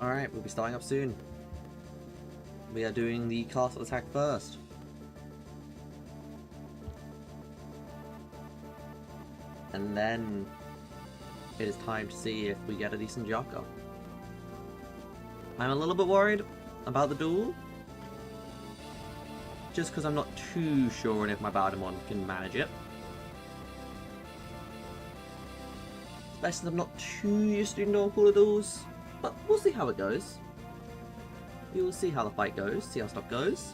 Alright, we'll be starting up soon. We are doing the castle attack first. And then it is time to see if we get a decent Jocko. I'm a little bit worried about the duel. Just because I'm not too sure if my Bardamon can manage it. Especially since I'm not too used to doing Dawncaller duels. But we'll see how it goes. We will see how the fight goes, see how stuff goes.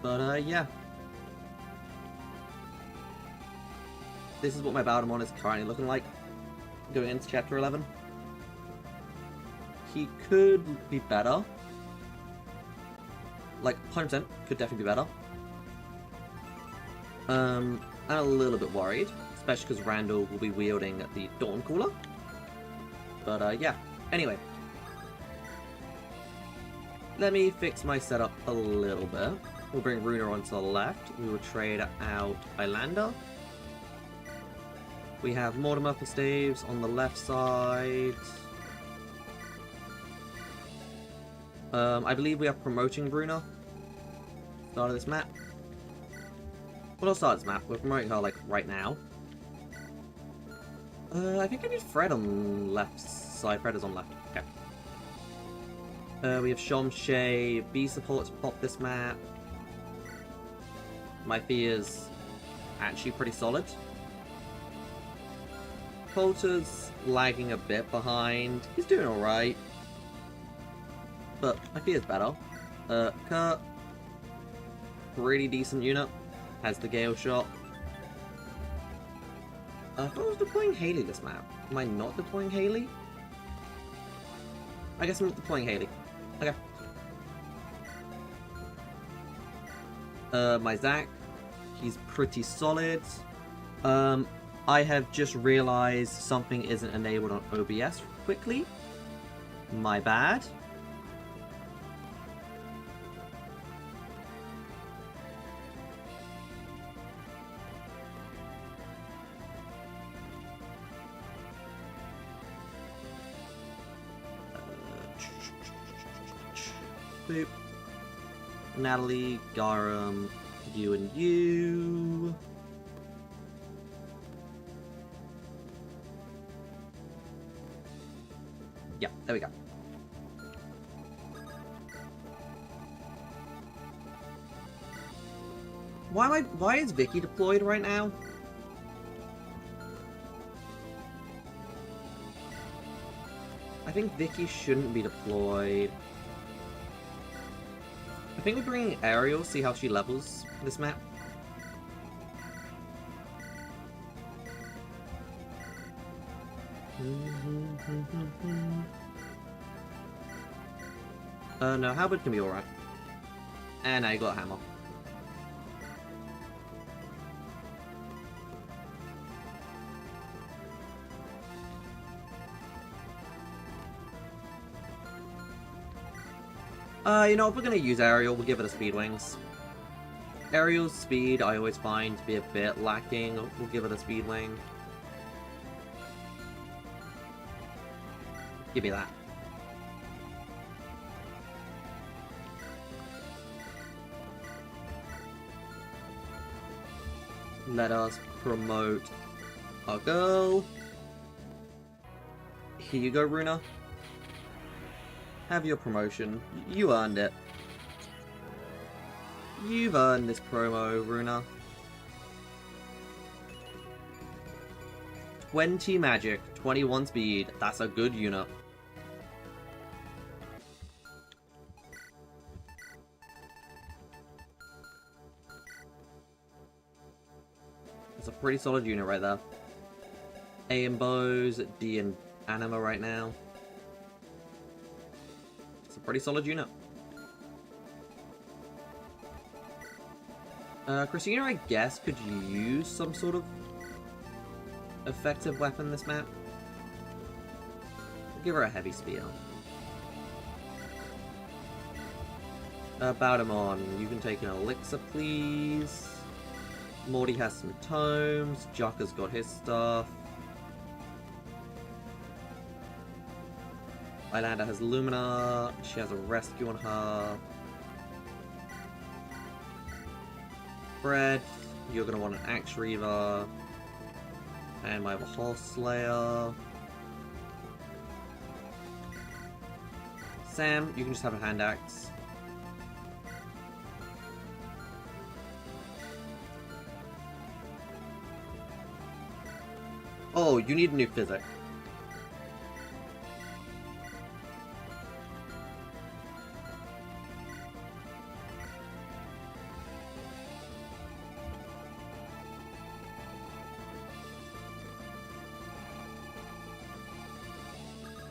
But yeah. This is what my Bardamon is currently looking like. Going into chapter 11. He could be better. Like, 100% could definitely be better. I'm a little bit worried. Especially because Randall will be wielding the Dawncaller. But yeah. Anyway. Let me fix my setup a little bit. We'll bring Runa onto the left. We will trade out Islander. We have Mortimer for Staves on the left side. I believe we are promoting Runa. Start of this map. Well, not start this map. We're promoting her, like, right now. I think I need Fred on left side. Fred is on left. Okay. We have Shomshay, B support to pop this map. My fee is actually pretty solid. Coulter's lagging a bit behind. He's doing alright. But my fee is better. Kurt. Pretty decent unit. Has the Gale shot. I thought I was deploying Haley this map. Am I not deploying Haley? I guess I'm not deploying Haley. Okay. My Zach. He's pretty solid. I have just realized something isn't enabled on OBS quickly. My bad. Boop. Natalie, Garum, you and you. Yeah, there we go. Why is Vicky deployed right now? I think Vicky shouldn't be deployed. I think we're bringing Ariel, see how she levels this map. No, Halberd can be alright. And now you got a hammer. You know, if we're gonna use Ariel, we'll give it a Speed Wings. Ariel's speed I always find to be a bit lacking. We'll give it a Speed Wing. Give me that. Let us promote our girl. Here you go, Runa. Have your promotion. You earned it. You've earned this promo, Runa. 20 magic, 21 speed. That's a good unit. That's a pretty solid unit right there. A and bows, D and anima right now. Pretty solid unit. Christina, I guess, could use some sort of effective weapon this map. We'll give her a heavy spear. Baldemon, you can take an elixir, please. Morty has some tomes. Jocka's got his stuff. Islander has Lumina. She has a rescue on her. Fred, you're going to want an Axe Reaver. And I have a Horse Slayer. Sam, you can just have a Hand Axe. Oh, you need a new Physic.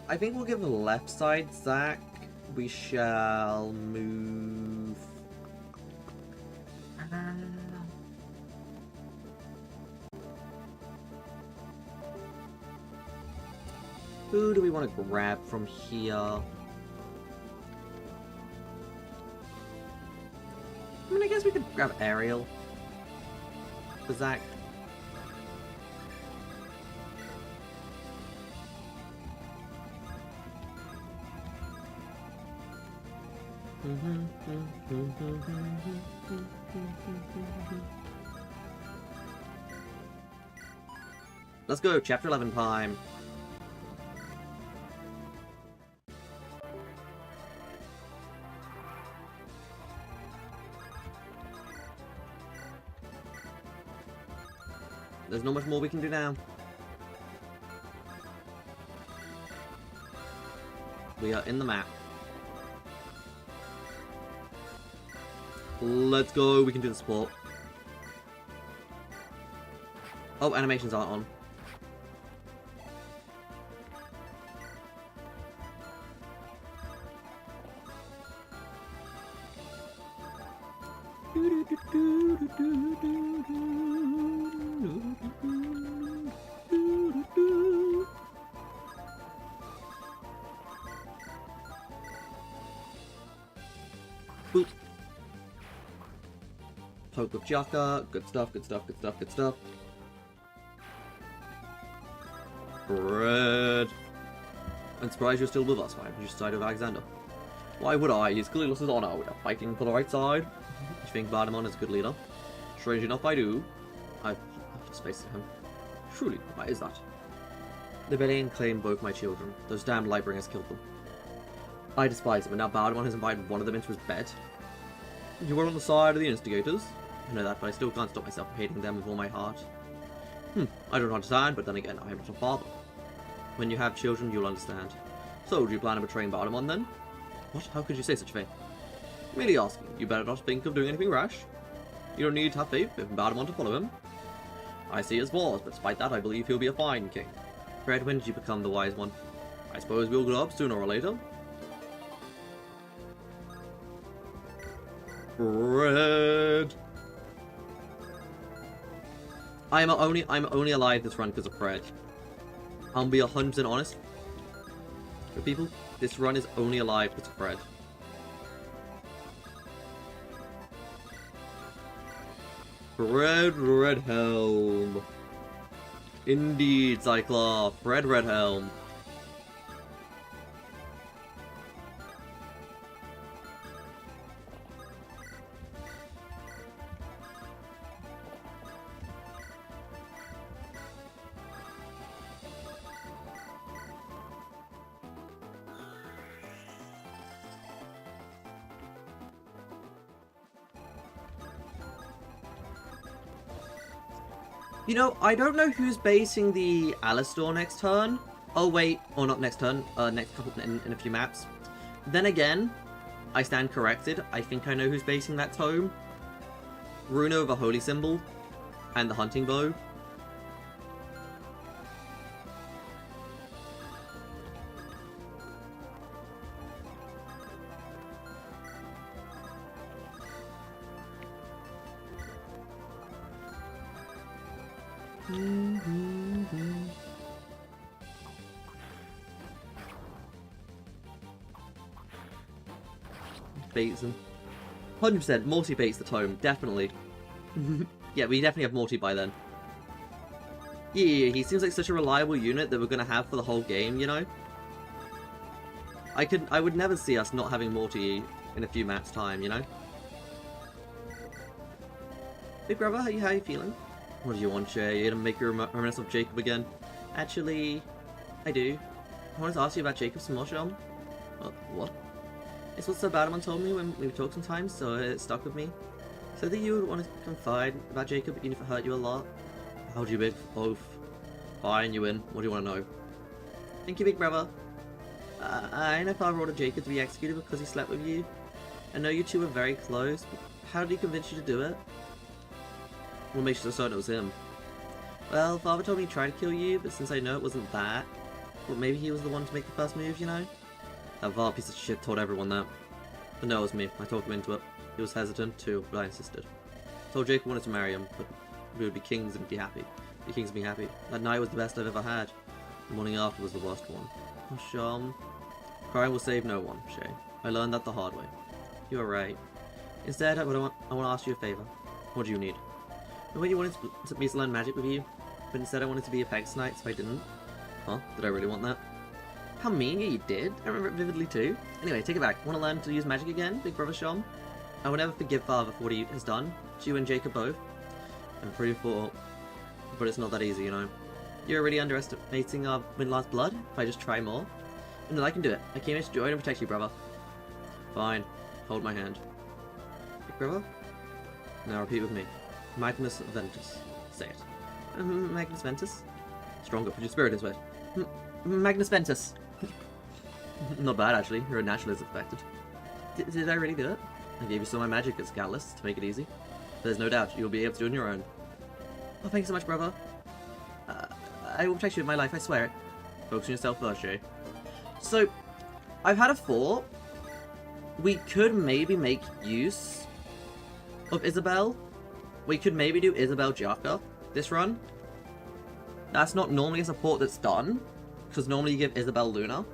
I think we'll give the left side Zach. We shall move... Who do we want to grab from here? I mean, I guess we could grab Ariel. For Zach. Let's go, chapter 11 time. There's not much more we can do now. We are in the map. Let's go, we can do the support. Oh, animations aren't on. Boop. Poke with Jaka. Good stuff, good stuff, good stuff, good stuff. Fred. I'm surprised you're still with us. Why would you side of Alexander? Why would I? He's clearly lost his honor. We are fighting for the right side. You think Bardamon is a good leader? Strange enough, I do. I've just faced him. Truly, why is that? The Belian claimed both my children. Those damned Lightbringers killed them. I despise them, and now Bardamon has invited one of them into his bed. You were on the side of the instigators. I know that, but I still can't stop myself from hating them with all my heart. I don't understand, but then again, I am not a father. When you have children, you'll understand. So, do you plan on betraying Bardamon then? What? How could you say such a thing? Merely asking. You better not think of doing anything rash. You don't need to have faith in Bardamon to follow him. I see his flaws, but despite that, I believe he'll be a fine king. Fred, when did you become the wise one? I suppose we'll grow up sooner or later. Fred! I'm only alive this run because of Fred. I'll be 100% honest. For people, this run is only alive because of Fred. Fred Redhelm. Indeed, Cyclops. Fred Redhelm. You know, I don't know who's basing the Alistor next turn. Oh wait, or not next turn, next couple in a few maps. Then again, I stand corrected. I think I know who's basing that tome. Runa with a holy symbol and the hunting bow. Baits him. 100% Morty baits the tome, definitely. Yeah, we definitely have Morty by then. Yeah, he seems like such a reliable unit that we're gonna have for the whole game, you know? I would never see us not having Morty in a few maps time, you know? Big brother, how you feeling? What do you want, Shay? You gonna make your reminisce of Jacob again? Actually, I do. I wanted to ask you about Jacob some more, Sean. What? It's what Sir Badman told me when we talked sometimes, so it stuck with me. So that you would want to confide about Jacob even if it hurt you a lot. How would you big oath? Fine, you win. What do you want to know? Thank you, big brother. I know Father ordered Jacob to be executed because he slept with you. I know you two were very close, but how did he convince you to do it? What makes you so certain it was him? Well, Father told me he tried to kill you, but since I know it wasn't that, well, maybe he was the one to make the first move, you know? That Var piece of shit told everyone that. But no, it was me. I talked him into it. He was hesitant too, but I insisted. I told Jacob I wanted to marry him, but we would be kings and be happy. Be kings and be happy. That night was the best I've ever had. The morning after was the worst one. Oh, Sham. Crying will save no one, Shay. I learned that the hard way. You are right. Instead, I want to ask you a favor. What do you need? Remember you wanted me to learn magic with you? But instead I wanted to be a Pegasus Knight, so I didn't. Huh? Did I really want that? How mean you did? I remember it vividly too. Anyway, take it back. Want to learn to use magic again, big brother Sham? I will never forgive Father for what he has done. To you and Jacob both. I'm pretty full, but it's not that easy, you know. You're already underestimating our last blood. If I just try more. No, I can do it. I came here to join and protect you, brother. Fine. Hold my hand. Big brother? Now repeat with me. Magnus Ventus. Say it. Magnus Ventus? Stronger. Put your spirit into it. Magnus Ventus. Not bad, actually. You're a natural as expected. Did I really do it? I gave you some of my magic as catalyst to make it easy. There's no doubt you'll be able to do it on your own. Oh, thanks so much, brother. I will protect you with my life, I swear it. Focus on yourself first, Jay. So, I've had a thought. We could maybe make use of Isabel. We could maybe do Isabel Jaka this run. That's not normally a support that's done, because normally you give Isabel Luna.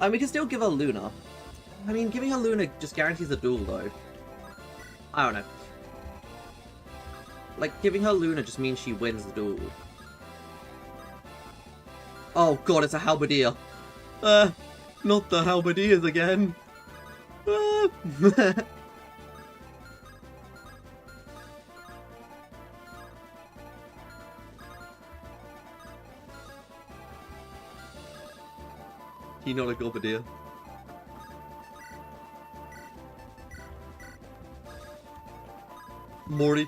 And we can still give her Luna. I mean, giving her Luna just guarantees a duel, though. I don't know. Like, giving her Luna just means she wins the duel. Oh god, it's a halberdier. Not the halberdiers again. He not a halberdier. Morty.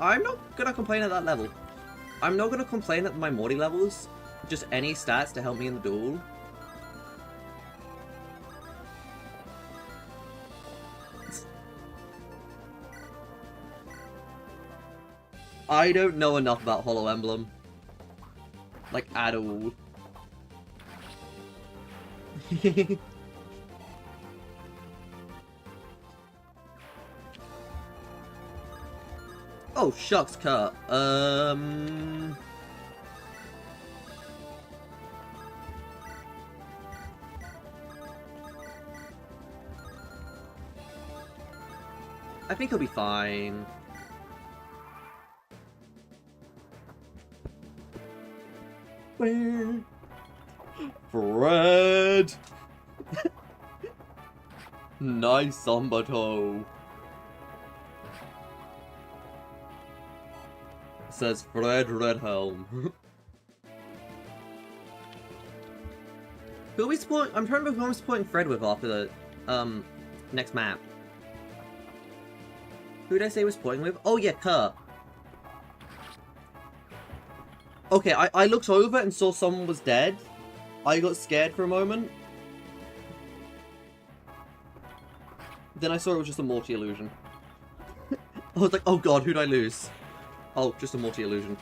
I'm not gonna complain at that level. I'm not gonna complain at my Morty levels. Just any stats to help me in the duel. I don't know enough about Hollow Emblem. Like, at all. Oh, shucks, Kurt. I think he'll be fine. Fred! Nice Sambato. Says Fred Redhelm. Who are we supporting? I'm trying to remember who I'm supporting Fred with after the next map. Who did I say we're supporting with? Oh yeah, Kurt. Okay, I looked over and saw someone was dead. I got scared for a moment. Then I saw it was just a Morty illusion. I was like, oh god, who'd I lose? Oh, just a Morty illusion.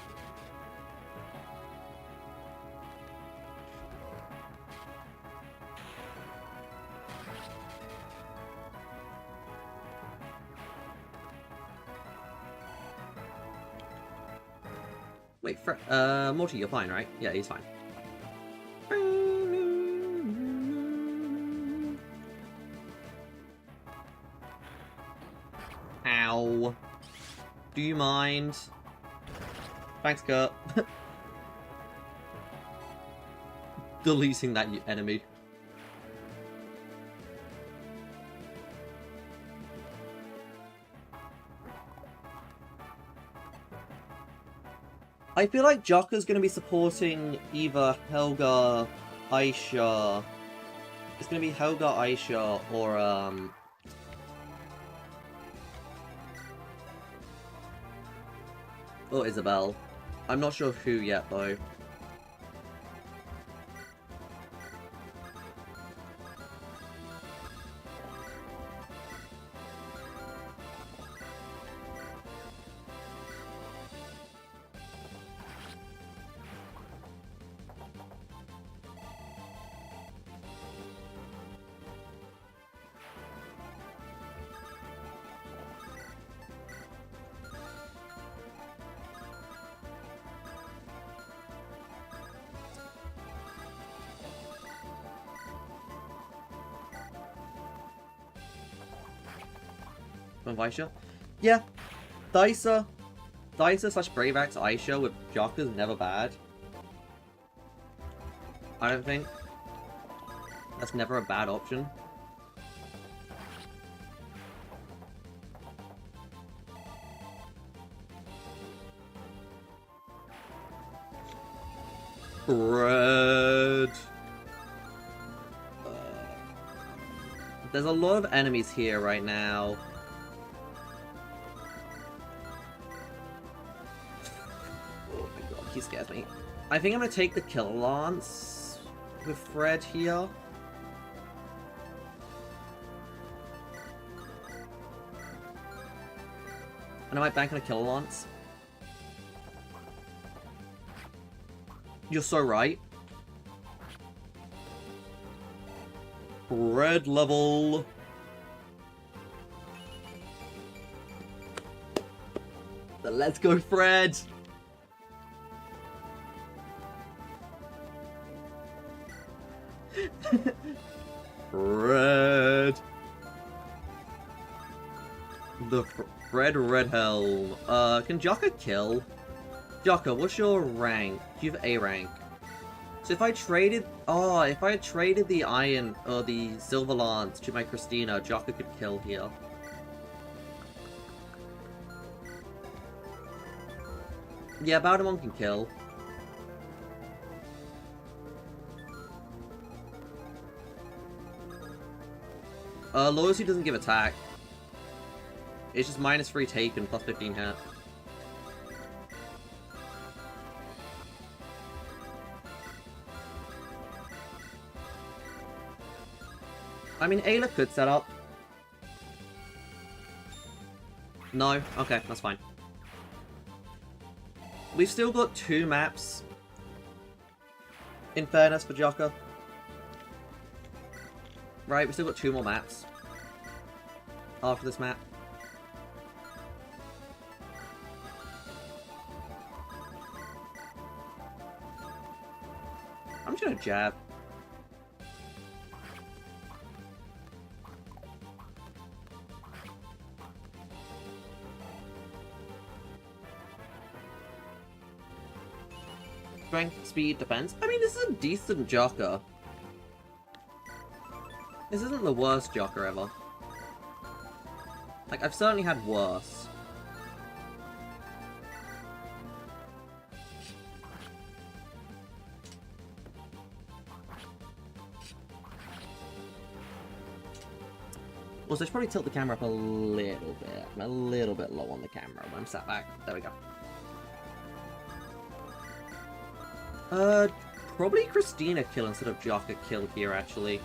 Wait, Morty, you're fine, right? Yeah, he's fine. Ow. Do you mind? Thanks, Kurt. Deleting that enemy. I feel like Jocker's going to be supporting either Helga, Aisha. It's going to be Helga, Aisha, or Isabel. I'm not sure who yet, though. Aisha? Yeah. Dicer slash Braveaxe Aisha with Jocker's never bad. I don't think. That's never a bad option. Red. There's a lot of enemies here right now. He scares me. I think I'm gonna take the Killer Lance with Fred here. And I might bank on a Killer Lance. You're so right. Red level. Let's go, Fred! Red. The Red Helm. Can Jocker kill? Jocker, what's your rank? You have A rank. So if I traded... Oh, if I had traded the Iron... or the Silver Lance to my Christina, Jocker could kill here. Yeah, Bowdemon can kill. Loyalty doesn't give attack. It's just -3 taken, plus 15 hit. I mean, Ayla could set up. No? Okay, that's fine. We've still got 2 maps. In fairness for Jocker. Right, we've still got 2 more maps. After this map. I'm just gonna jab. Strength, speed, defense. I mean, this is a decent Jocker. This isn't the worst Jocker ever. Like, I've certainly had worse. Also, I should probably tilt the camera up a little bit. I'm a little bit low on the camera when I'm sat back. There we go. Probably Christina kill instead of Jocker kill here, actually.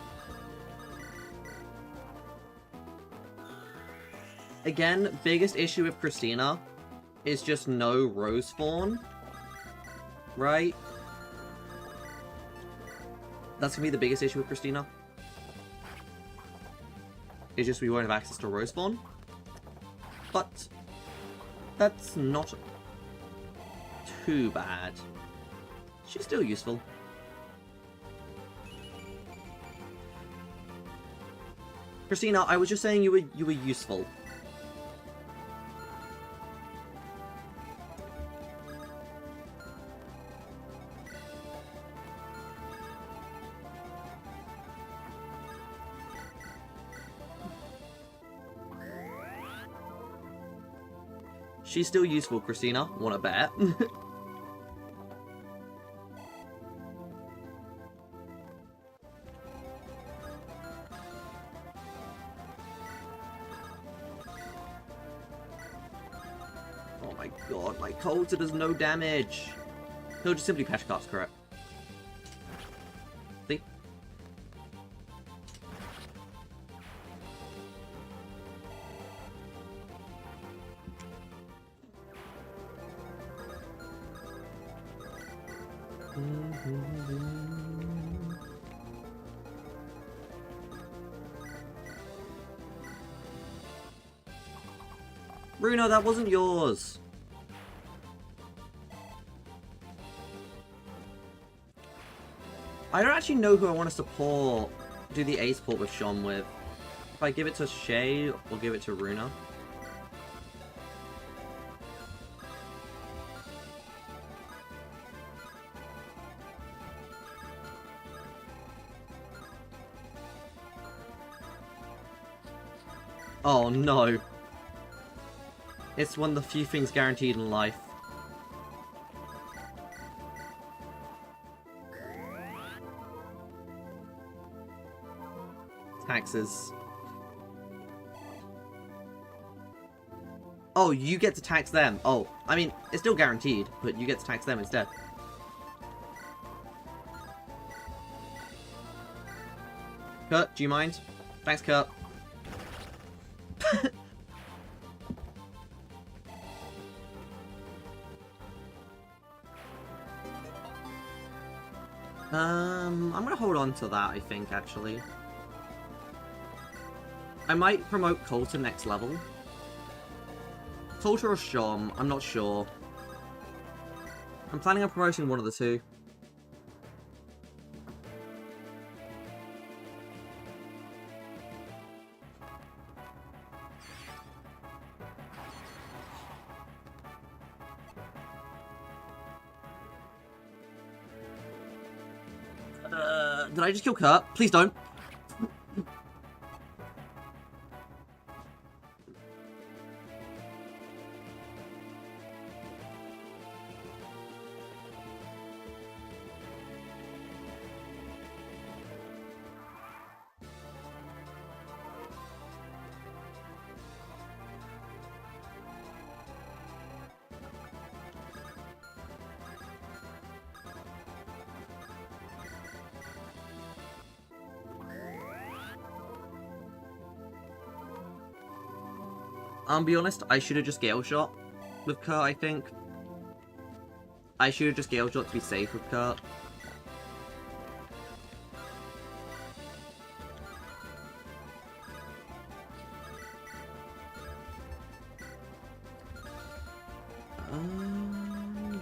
Again, biggest issue with Christina is just no Rose Fawn. Right? That's gonna be the biggest issue with Christina. It's just we won't have access to Rose Fawn. But that's not too bad. She's still useful. Christina, I was just saying you were useful. She's still useful, Christina. Wanna bet? Oh my god, my Coulter does no damage. He'll just simply patch cards, correct? See? Bruno, that wasn't yours. I don't actually know who I want to support, do the ace port with Sean with. If I give it to Shay or give it to Runa. Oh no. It's one of the few things guaranteed in life. Taxes. Oh, you get to tax them. Oh, I mean, it's still guaranteed, but you get to tax them instead. Kurt, do you mind? Thanks, Kurt. I'm gonna hold on to that, I think, actually. I might promote Coulter next level. Coulter or Shom, I'm not sure. I'm planning on promoting one of the two. Did I just kill Kurt? Please don't. I'll be honest, I should have just Gale Shot with Kurt, I think. I should have just Gale Shot to be safe with Kurt.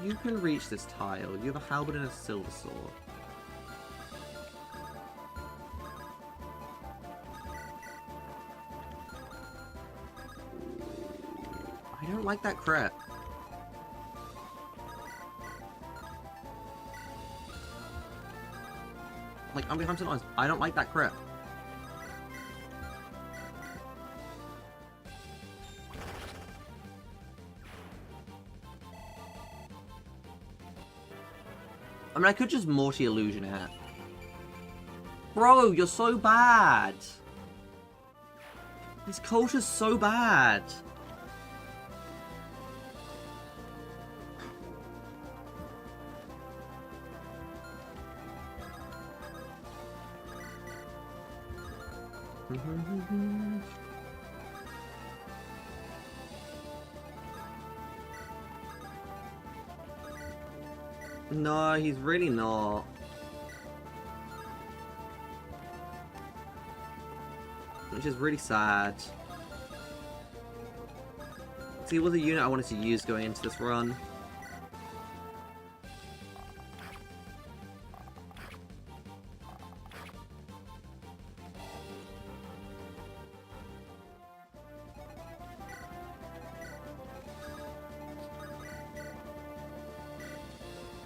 You can reach this tile. You have a halberd and a silver sword. I don't like that crit. Like, I'm being honest, I don't like that crit. I mean, I could just Morty Illusion it. Bro, you're so bad. This culture's so bad. No, he's really not. Which is really sad. See, it was a unit I wanted to use going into this run.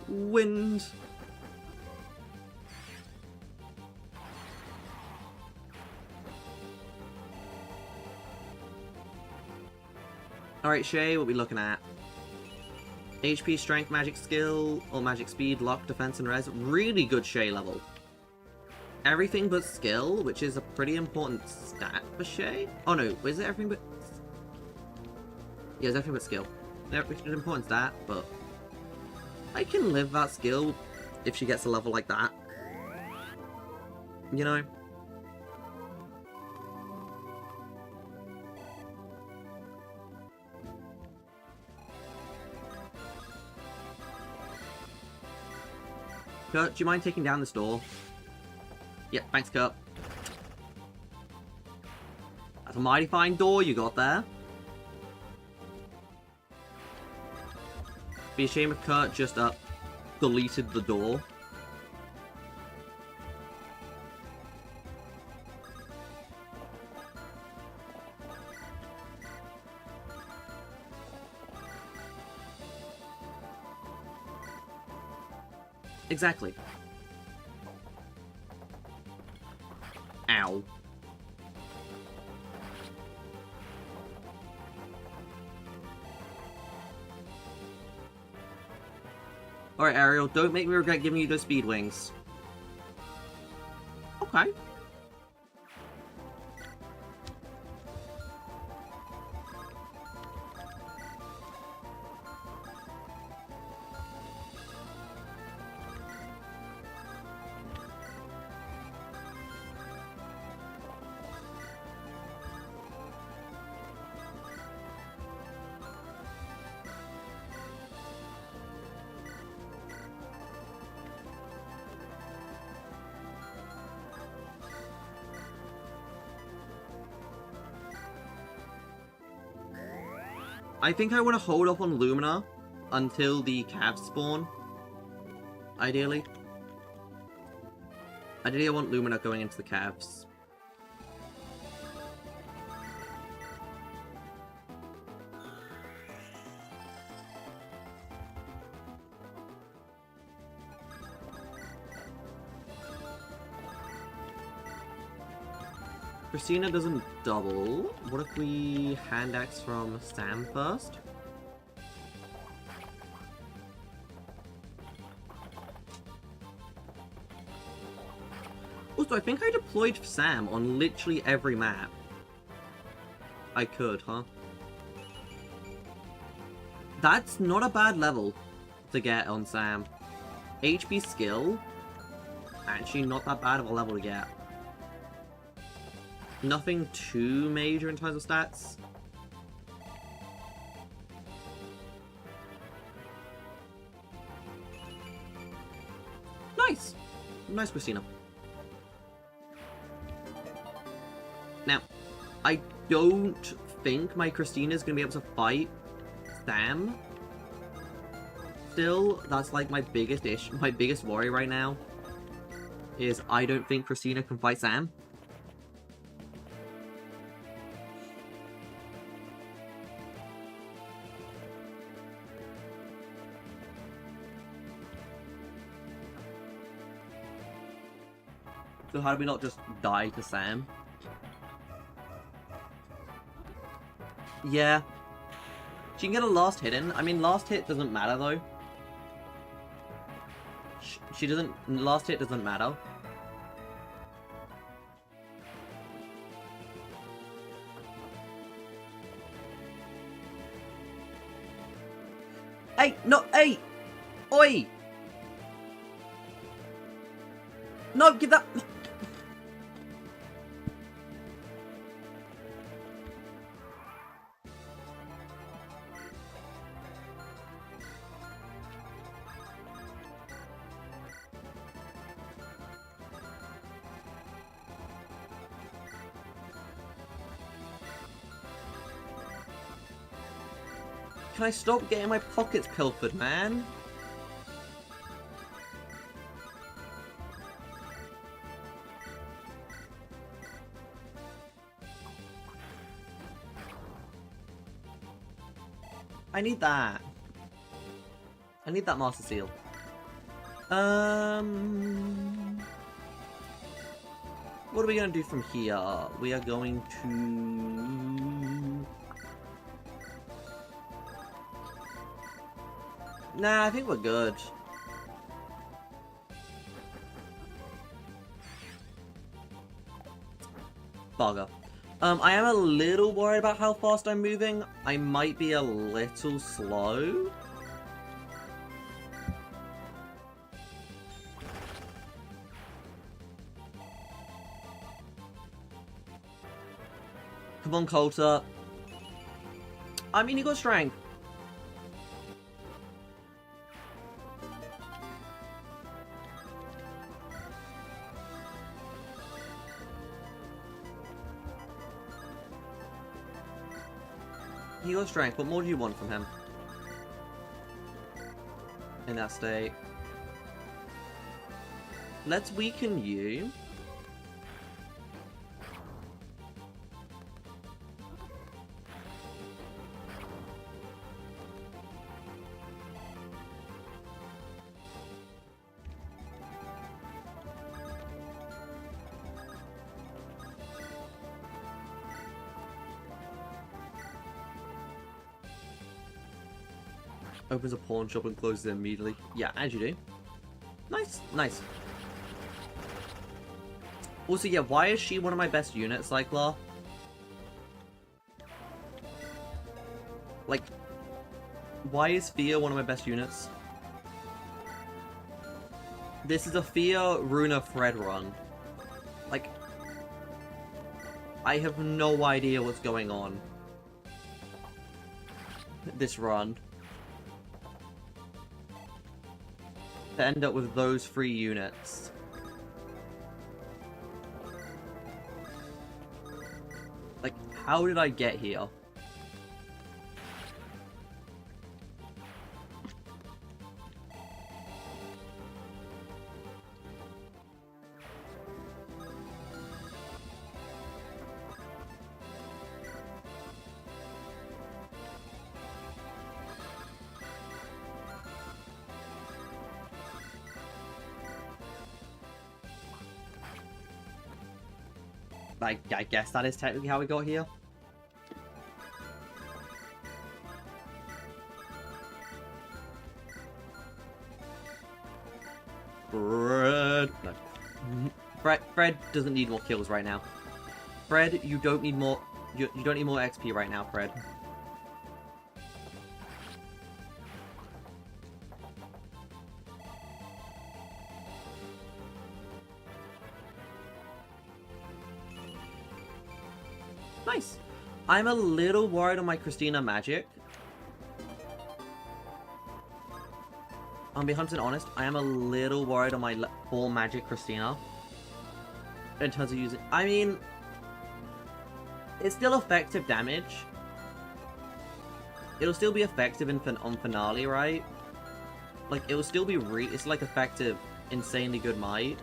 Wind. Alright, Shay, what are we looking at? HP, strength, magic skill, or magic speed, lock, defense, and res. Really good Shay level. Everything but skill, which is a pretty important stat for Shay. Oh no, is it everything but... Yeah, it's everything but skill. Which is an important stat, but... I can live that skill if she gets a level like that. You know? Kurt, do you mind taking down this door? Yeah, thanks, Kurt. That's a mighty fine door you got there. Be a shame if Kurt just deleted the door. Exactly. Ow. Alright, Ariel, don't make me regret giving you those speed wings. Okay. I think I want to hold off on Lumina until the calves spawn. Ideally. Ideally, I want Lumina going into the calves. Christina doesn't double. What if we hand axe from Sam first? Also, I think I deployed Sam on literally every map. I could, huh? That's not a bad level to get on Sam. HP skill, actually not that bad of a level to get. Nothing too major in terms of stats. Nice! Nice, Christina. Now, I don't think my Christina's gonna be able to fight Sam. Still, that's like my biggest issue, my biggest worry right now. Is I don't think Christina can fight Sam. So how do we not just die to Sam? Yeah. She can get a last hit in. I mean, last hit doesn't matter, though. She doesn't... Last hit doesn't matter. Hey! No! Hey! Oi! No! Give that... Can I stop getting my pockets pilfered, man? I need that. I need that Master Seal. What are we going to do from here? We are going to... Nah, I think we're good. Bugger. I am a little worried about how fast I'm moving. I might be a little slow. Come on, Coulter. I mean, he got strength. He got strength. What more do you want from him? In that state. Let's weaken you. Opens a pawn shop and closes it immediately. Yeah, as you do. Nice, nice. Also, yeah, why is she one of my best units, Cycler? Like, why is Fia one of my best units? This is a Fia Runa Fred run. Like, I have no idea what's going on. This run. To end up with those 3 units. Like, how did I get here? I guess that is technically how we got here. Fred. No. Fred doesn't need more kills right now. Fred, you don't need more. You don't need more XP right now, Fred. Nice. I'm a little worried on my Christina magic. I'll be 100% honest, I am a little worried on my full magic Christina. In terms of using... I mean... It's still effective damage. It'll still be effective on finale, right? Like, it will still be it's like effective, insanely good might.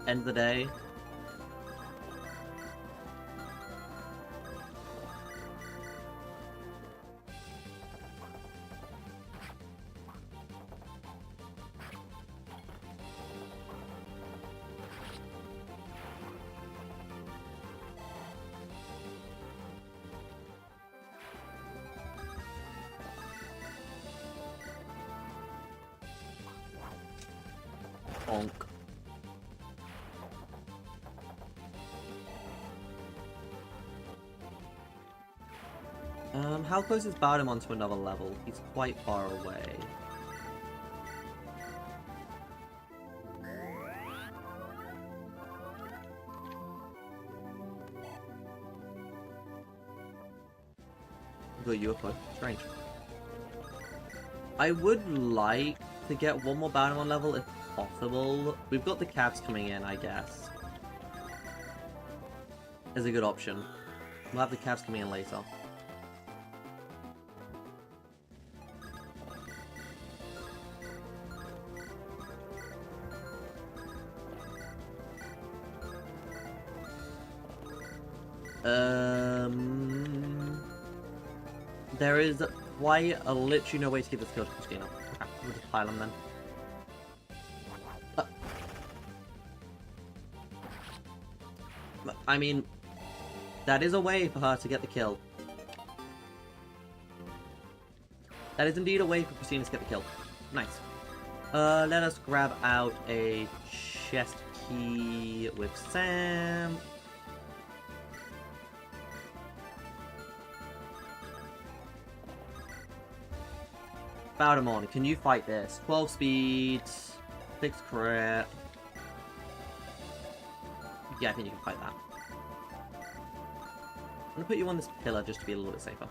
End of the day. Bonk. How close is Bowdemon to another level? He's quite far away. The UFO. Strange. I would like to get one more Bowdemon level if possible. We've got the Cavs coming in, I guess. Is a good option. We'll have the Cavs coming in later. There is quite a literally no way to get this kill to Christina. Okay, we'll just pile them then. I mean, that is a way for her to get the kill. That is indeed a way for Christina to get the kill. Nice. Let us grab out a chest key with Sam. Baudemont, can you fight this? 12 speed, 6 crit. Yeah, I think you can fight that. I'm gonna put you on this pillar just to be a little bit safer.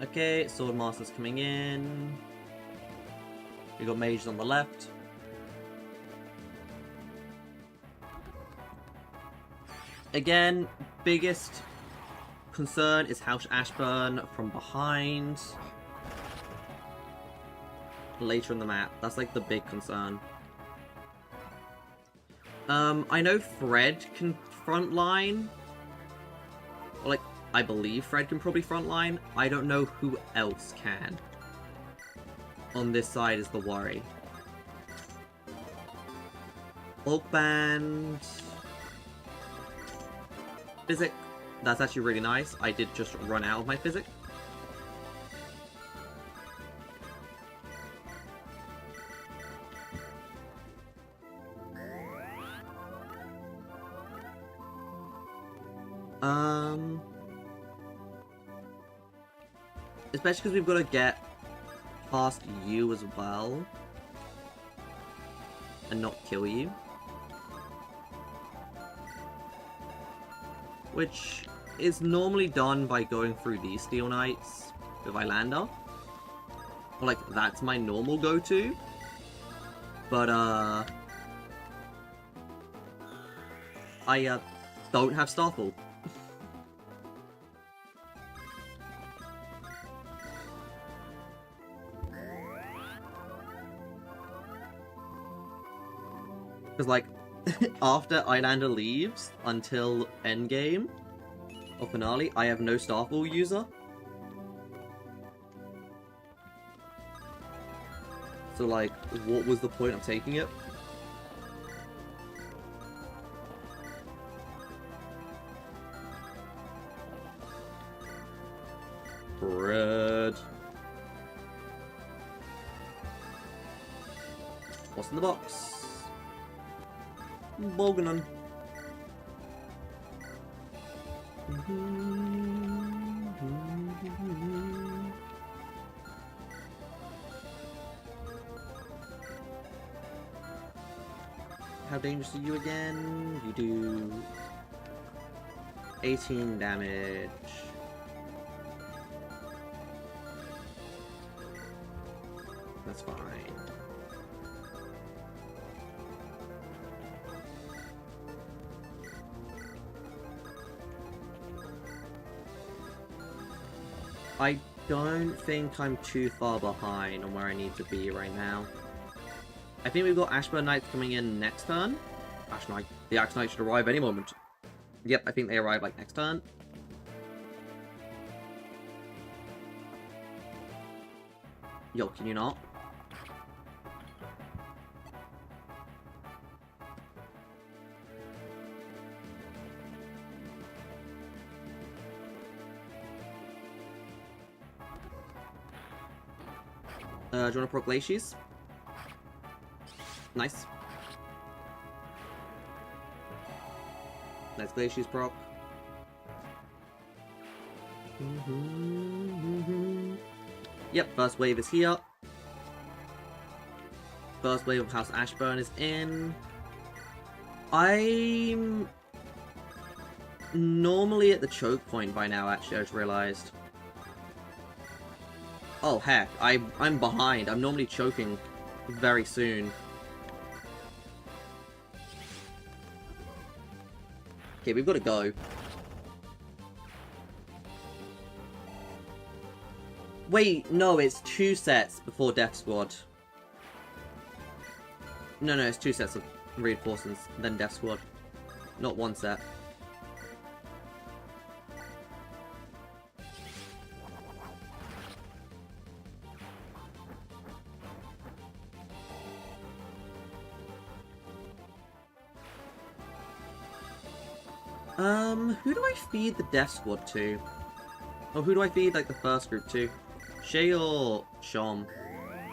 Okay, Swordmaster's coming in. We got mages on the left. Again, biggest concern is House Ashburn from behind. Later in the map. That's like the big concern. I know Fred can frontline. Like, I believe Fred can probably frontline. I don't know who else can. On this side is the worry. Bulk Band. Physic. That's actually really nice. I did just run out of my physic. Especially because we've got to get past you as well. And not kill you. Which is normally done by going through these Steel Knights with Islander. Or like, that's my normal go-to. But, I, don't have Starfall. Because, like, after Islander leaves until endgame or finale, I have no Starfall user. So, like, what was the point of taking it? Bread. What's in the box? Bolganon. How dangerous are you again? You do 18 damage. That's fine. I don't think I'm too far behind on where I need to be right now. I think we've got Ashburn Knights coming in next turn. Ash Knight. The Axe Knight should arrive any moment. Yep, I think they arrive like next turn. Yo, can you not? Do you want to proc Glaciers? Nice. Nice Glaciers proc. Yep, first wave is here. First wave of House Ashburn is in. I'm normally at the choke point by now, actually, I just realized. Oh heck, I'm behind. I'm normally choking very soon. Okay, we've got to go. Wait, no, it's 2 sets before Death Squad. No, it's 2 sets of reinforcements, then Death Squad. Not 1 set. Who do I feed the Death Squad to? Oh, who do I feed, like, the first group to? Shay or Shom?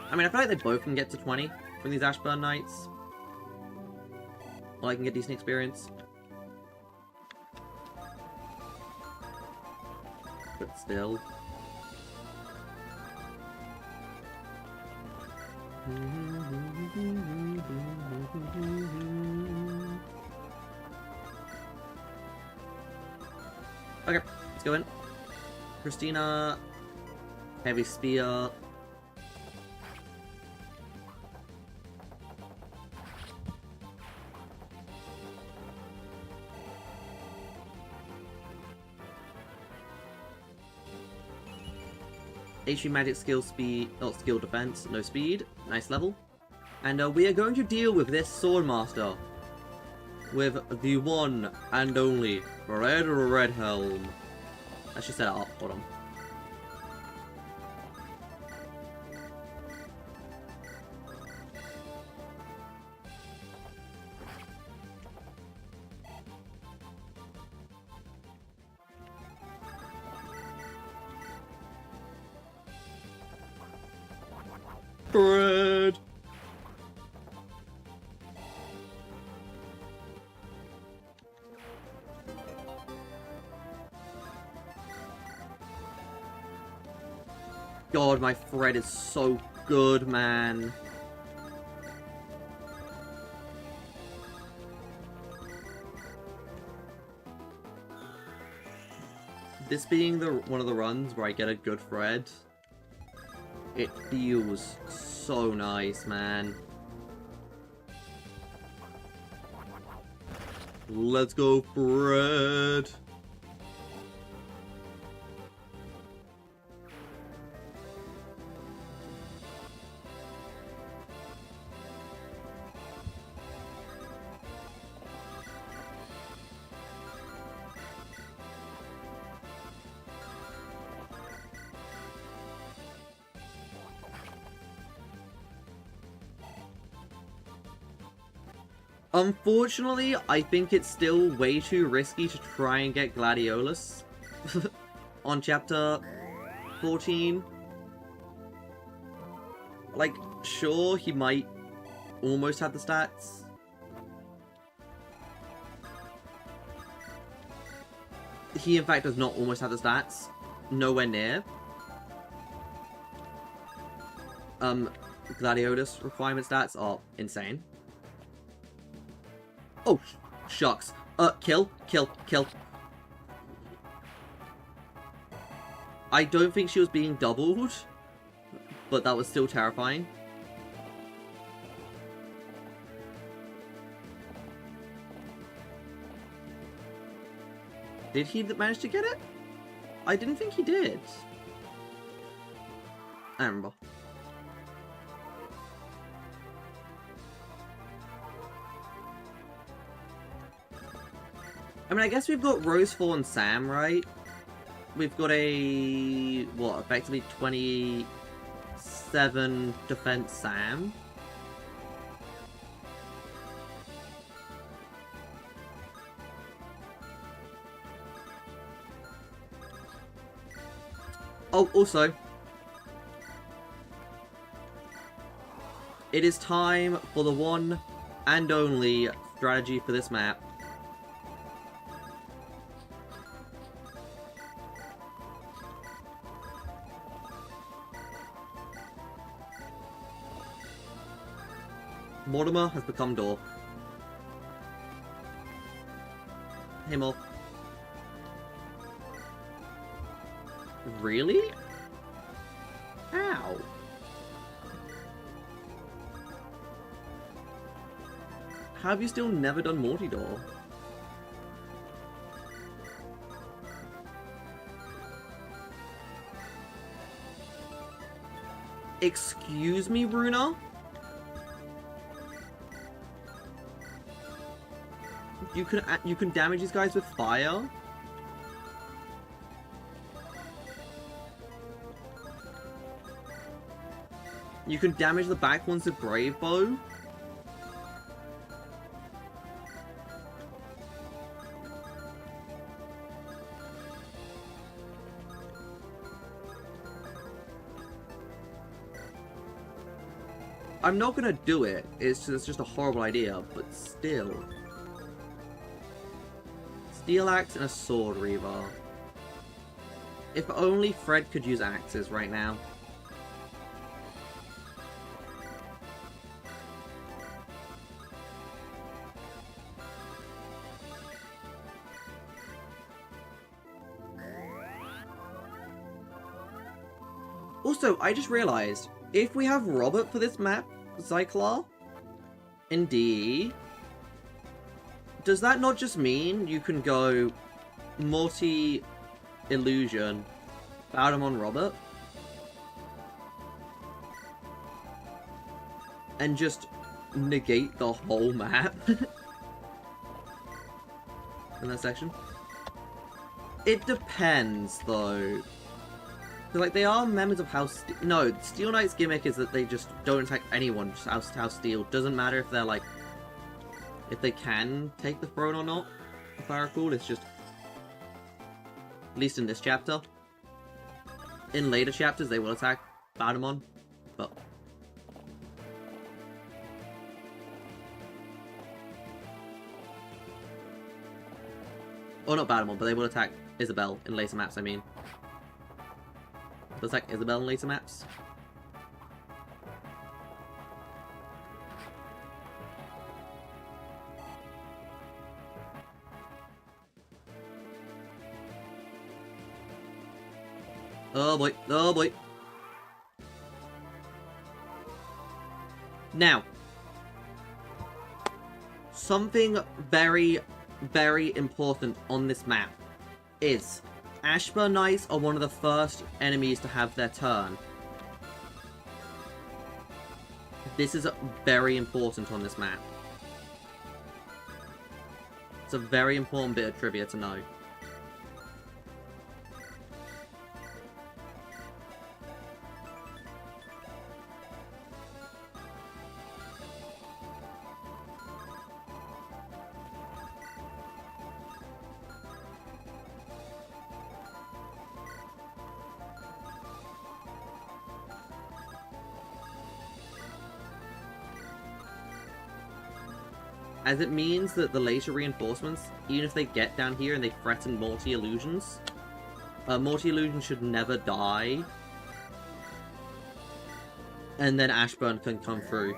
I mean, I feel like they both can get to 20 from these Ashburn Knights. Or I can get decent experience. But still. Okay, let's go in. Christina, Heavy Spear. HP magic skill speed, not skill defense, no speed, nice level. And we are going to deal with this Swordmaster with the one and only Red Helm. I should set it up, hold on. Bread! God, my Fred is so good, man. This being one of the runs where I get a good Fred, it feels so nice, man. Let's go, Fred! Unfortunately, I think it's still way too risky to try and get Gladiolus on chapter 14. Like, sure, he might almost have the stats. He, in fact, does not almost have the stats. Nowhere near. Gladiolus requirement stats are insane. Oh, shucks. Kill. I don't think she was being doubled, but that was still terrifying. Did he manage to get it? I didn't think he did. I remember. I mean, I guess we've got Rosefall and Sam, right? We've got a, what, effectively 27 defense Sam. Oh, also, it is time for the one and only strategy for this map. Mortimer has become Door. Hey, Mor. Really? Ow. How have you still never done Morty Door? Excuse me, Runa? You can damage these guys with fire? You can damage the back ones with Brave Bow? I'm not gonna do it. It's just a horrible idea, but still. Steel axe and a sword reaver. If only Fred could use axes right now. Also, I just realized, if we have Robert for this map, Zyclar, in D, does that not just mean you can go multi-illusion, Baudemont Robert, and just negate the whole map in that section? It depends, though. Like, they are members of House Steel. No, Steel Knight's gimmick is that they just don't attack anyone, just House Steel. Doesn't matter if they're, like, if they can take the throne or not. If I recall, it's just, at least in this chapter. In later chapters, they will attack Baudemont, but... Or not Baudemont, but they will attack Isabel in later maps, I mean. They'll attack Isabel in later maps. Oh boy, oh boy. Now, something very, very important on this map is Ashburn Knights are one of the first enemies to have their turn. This is very important on this map. It's a very important bit of trivia to know. As it means that the later reinforcements, even if they get down here and they threaten multi-illusions, multi-illusions should never die. And then Ashburn can come through.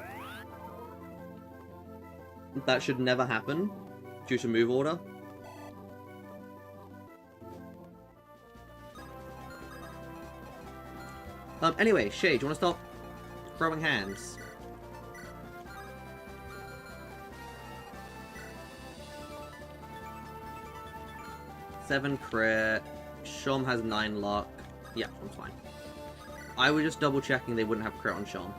That should never happen, due to move order. Anyway, Shay, do you want to stop throwing hands? Seven crit. Shom has 9 luck. Yeah, Shom's fine. I was just double checking they wouldn't have crit on Shom.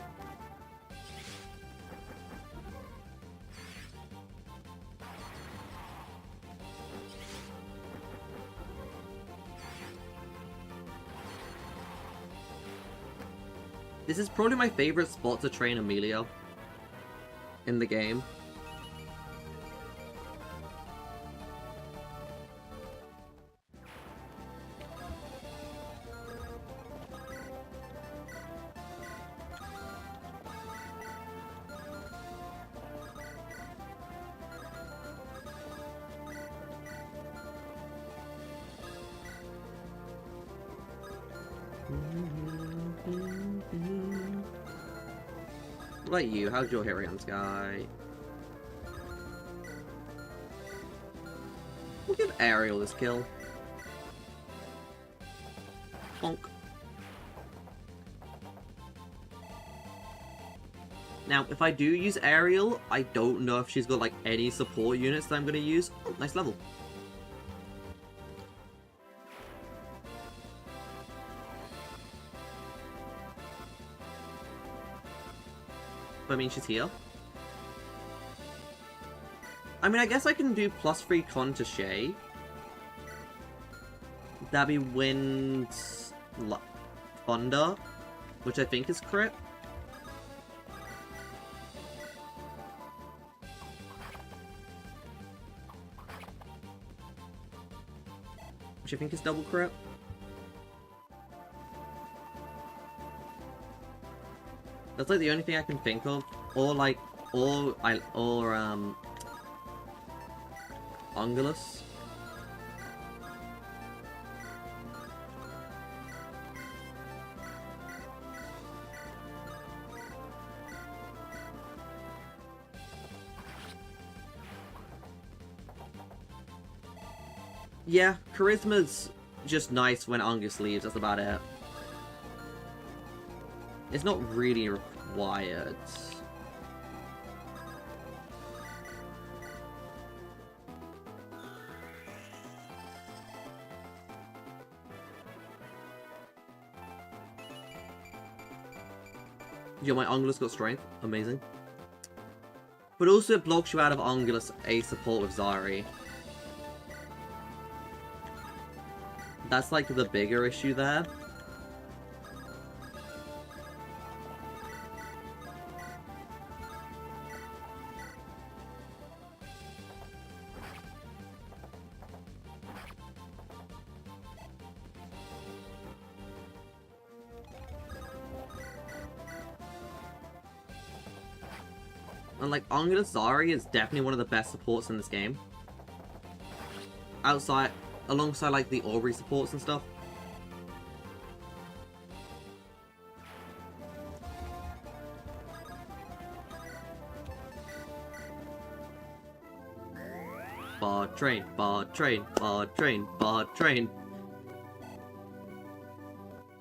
This is probably my favorite spot to train Amelia in the game. What about you? How's your hit rate on Sky? We'll give Ariel this kill. Bonk. Now, if I do use Ariel, I don't know if she's got like any support units that I'm going to use. Oh, nice level. I mean, she's here. I mean, I guess I can do +3 con to Shay. That'd be Wind... Thunder, which I think is crit. Which I think is double crit. That's like the only thing I can think of. Or like, Ungulus. Yeah, Charisma's just nice when Angus leaves, that's about it. It's not really required. Yo, my Ungulus got strength. Amazing. But also it blocks you out of Ungulus a support with Zari. That's like the bigger issue there. And like, Ungulus Zari is definitely one of the best supports in this game. Alongside like the Aubrey supports and stuff. Bar train, bar train, bar train, bar train.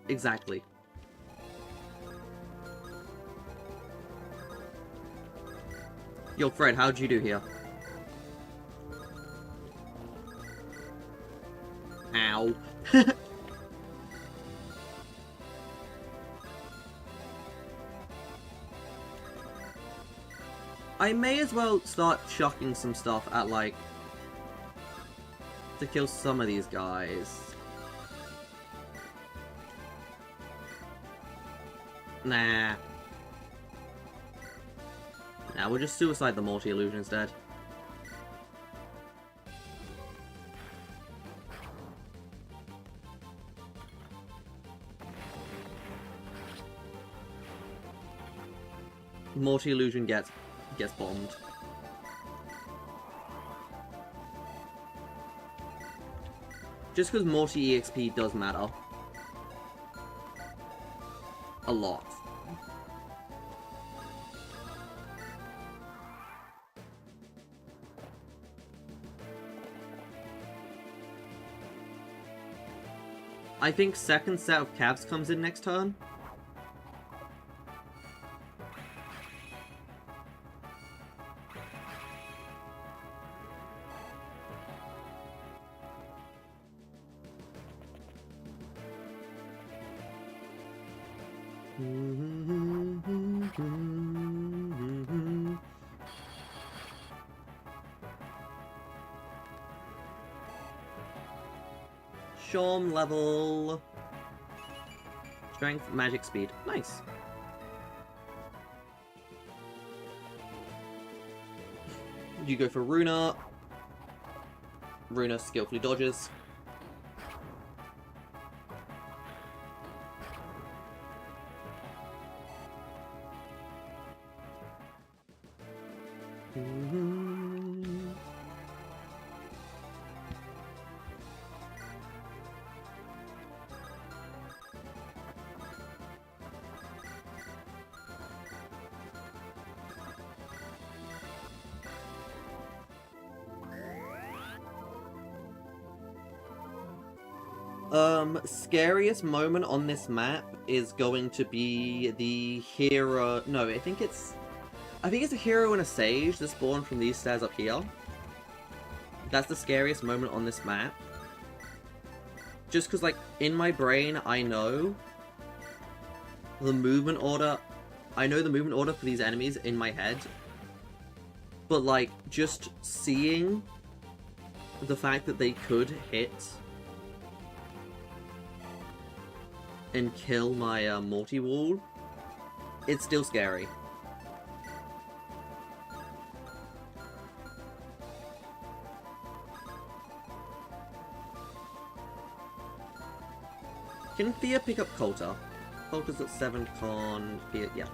Exactly. Yo, Fred, how'd you do here? Ow. I may as well start chucking some stuff at, like, to kill some of these guys. Nah. Nah, we'll just suicide the multi-illusion instead. Multi-illusion gets bombed. Just because multi-EXP does matter. A lot. I think second set of cabs comes in next turn. Shorm level. Strength, magic, speed. Nice. You go for Runa. Runa skillfully dodges. Scariest moment on this map is going to be the hero. No, I think it's a hero and a sage that spawn from these stairs up here. That's the scariest moment on this map. Just because, like, in my brain, I know the movement order. I know the movement order for these enemies in my head. But, like, just seeing the fact that they could hit and kill my multi-wall, it's still scary. Can Thea pick up Coulter? Focus at 7 con... Yeah.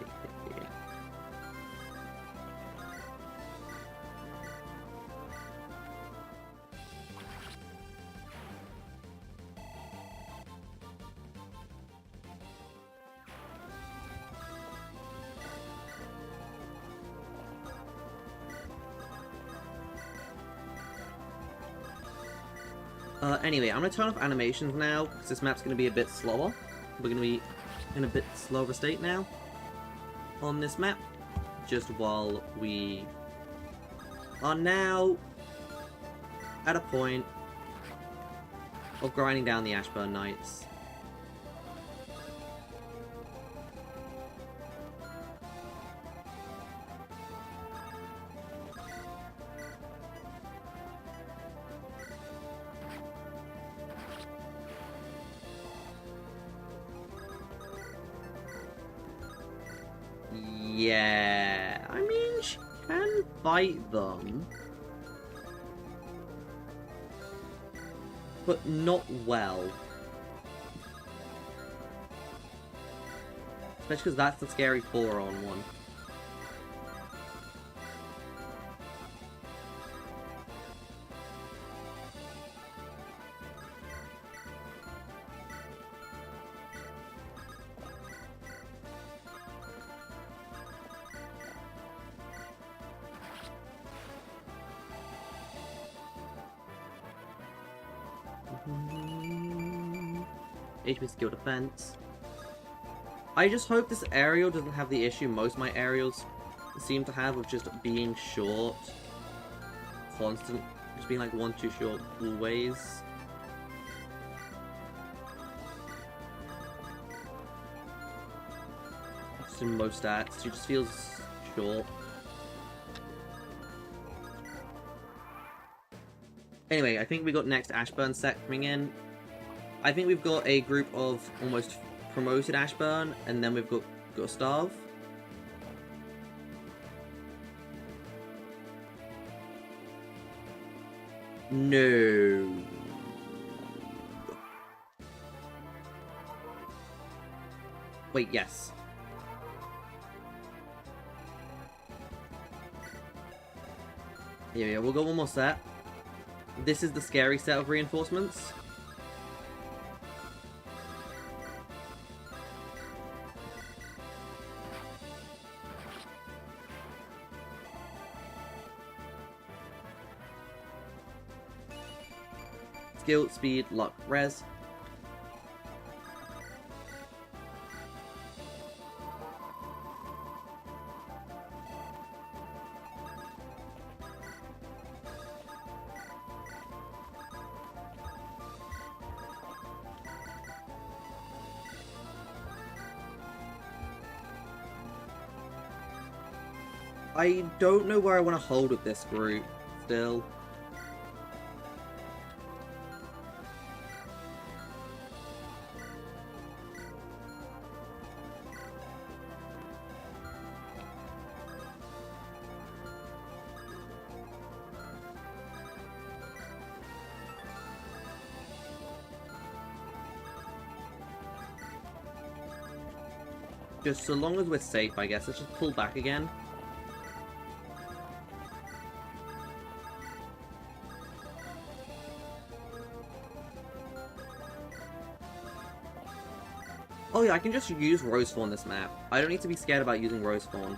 Anyway, I'm going to turn off animations now, because this map's going to be a bit slower. We're going to be in a bit slower state now on this map, just while we are now at a point of grinding down the Ashburn Knights. Yeah, I mean, she can fight them, but not well. Especially because that's the scary 4-on-1. HP skill defense. I just hope this aerial doesn't have the issue most of my aerials seem to have of just being short. Constant. Just being like 1-2 short always. Just in most stats, she just feels short. Anyway, I think we got next Ashburn set coming in. I think we've got a group of almost promoted Ashburn, and then we've got Gustav. No. Wait, yes. Yeah, we'll go one more set. This is the scary set of reinforcements. Skill, speed, luck, res. I don't know where I want to hold with this group, still. Just so long as we're safe, I guess. Let's just pull back again. Oh yeah, I can just use Rosefawn this map. I don't need to be scared about using Rosefawn.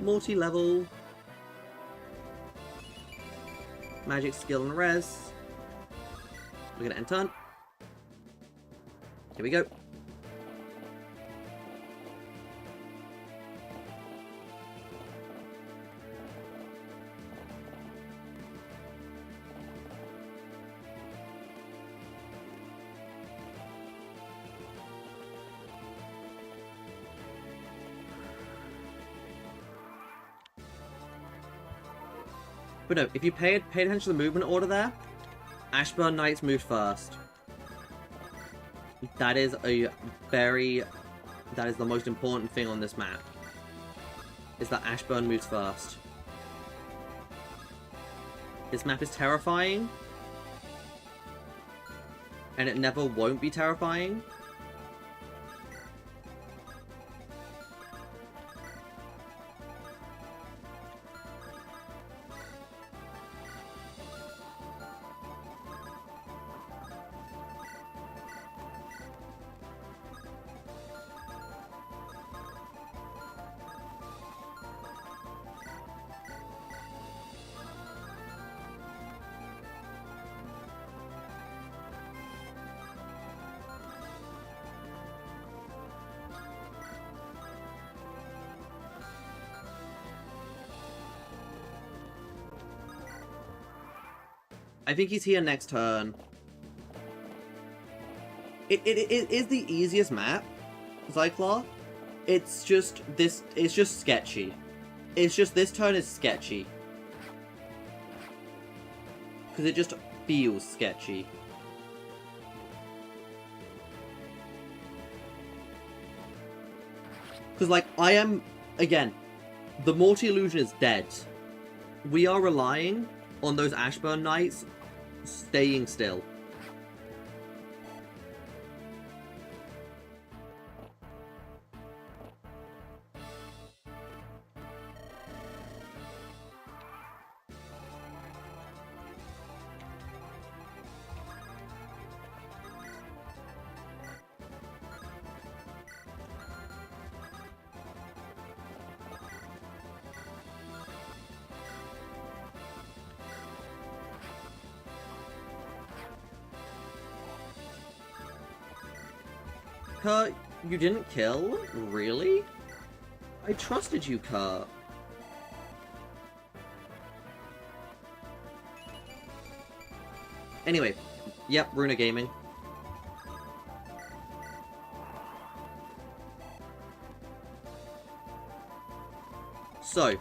Multi-level. Magic, skill, and res. We're gonna end turn. Here we go. But no, if you paid attention to the movement order there, Ashburn Knights moved first. That is a very... That is the most important thing on this map. Is that Ashburn moves first. This map is terrifying. And it never won't be terrifying. I think he's here next turn. It is the easiest map, Zyclaw. It's just sketchy. It's just this turn is sketchy. Because it just feels sketchy. Because, like, I am... Again, the Morty illusion is dead. We are relying on those Ashburn Knights staying still. Kurt, you didn't kill? Really? I trusted you, Kurt. Anyway, yep, Runa Gaming. So,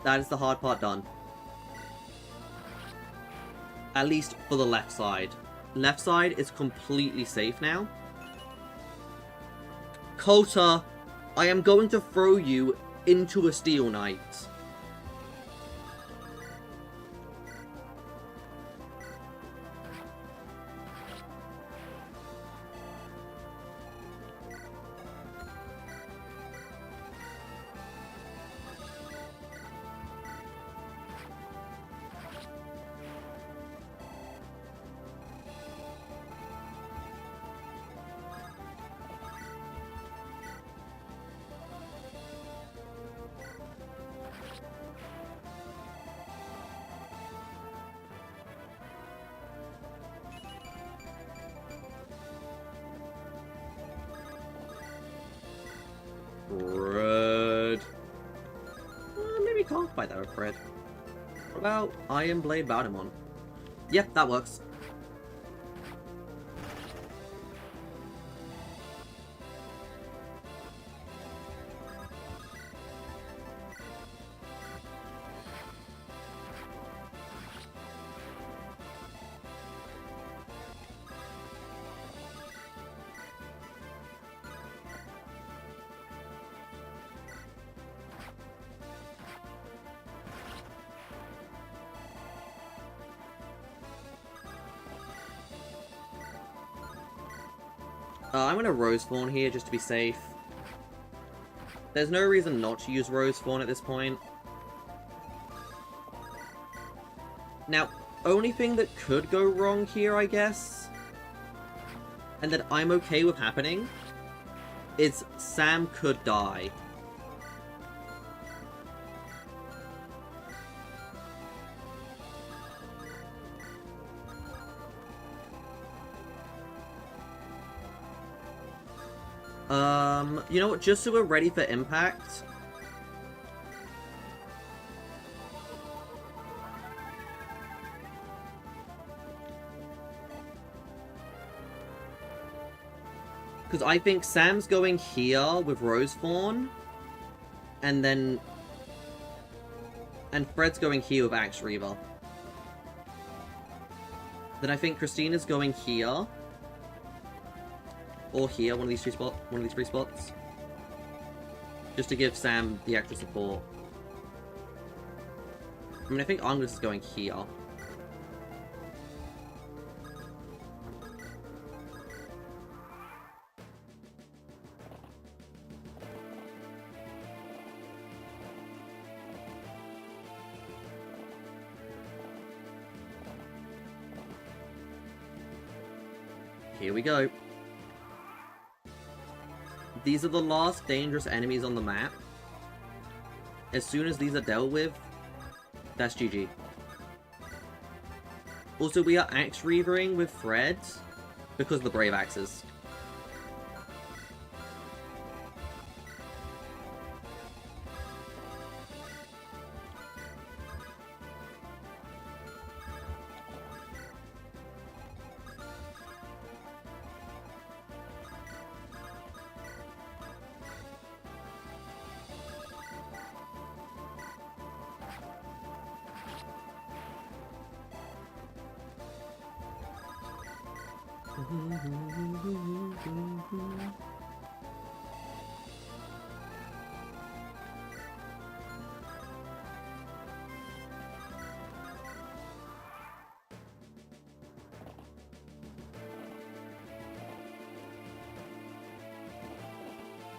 that is the hard part done. At least for the left side. Left side is completely safe now. Kota, I am going to throw you into a Steel Knight. Fred. Maybe can't fight that with Fred. What about Iron Blade Baudemon? Yep, that works. I'm gonna Rosefawn here just to be safe. There's no reason not to use Rosefawn at this point. Now, only thing that could go wrong here, I guess, and that I'm okay with happening, is Sam could die. You know what, just so we're ready for impact. Because I think Sam's going here with Rosefawn. And then... And Fred's going here with Axe Reaver. Then I think Christina's going here Or here, one of these three spots. Just to give Sam the extra support. I mean, I think Angus is going here. Here we go. These are the last dangerous enemies on the map. As soon as these are dealt with, that's GG. Also, we are axe reavering with Fred because of the Brave Axes.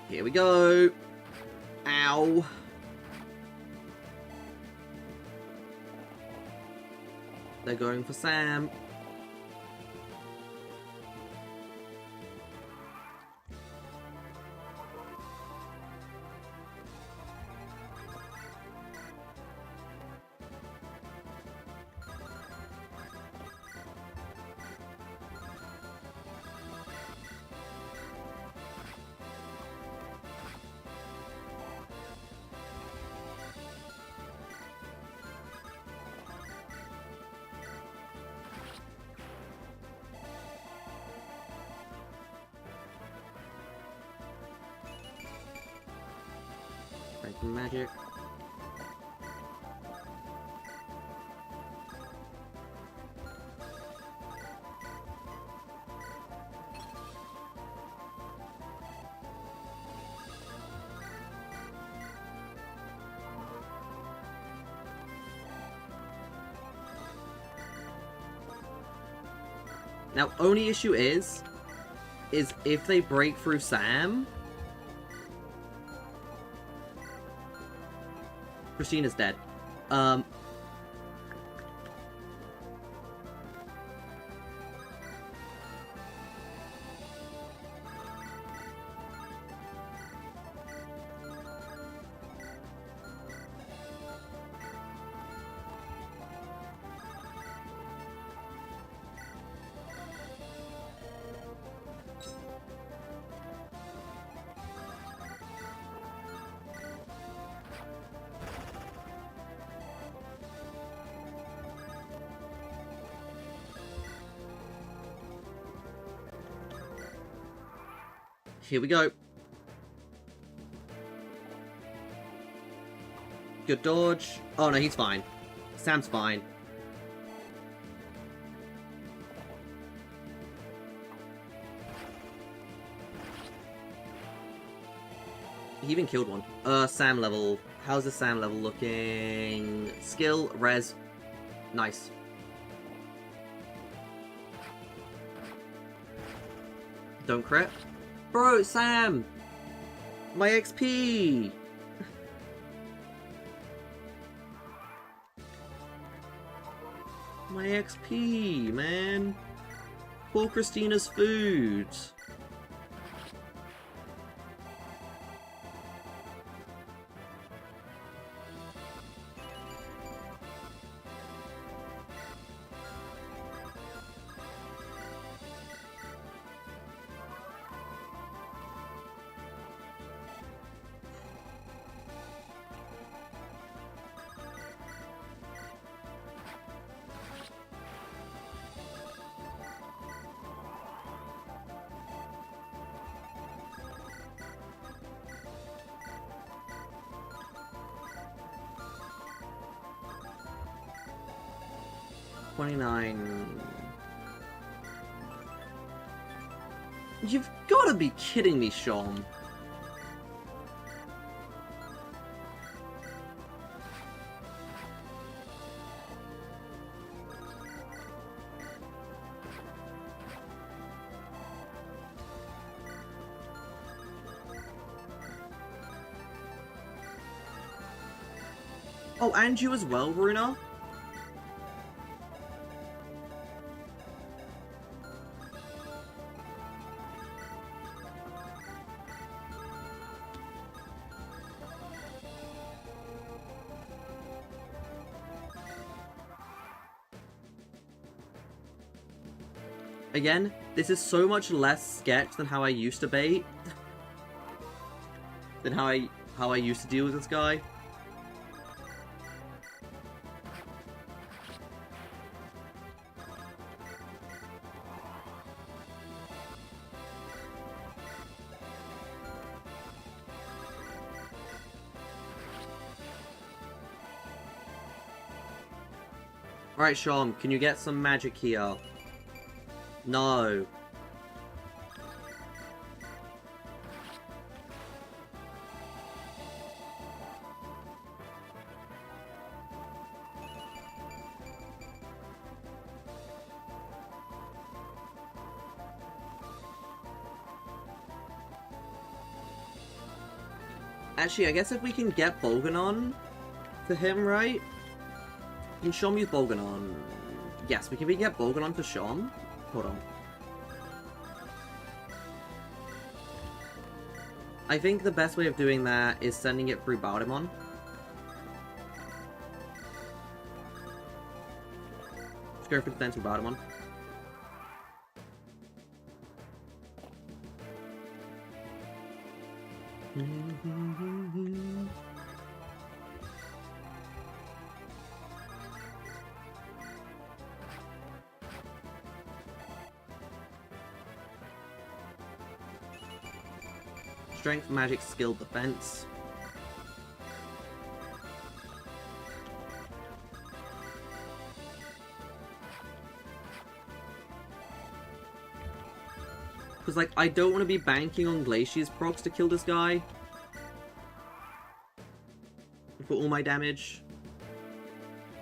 Here we go. Ow. They're going for Sam. Magic. Now, only issue is if they break through Sam, Christina's dead. Here we go. Good dodge. Oh no, he's fine. Sam's fine. He even killed one. Sam level. How's the Sam level looking? Skill, res. Nice. Don't crit. Bro, Sam! My XP! My XP, man. Poor Christina's food. $29. gotta be kidding me, Sean. Oh, and you as well, Runa? Again, this is so much less sketch than how I used to bait. Than how I used to deal with this guy. Alright, Sean, can you get some magic here? No. Actually, I guess if we can get Bolganon for him, right? Can Shom use Bolganon? Yes, we can get Bolganon for Shom? Hold on. I think the best way of doing that is sending it through Baldemon. Let's go for the through Baldemon. Strength, magic, skill, defense. Because, like, I don't want to be banking on Glacier's procs to kill this guy. For all my damage.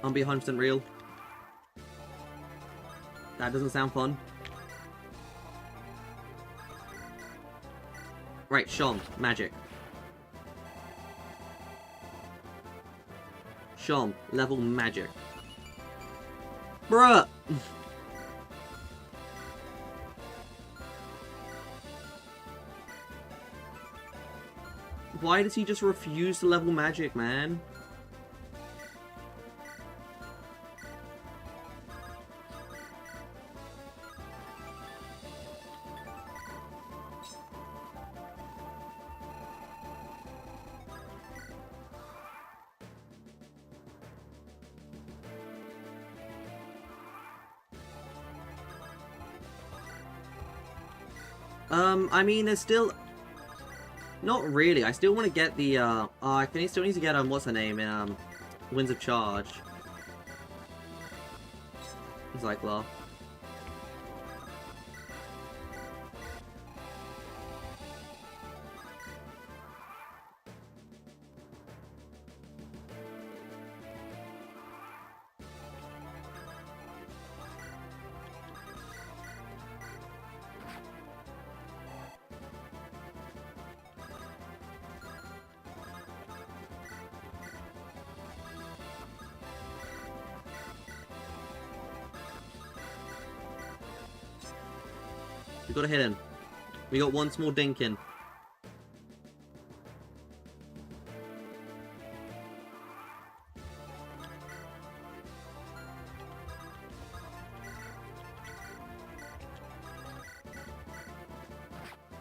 I'll be 100% real. That doesn't sound fun. Right, Shom, magic. Shom, level magic. Bruh! Why does he just refuse to level magic, man? I mean, there's still... Not really. I still want to get the, I still need to get, what's her name in, Winds of Charge. Zyklor. We got a hit in. We got one small dink in.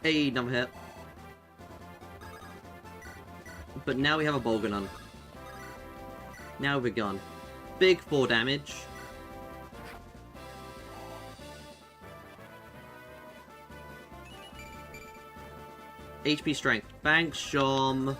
Hey, number hit. But now we have a Bolganon. Now we're gone. Big 4 damage. HP strength. Thanks, Shom.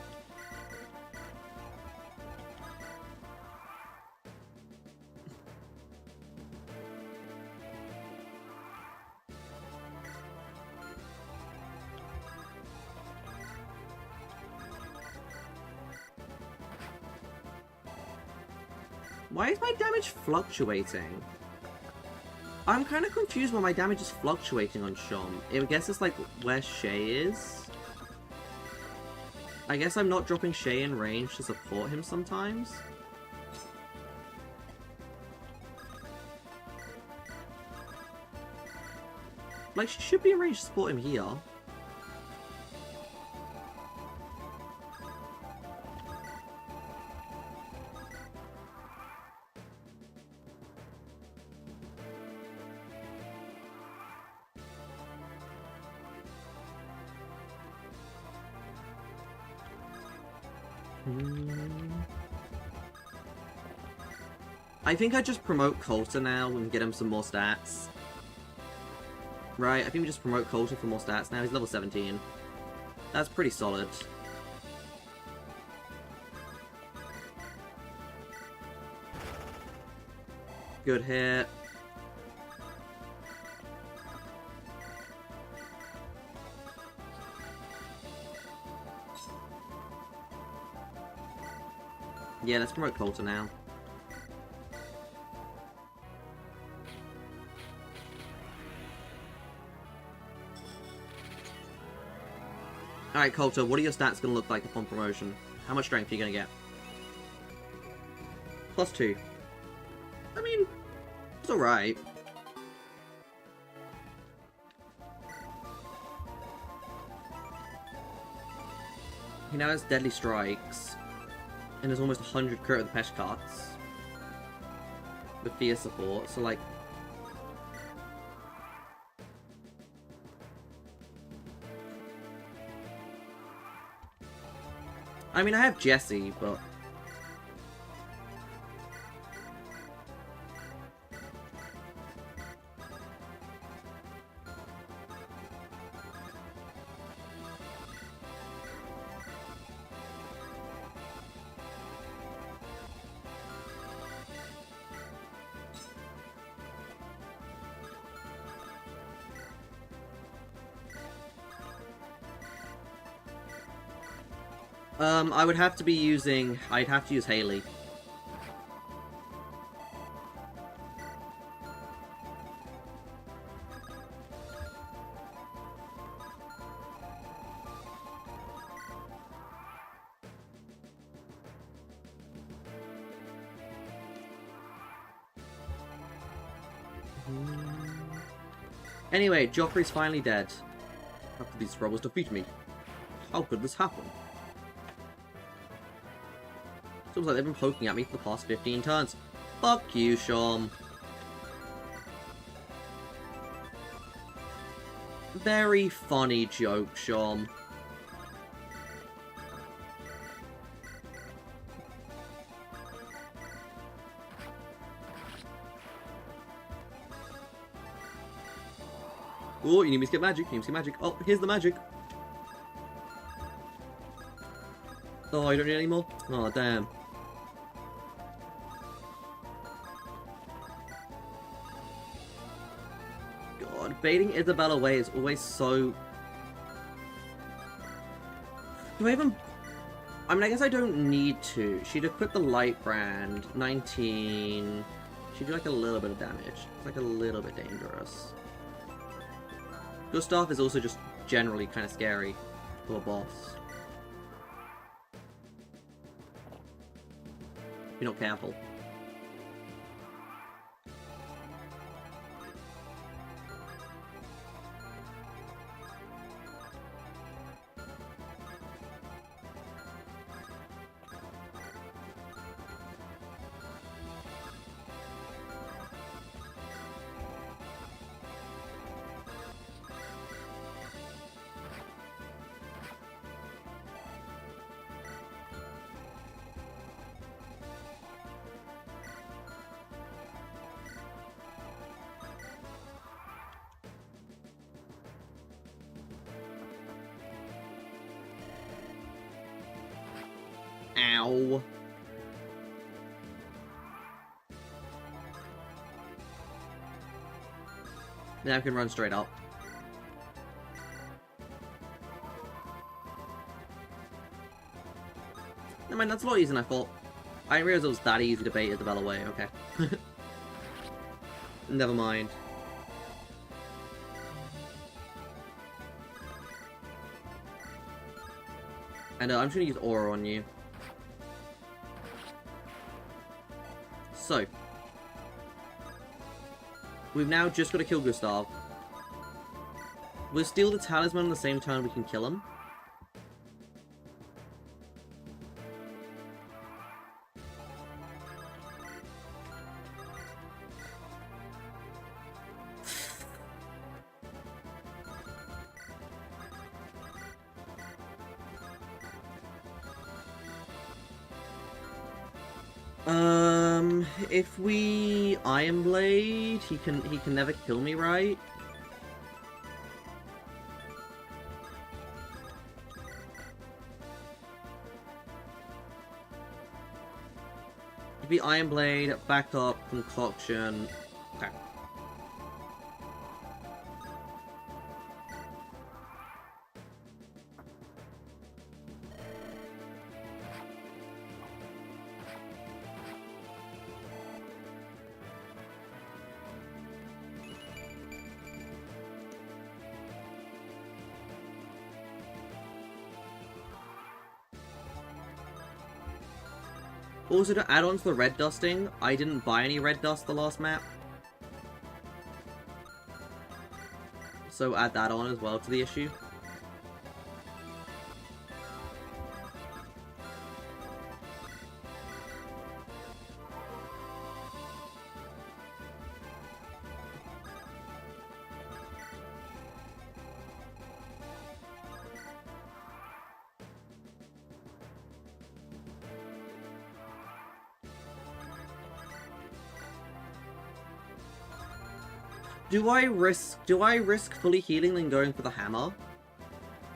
Why is my damage fluctuating? I'm kind of confused why my damage is fluctuating on Shom. I guess it's like where Shay is. I guess I'm not dropping Shay in range to support him sometimes. Like, she should be in range to support him here. I think I just promote Coulter now and get him some more stats. Right, I think we just promote Coulter for more stats now. He's level 17. That's pretty solid. Good hit. Yeah, let's promote Coulter now. Alright, Coulter, what are your stats going to look like upon promotion? How much strength are you going to get? +2. I mean, it's alright. He now has Deadly Strikes, and there's almost 100 crit with the Pesh Cuts. With Fierce support, so like... I mean, I have Jesse, but... I would have to be using... I'd have to use Haley. Anyway, Joffrey's finally dead. How could these rebels defeat me? How could this happen? Seems like they've been poking at me for the past 15 turns. Fuck you, Shom. Very funny joke, Shom. Oh, you need me to get magic. You need me to get magic. Oh, here's the magic. Oh, you don't need any more? Oh, damn. God, baiting Isabella away is always so... Do I even... I mean, I guess I don't need to. She'd equip the Light Brand. 19... She'd do like a little bit of damage. It's like a little bit dangerous. Gustav is also just generally kind of scary for a boss. If you're not careful. Ow. Now I can run straight up. Never mind, that's a lot easier than I thought. I didn't realize it was that easy to bait Isabel away, okay. Never mind. And I'm just gonna use Aura on you. So. We've now just got to kill Gustav. We'll steal the talisman on the same turn we can kill him. If we Iron Blade, he can never kill me, right? If we Iron Blade, backup, concoction. Okay. Also, to add on to the red dusting, I didn't buy any red dust the last map. So add that on as well to the issue. Do I risk fully healing than going for the hammer?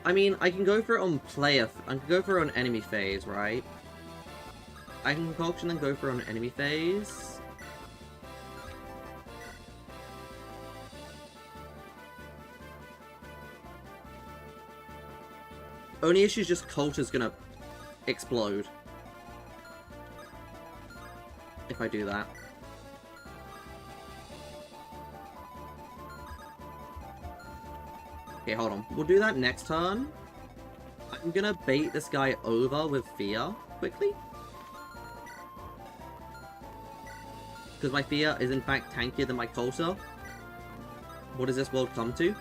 I mean, I can go for it on I can go for it on enemy phase, right? I can concoction and go for it on enemy phase. Only issue is just Cult is gonna explode. If I do that. Okay, hold on. We'll do that next turn. I'm gonna bait this guy over with Fear quickly. Because my Fear is in fact tankier than my Coulter. What does this world come to?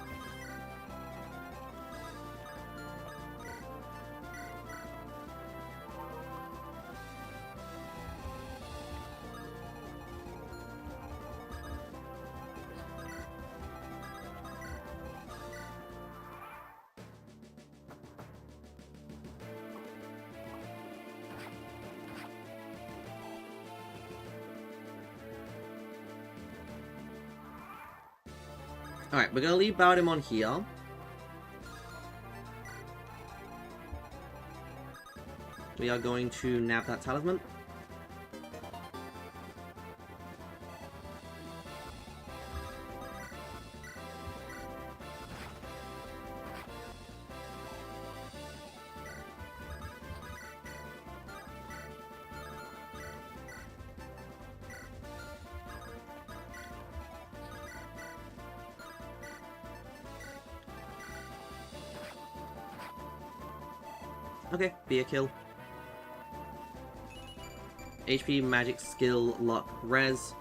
Alright, we're gonna leave Bowdim on here. We are going to nab that talisman. Okay, be a kill. HP, magic, skill, luck, res.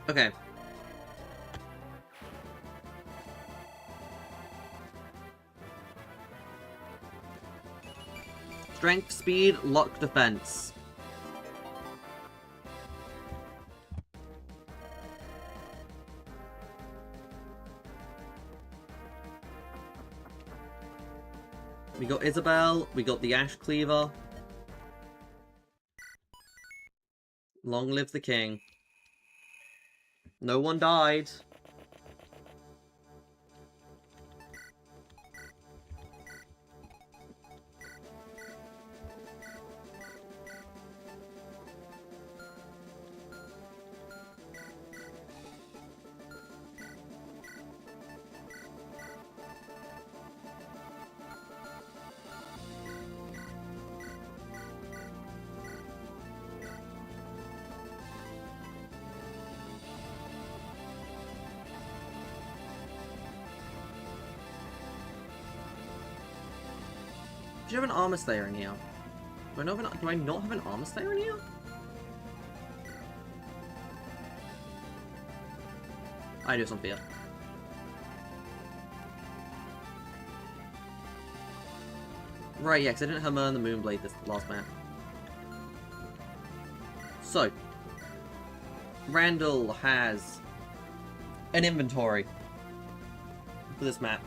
Okay. Strength, speed, luck, defense. We got Isabel, we got the Ash Cleaver. Long live the king. No one died. Do you have an armor slayer in here? Do I not have an armor slayer in here? I do some fear. Right, yeah, because I didn't have the Moonblade this last map. So, Randall has an inventory for this map.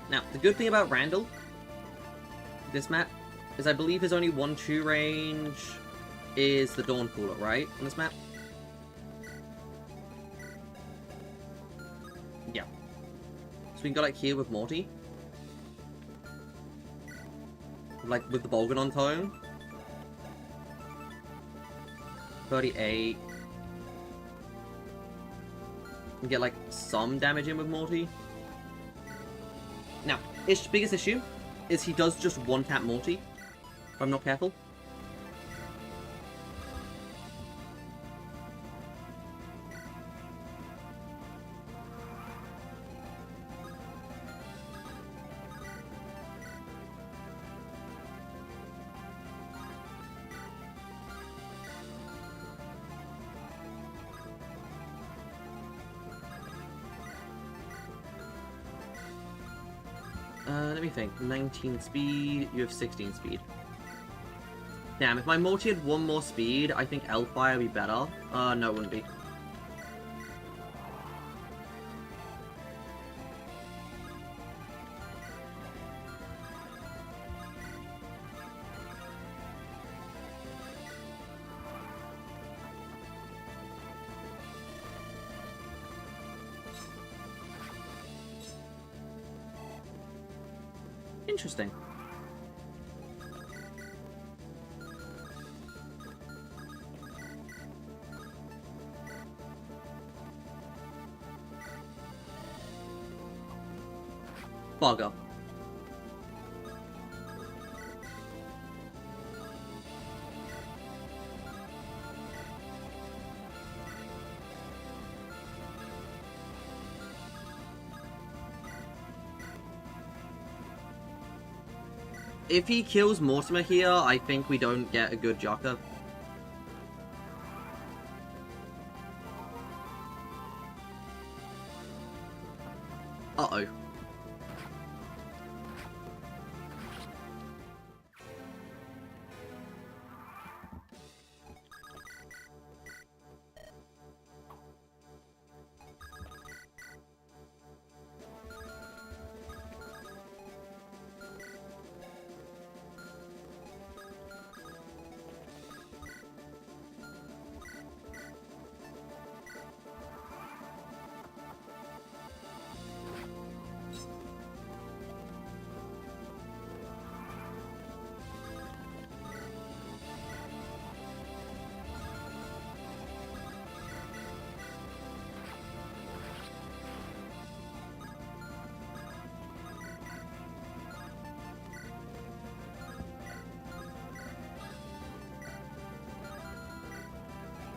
Now, the good thing about Randall, this map, is I believe his only 1-2 range is the Dawncaller, right? On this map? Yeah. So we can go like here with Morty. Like with the Bolganon tone. 38. And get like some damage in with Morty. Now, his biggest issue is he does just one-tap Morty, if I'm not careful. Let me think. 19 speed, you have 16 speed. Damn, if my Morty had 1 more speed, I think Elfire would be better. No, it wouldn't be. Interesting. Bugger. If he kills Mortimer here, I think we don't get a good Jocker. Uh-oh.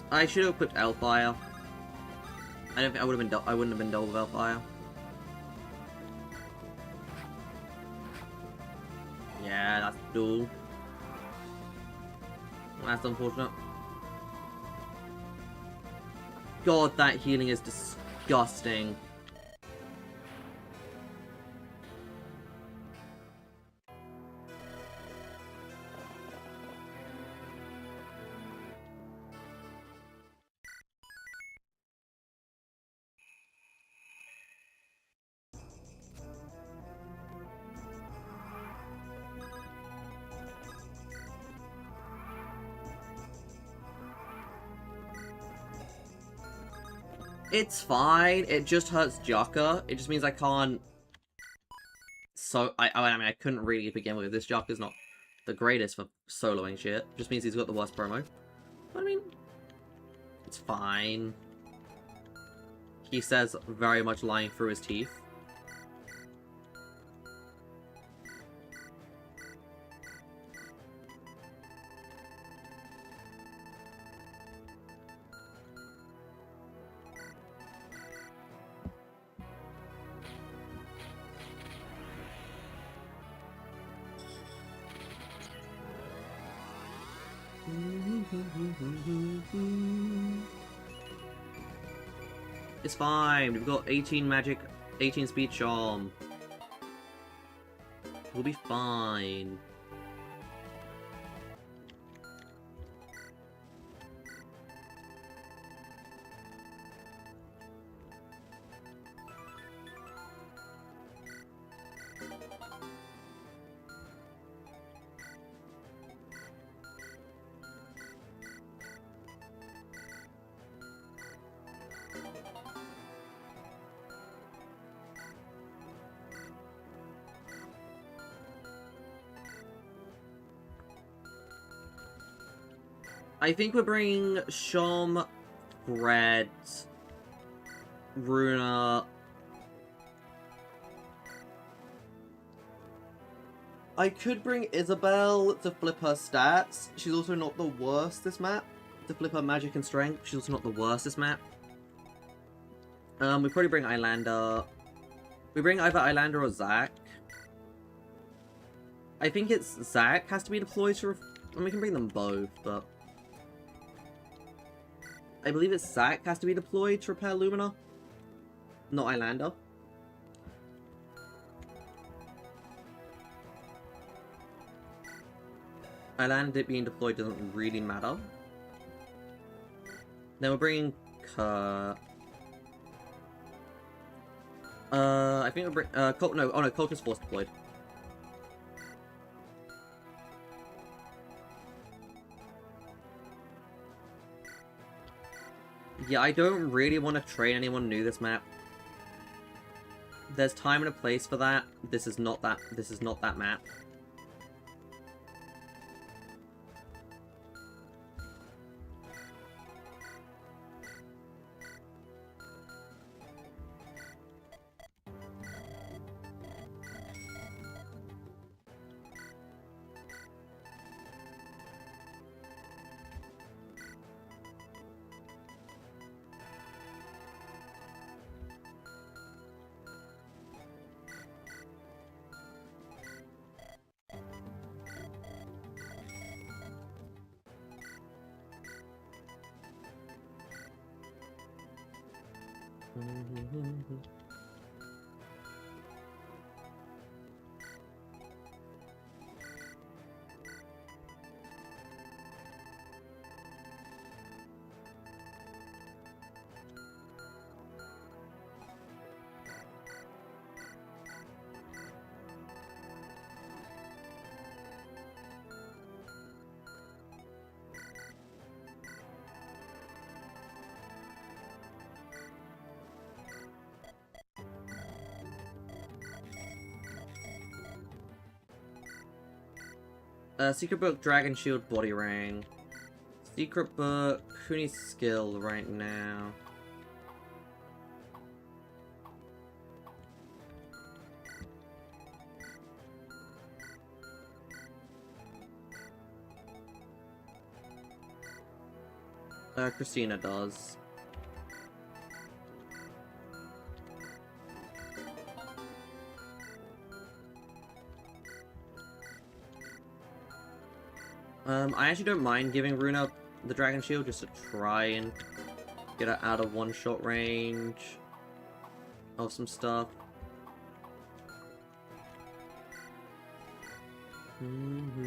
I should have equipped Elfire. I don't think I wouldn't have been dull with Elfire. Yeah, that's dull. That's unfortunate. God, that healing is disgusting. It's fine. It just hurts Jaka. It just means I can't... So, I mean, I couldn't really begin with. This Jaka's not the greatest for soloing shit. Just means he's got the worst promo. But I mean, it's fine. He says very much lying through his teeth. It's fine. We've got 18 magic, 18 speed charm. We'll be fine. I think we're bringing Shom, Fred, Runa. I could bring Isabel to flip her stats. She's also not the worst this map. To flip her magic and strength, she's also not the worst this map. We probably bring Islander. We bring either Islander or Zac. I think it's Zac has to be deployed to... I mean, we can bring them both, but... I believe it's Zac has to be deployed to repair Lumina. Not Islander. Islander being deployed doesn't really matter. Then we're bringing Kurt. I think we'll bring... Colt, no, oh no, Colt is force deployed. Yeah, I don't really want to train anyone new this map. There's time and a place for that. This is not that map. Secret Book, Dragon Shield, Body Ring. Secret Book, who needs skill right now? Christina does. I actually don't mind giving Runa the Dragon Shield just to try and get her out of one-shot range of some stuff. Then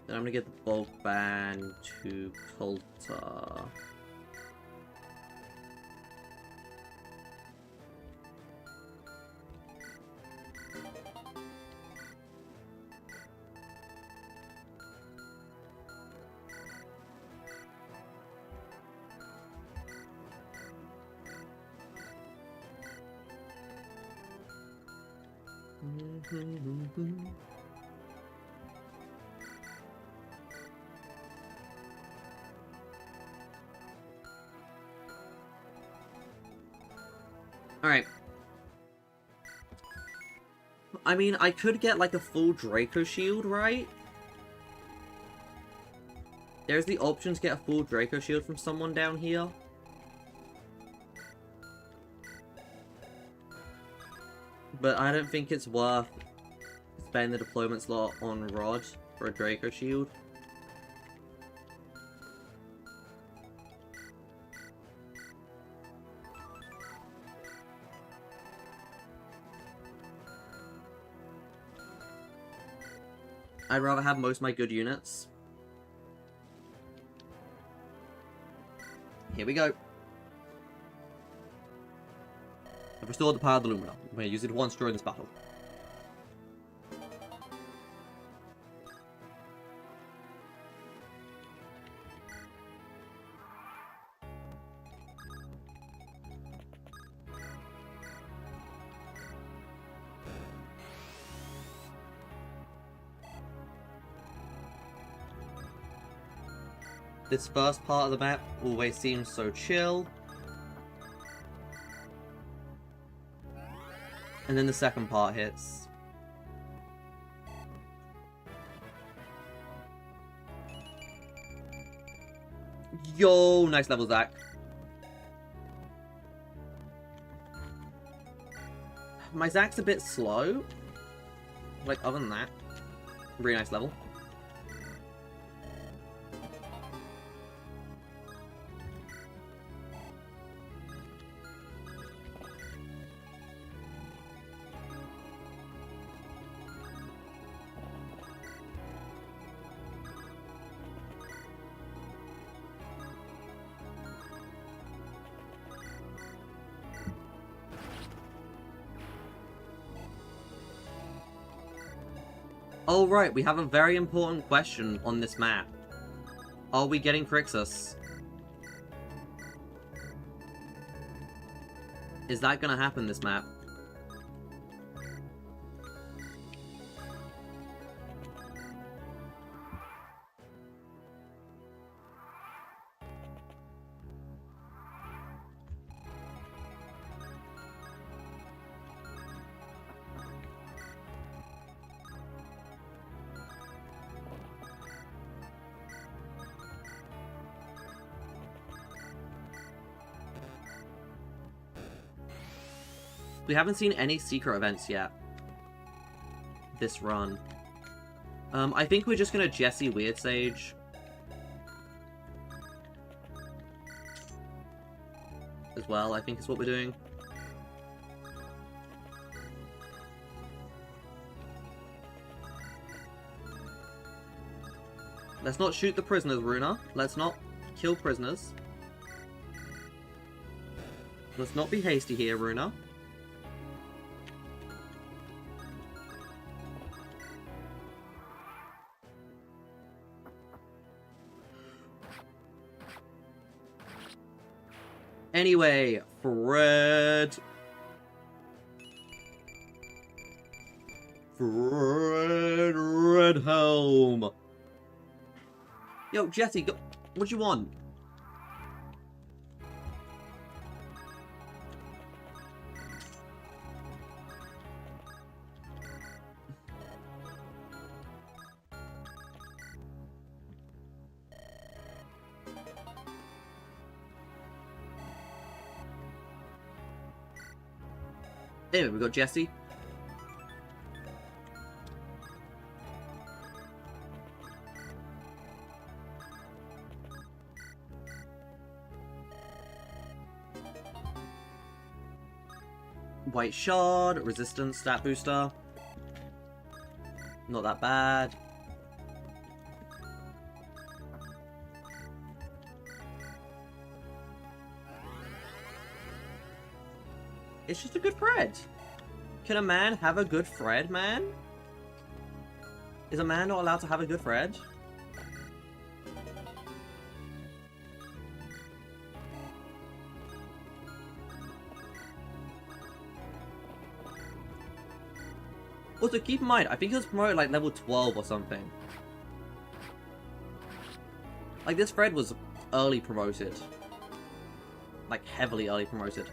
I'm gonna get the bulk ban to Coulter. Alright. I mean, I could get, like, a full Draco Shield, right? There's the option to get a full Draco Shield from someone down here. But I don't think it's worth spending the deployment slot on Rod for a Draco Shield. I'd rather have most of my good units. Here we go. I've restored the power of the Lumina. I'm going to use it once during this battle. This first part of the map always seems so chill. And then the second part hits. Yo, nice level, Zach. My Zach's a bit slow. Like, other than that, really nice level. Oh right, we have a very important question on this map. Are we getting Crixus? Is that gonna happen this map? We haven't seen any secret events yet. This run. I think we're just gonna Jesse Weird Sage. As well, I think is what we're doing. Let's not shoot the prisoners, Runa. Let's not kill prisoners. Let's not be hasty here, Runa. Anyway, Fred Redhelm. Yo, Jesse, go. What you want? Anyway, we got Jesse. White Shard, Resistance, Stat Booster. Not that bad. It's just a good Fred. Can a man have a good Fred, man? Is a man not allowed to have a good Fred? Also, keep in mind, I think it was promoted like level 12 or something. Like, this thread was early promoted. Like, heavily early promoted.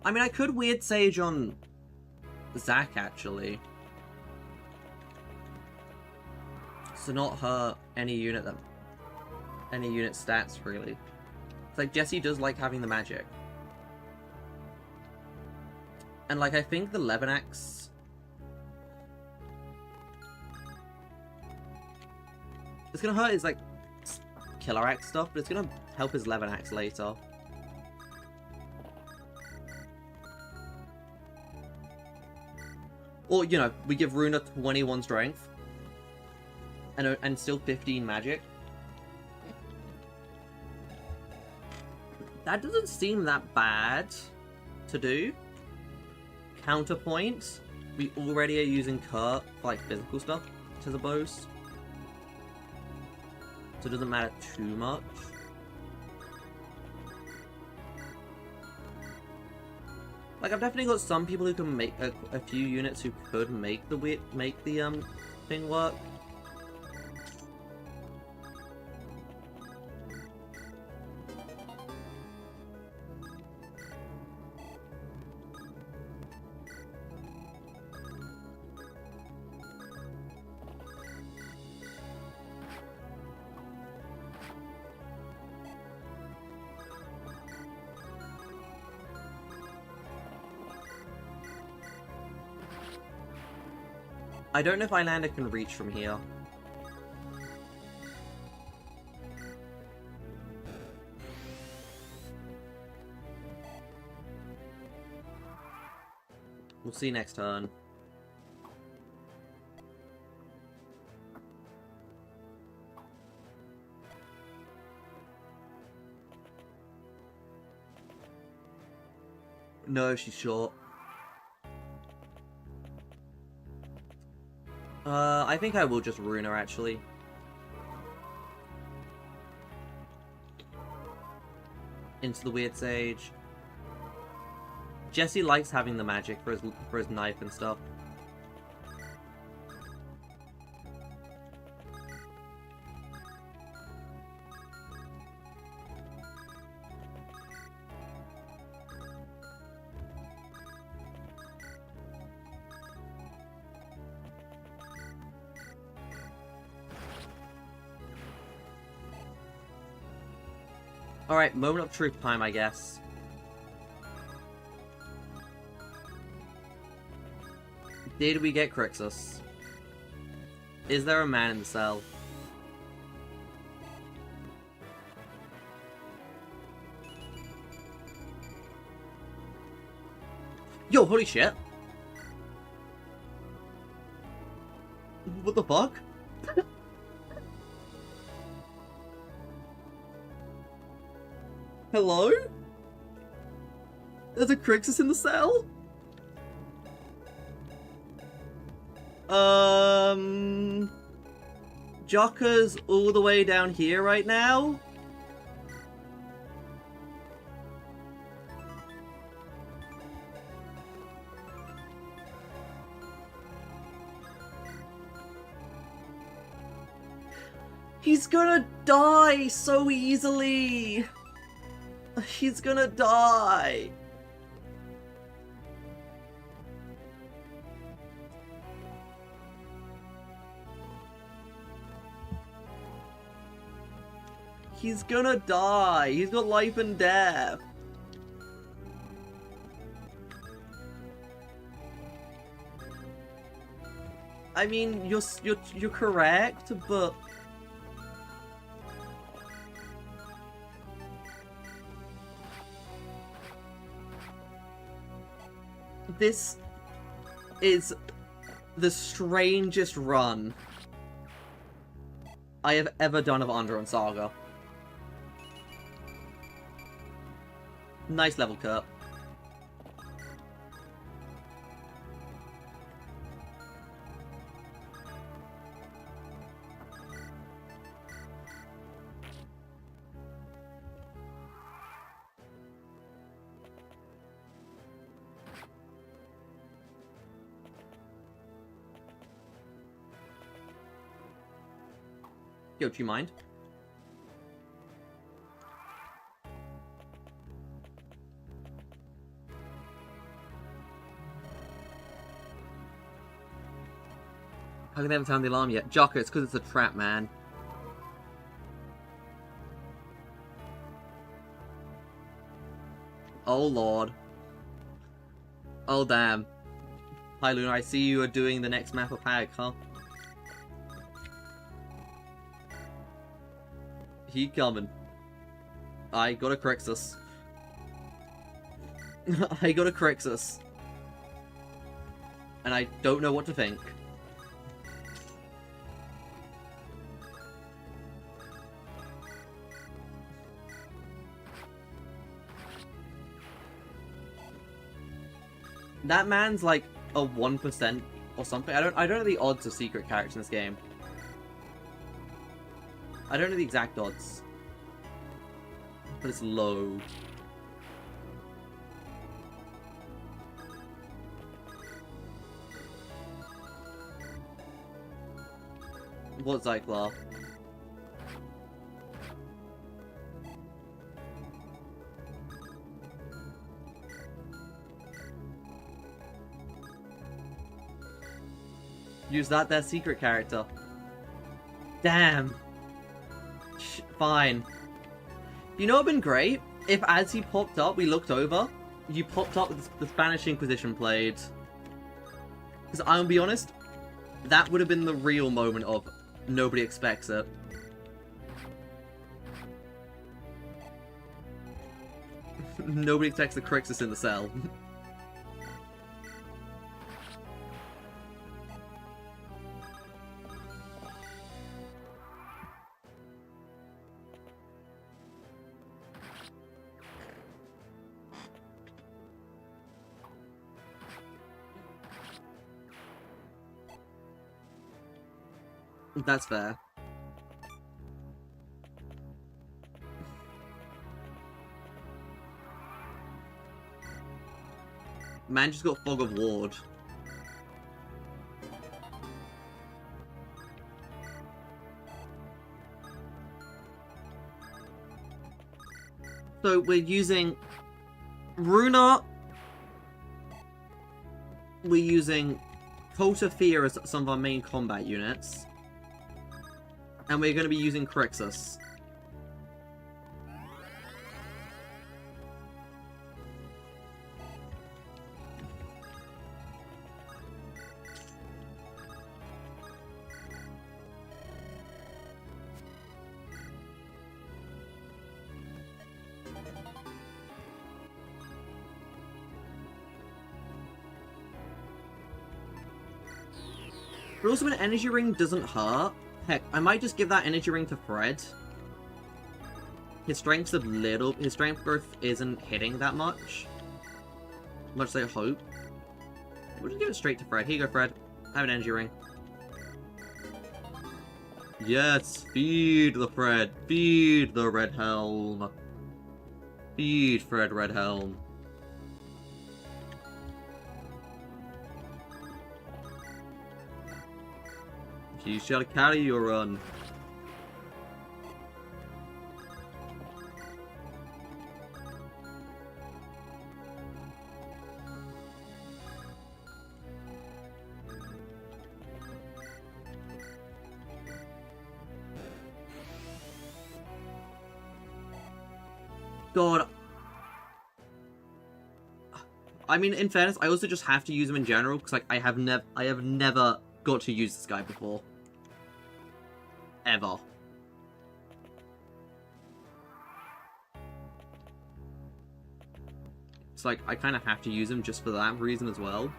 I mean, I could Weird Sage on Zac, actually. So not hurt any unit stats, really. It's like, Jesse does like having the magic. And, like, I think the Levenax... It's gonna hurt his, like, Killer Axe stuff, but it's gonna help his Levenax later. Or, you know, we give Runa 21 strength. And still 15 magic. That doesn't seem that bad to do. Counterpoint, we already are using Kurt for, like, physical stuff to the bows. So it doesn't matter too much. Like, I've definitely got some people who can make a few units who could make the thing work. I don't know if Islander can reach from here. We'll see next turn. No, she's short. I think I will just ruin her, actually. Into the Weird Sage. Jesse likes having the magic for his knife and stuff. Alright, moment of truth time, I guess. Did we get Crixus? Is there a man in the cell? Yo, holy shit! What the fuck? Hello? There's a Crixus in the cell? Jocka's all the way down here right now? He's gonna die so easily! He's gonna die! He's gonna die! He's got life and death! I mean, you're correct, but... This is the strangest run I have ever done of Andaron Saga. Nice level cut. Yo, do you mind? How can they haven't sounded the alarm yet? Jocko, it's because it's a trap, man. Oh, Lord. Oh, damn. Hi, Luna, I see you are doing the next map of Hag, huh? He coming. I got a Crixus. I got a Crixus. And I don't know what to think. That man's like a 1% or something. I don't know the odds of secret characters in this game. I don't know the exact odds. But it's low. What Zyklor? Use that their secret character. Damn. Fine. You know what would have been great? If as he popped up, we looked over, you popped up with the Spanish Inquisition played. Because I'll be honest, that would have been the real moment of nobody expects it. Nobody expects the Crixus in the cell. That's fair. Man just got Fog of Ward. So we're using Runa. We're using Fear as some of our main combat units. And we're going to be using Crixus. But also an energy ring doesn't hurt. Heck, I might just give that energy ring to Fred. His strength's a little... His strength growth isn't hitting that much. Much as I hope. We'll just give it straight to Fred. Here you go, Fred. Have an energy ring. Yes, feed the Fred. Feed the Red Helm. Feed Fred Red Helm. You shall carry your run. God. I mean, in fairness, I also just have to use him in general because, like, I have never got to use this guy before. Ever. It's like, I kind of have to use him just for that reason as well.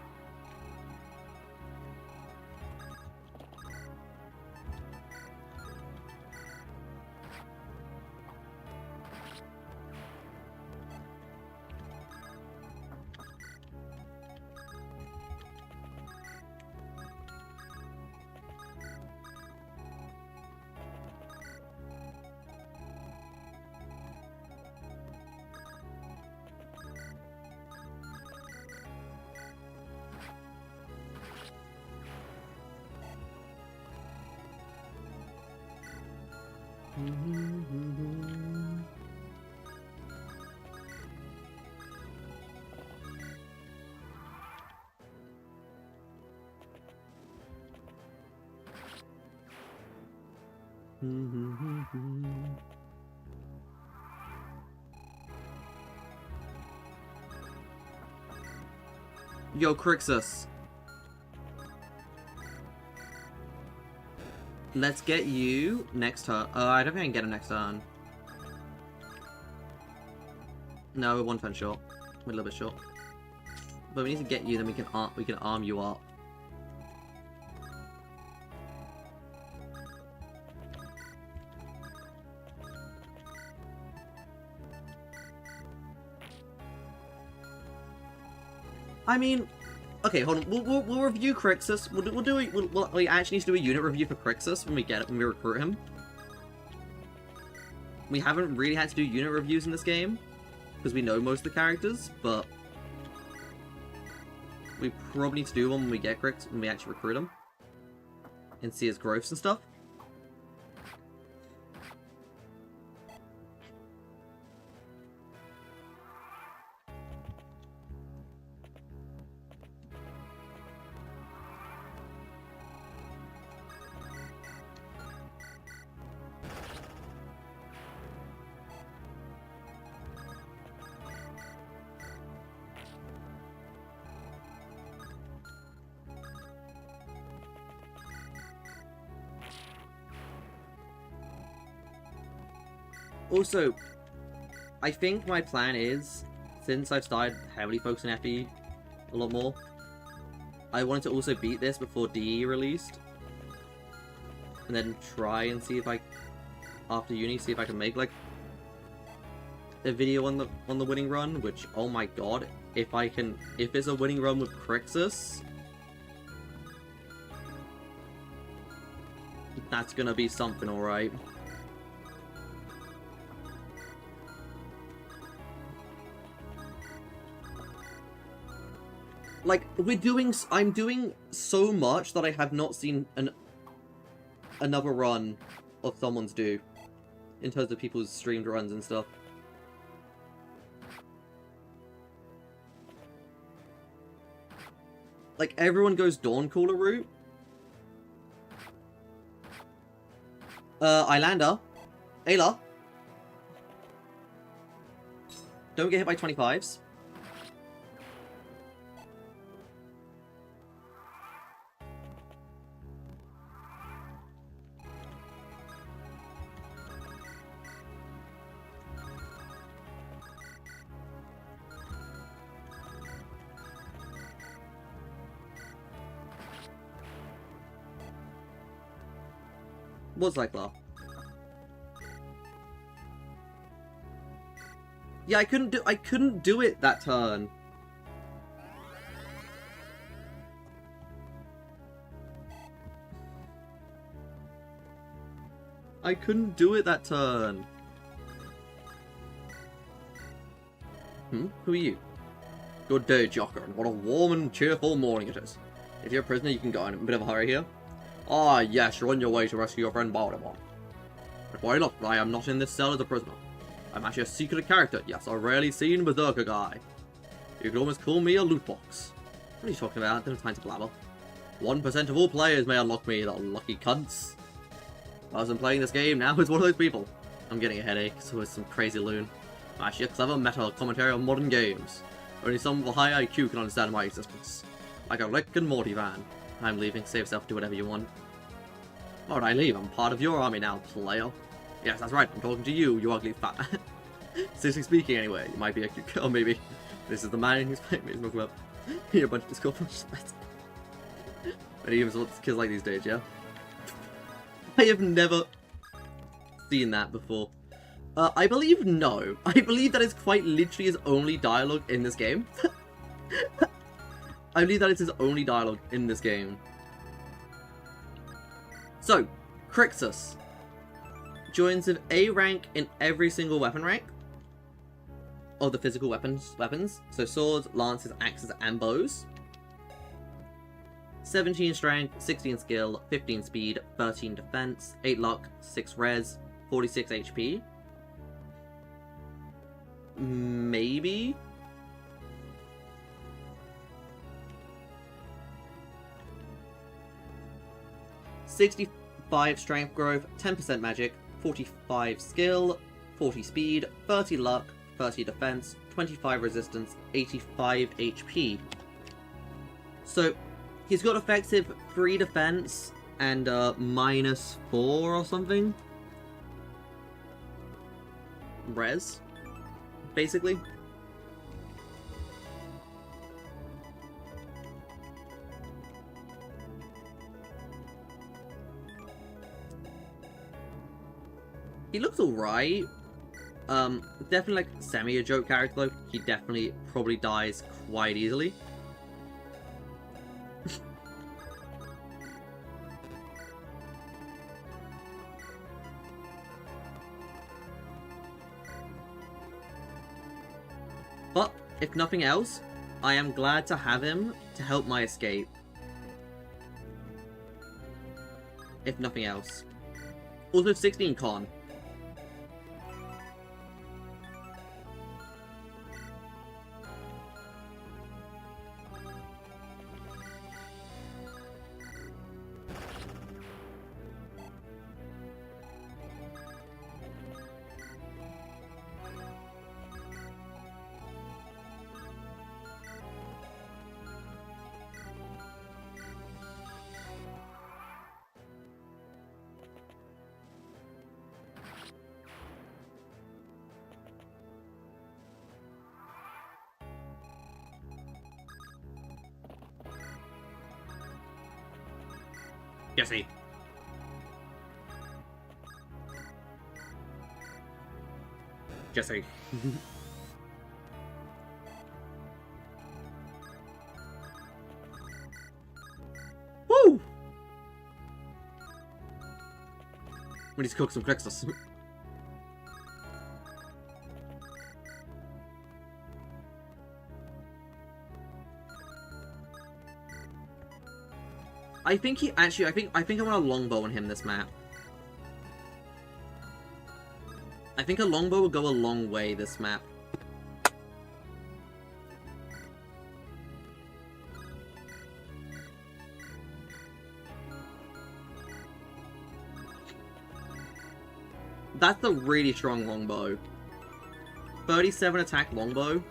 Yo, Crixus. Let's get you next turn. I don't think I can get him next turn. No, we're 1 turn short. We're a little bit short. But we need to get you, then we can arm you up. I mean, okay, hold on. We'll review Crixus. We actually need to do a unit review for Crixus when we get it, when we recruit him. We haven't really had to do unit reviews in this game because we know most of the characters, but we probably need to do one when we get Crixus, when we actually recruit him and see his growths and stuff. Also, I think my plan is, since I've started heavily focusing on FE a lot more, I wanted to also beat this before DE released. And then try and see if after uni, see if I can make, like, a video on the winning run, which, oh my god, if it's a winning run with Crixus, that's gonna be something, alright. Like, I'm doing so much that I have not seen another run of someone's do, in terms of people's streamed runs and stuff. Like, everyone goes Dawncaller route. Islander. Ayla. Don't get hit by 25s. What's like that? Yeah, I couldn't do it that turn. I couldn't do it that turn. Who are you? Good day, Jocker, and what a warm and cheerful morning it is. If you're a prisoner, you can go in a bit of a hurry here. Ah, yes, you're on your way to rescue your friend Baltimore. But why look, I am not in this cell as a prisoner. I'm actually a secret character, yes, a rarely seen berserker guy. You could almost call me a loot box. What are you talking about? I don't have time to blabber. 1% of all players may unlock me, the lucky cunts. The person playing this game now is one of those people. I'm getting a headache, so it's some crazy loon. I'm actually a clever meta commentary on modern games. Only someone with a high IQ can understand my existence. Like a Rick and Morty fan. I'm leaving, save yourself, do whatever you want. Why would I leave? I'm part of your army now, player. Yes, that's right, I'm talking to you, you ugly fat man. Seriously speaking, anyway, you might be a cute girl, maybe. This is the man who's playing me talking about. You're a bunch of Discord flashlights. But even lots of kids like these days, yeah? I have never seen that before. I believe no. I believe that is quite literally his only dialogue in this game. I believe that is his only dialogue in this game. So, Crixus joins with A rank in every single weapon rank of the physical weapons. So swords, lances, axes, and bows. 17 strength, 16 skill, 15 speed, 13 defense, 8 luck, 6 res, 46 HP. Maybe? $65 strength growth, 10% magic, 45 skill, 40 speed, 30 luck, 30 defense, 25 resistance, 85 HP. So, he's got effective 3 defense and -4 or something. Res, basically. He looks alright. Definitely like semi a joke character though. He definitely probably dies quite easily. But, if nothing else, I am glad to have him to help my escape. If nothing else. Also 16 con. Jesse. Jesse. Woo! We need to cook some Crixus. I think he actually. I think I want a longbow on him this map. I think a longbow will go a long way this map. That's a really strong longbow. 37 attack longbow.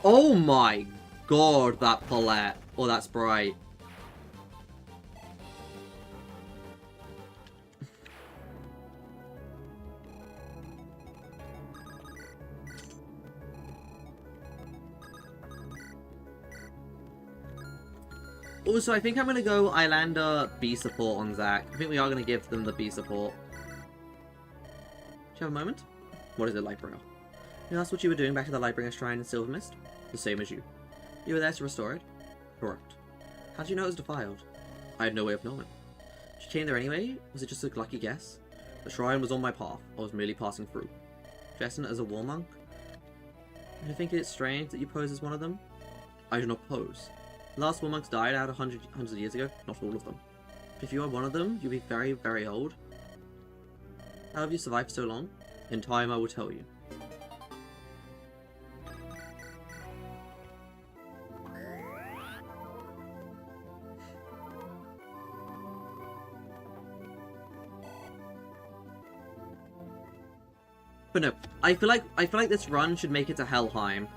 Oh my god, that palette. Or that sprite. Also, I think I'm gonna go Islander B support on Zac. I think we are gonna give them the B support. Do you have a moment? What is it, Lightbringer? You asked what you were doing back at the Lightbringer Shrine in Silver Mist? The same as you. You were there to restore it? Correct. How did you know it was defiled? I had no way of knowing. She came there anyway? Was it just a lucky guess? The shrine was on my path. I was merely passing through. Dressing as a war monk? Do you think it's strange that you pose as one of them? I do not pose. The last war monks died out hundreds of years ago. Not all of them. If you are one of them, you'll be very, very old. How have you survived so long? In time, I will tell you. But no, I feel like this run should make it to Helheim.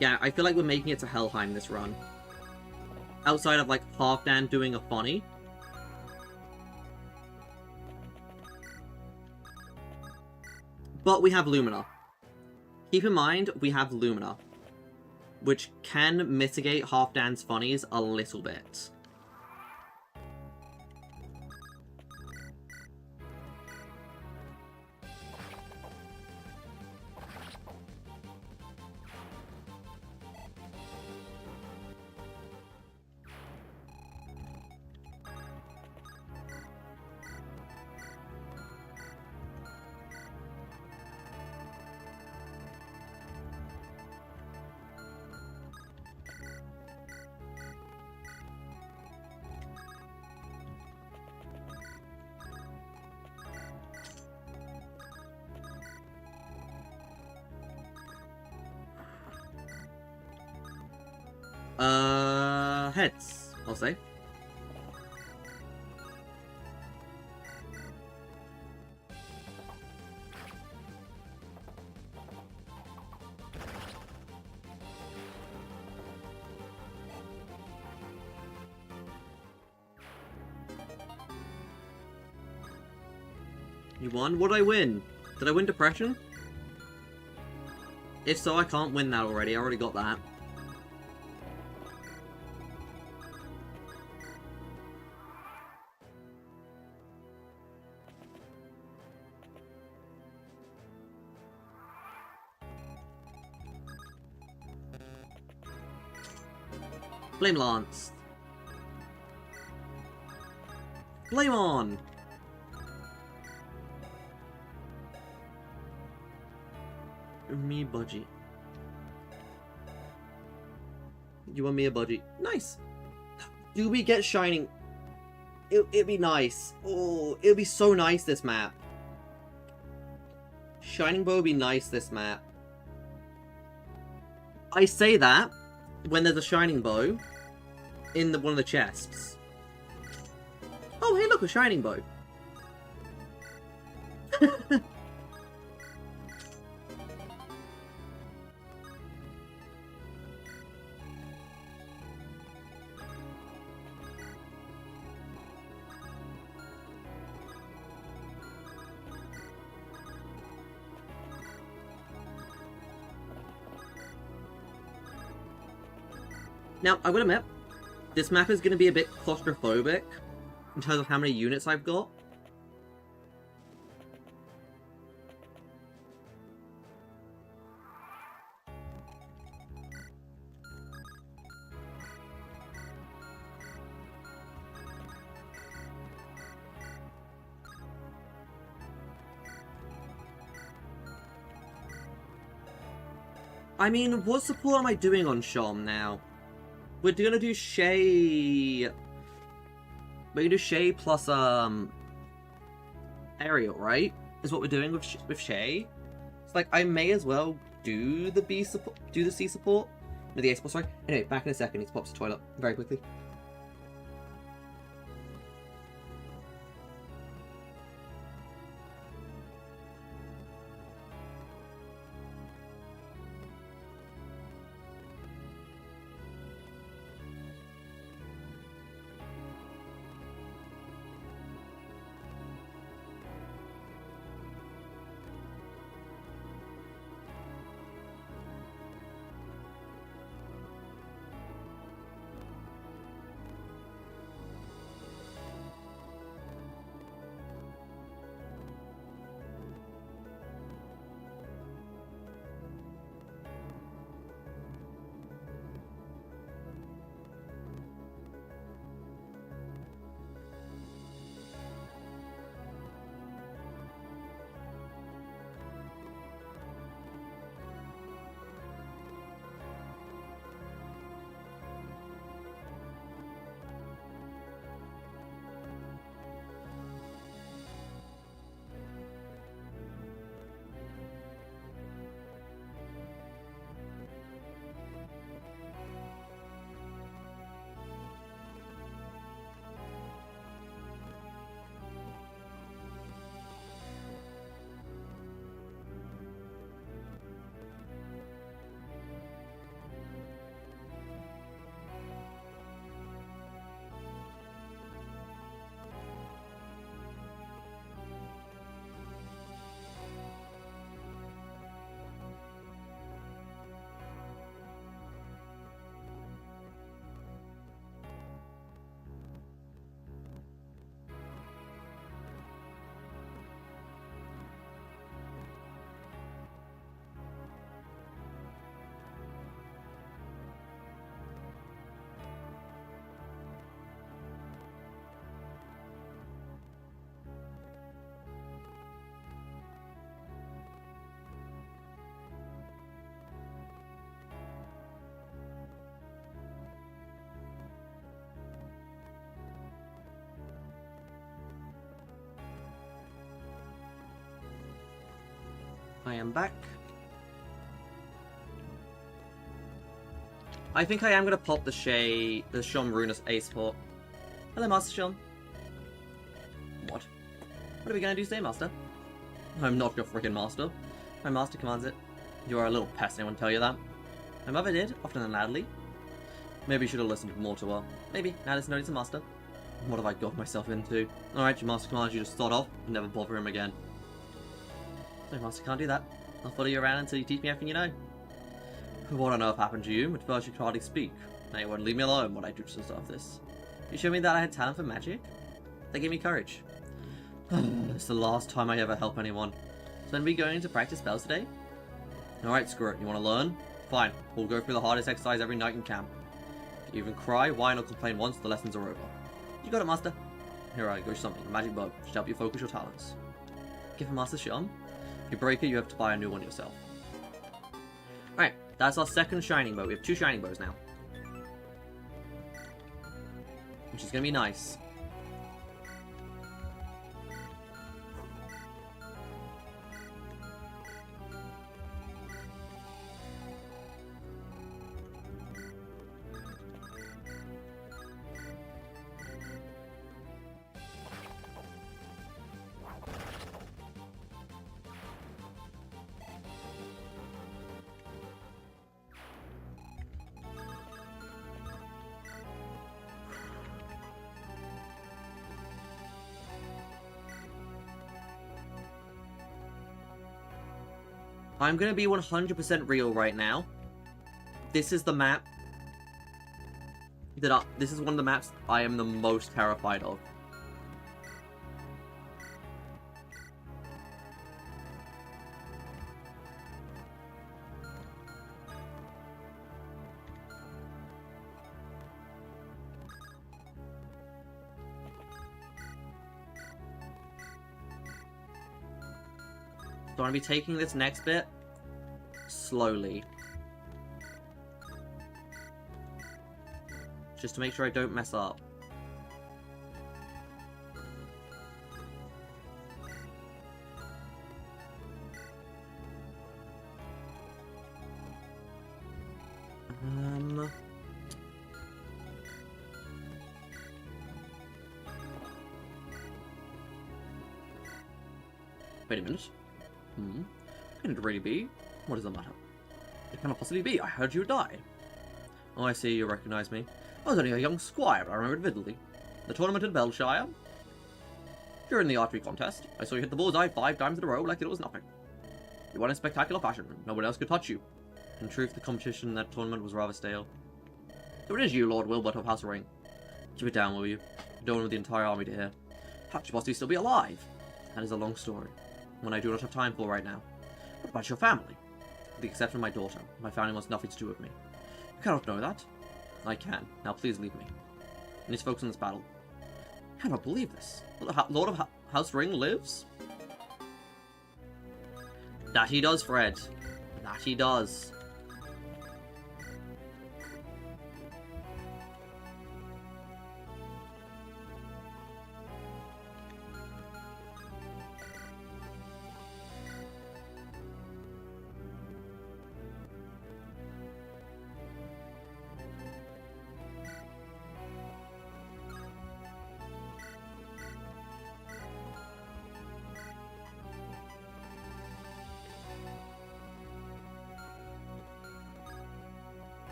Yeah, I feel like we're making it to Helheim this run. Outside of like Halfdan doing a funny. But we have Lumina. Keep in mind, we have Lumina, which can mitigate Halfdan's funnies a little bit. heads, I'll say. You won? What did I win? Did I win depression? If so, I can't win that already. I already got that. Flame Lance. Flame on! Me budgie. You want me a budgie? Nice! Do we get Shining? It'd be nice. Oh, it'd be so nice this map. Shining Bow would be nice this map. I say that when there's a Shining Bow in one of the chests. Oh, hey, look, a Shining Bow. Now, I will admit, this map is going to be a bit claustrophobic in terms of how many units I've got. I mean, what support am I doing on Shom now? We're gonna do Shay. We're gonna do Shay plus Aerial, right? Is what we're doing with Shay. It's like I may as well do the B support, do the C support, no, the A support. Sorry. Anyway, back in a second. Need to pop to the toilet very quickly. I am back. I think I am going to pop the Shum Runus Ace Port. Hello, Master Shum. What? What are we going to do today, Master? I'm not your freaking master. My master commands it. You are a little pest, anyone tell you that? My mother did, often and loudly. Maybe you should have listened more to her. Maybe, now listen to master. What have I got myself into? Alright, your master commands you to start off and never bother him again. No, master can't do that. I'll follow you around until you teach me everything you know. What on earth happened to you? At first you could hardly speak. Now you won't leave me alone when I do to deserve this. You showed me that I had talent for magic? That gave me courage. It's the last time I ever help anyone. So then we going to practice spells today? Alright, screw it. You want to learn? Fine. We'll go through the hardest exercise every night in camp. If you even cry, whine, or complain once, the lessons are over. You got it, Master. Here I go something. A magic bow. Should help you focus your talents. Give a Master Shum. If you break it, you have to buy a new one yourself. Alright, that's our second shining bow. We have 2 shining bows now. Which is going to be nice. I'm going to be 100% real right now. This is the map that this is one of the maps I am the most terrified of. So I'm going to be taking this next bit slowly. Just to make sure I don't mess up. Wait a minute. Can it really be? What does the matter? It cannot possibly be. I heard you die. Oh, I see. You recognize me. I was only a young squire, but I remember it vividly. The tournament in Belshire. During the archery contest, I saw you hit the bullseye 5 times in a row like it was nothing. You won in spectacular fashion. No one else could touch you. In truth, the competition in that tournament was rather stale. So it is you, Lord Wilbert of House Ring. Keep it down, will you? You don't want the entire army to hear. How could you possibly still be alive? That is a long story. One I do not have time for right now. What about your family? With the exception of my daughter, my family wants nothing to do with me. You cannot know that. I can. Now please leave me. And he's focused on this battle. I cannot believe this. Lord of House Ring lives? That he does, Fred. That he does.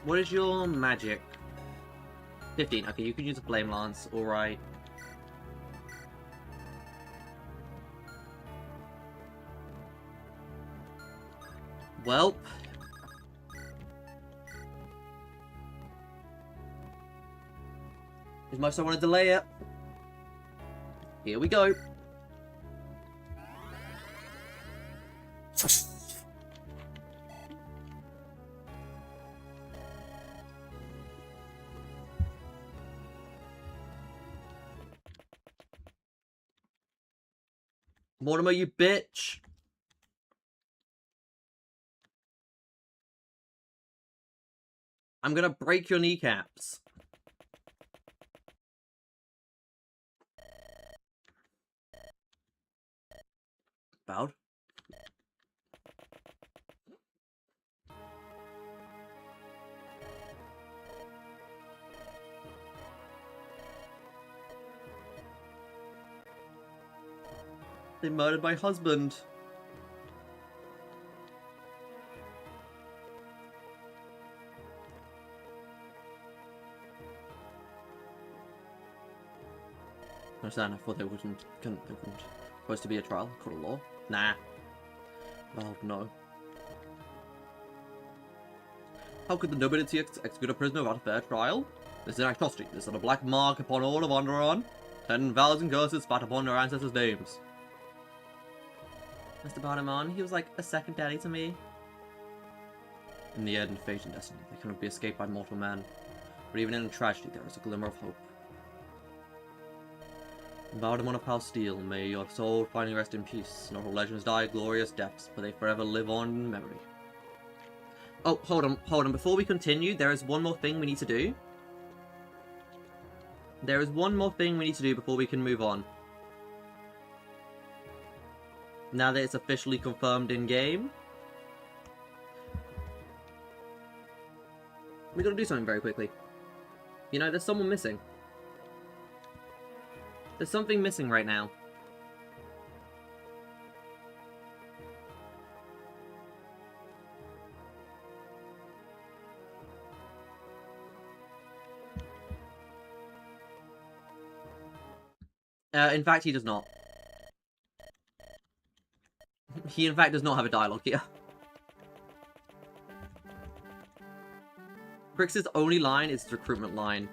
What is your magic? 15. Okay, you can use a flame lance. Alright. Well. As much as I want to delay it. Here we go. Mortimer, you bitch! I'm gonna break your kneecaps. Bowed. They murdered my husband. I understand. I thought they wouldn't. Supposed to be a trial, court of law. Nah. Oh no. How could the nobility execute a prisoner without a fair trial? This is an atrocity. This is a black mark upon all of Andaron. 10,000 curses spat upon their ancestors' names. Mr. Barnamon, he was like a second daddy to me. In the end, fate and destiny, they cannot be escaped by mortal man. But even in tragedy, there is a glimmer of hope. Bardamon of House Steel, may your soul finally rest in peace. Not all legends die glorious deaths, but they forever live on in memory. Oh, hold on. Before we continue, there is one more thing we need to do. There is one more thing we need to do before we can move on. Now that it's officially confirmed in-game. We gotta do something very quickly. You know, there's someone missing. There's something missing right now. In fact, he does not. He, in fact, does not have a dialogue here. Crix's only line is his recruitment line.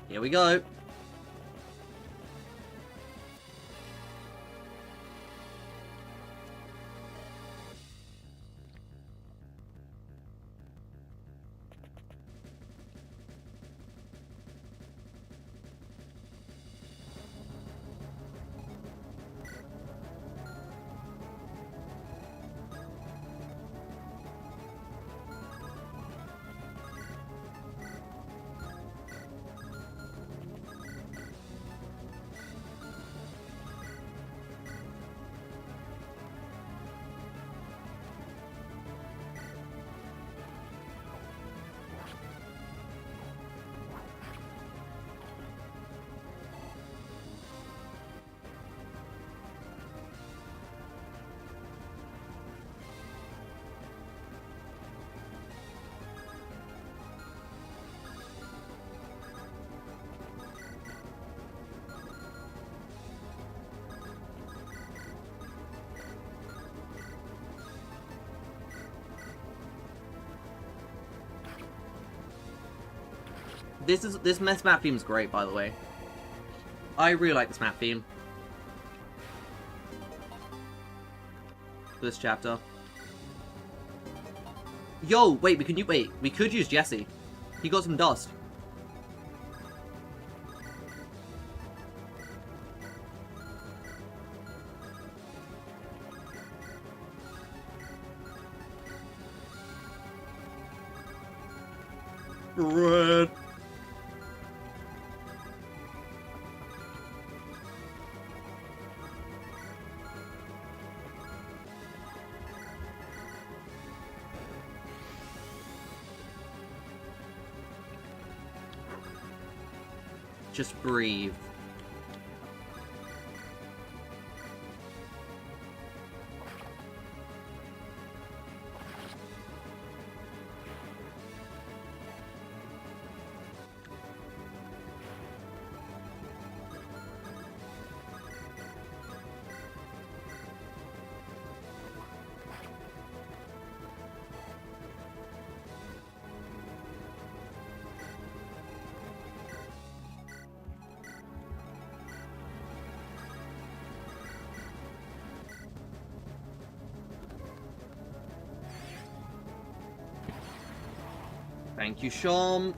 Here we go. This map theme is great, by the way. I really like this map theme. For this chapter. Yo, wait, we could use Jesse. He got some dust. Red. Just breathe. Thank you, Shom.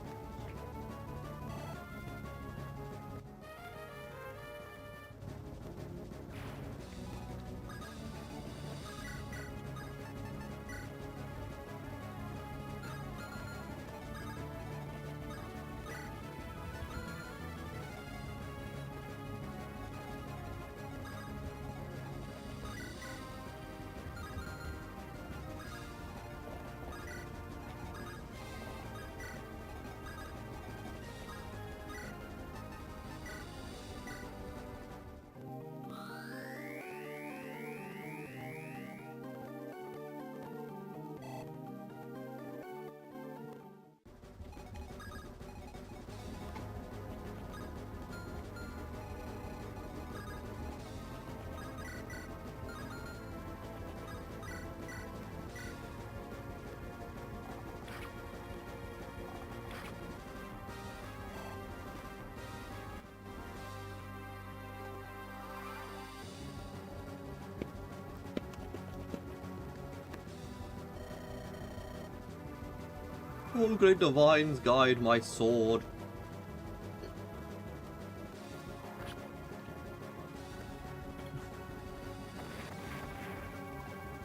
Oh, great divines guide my sword.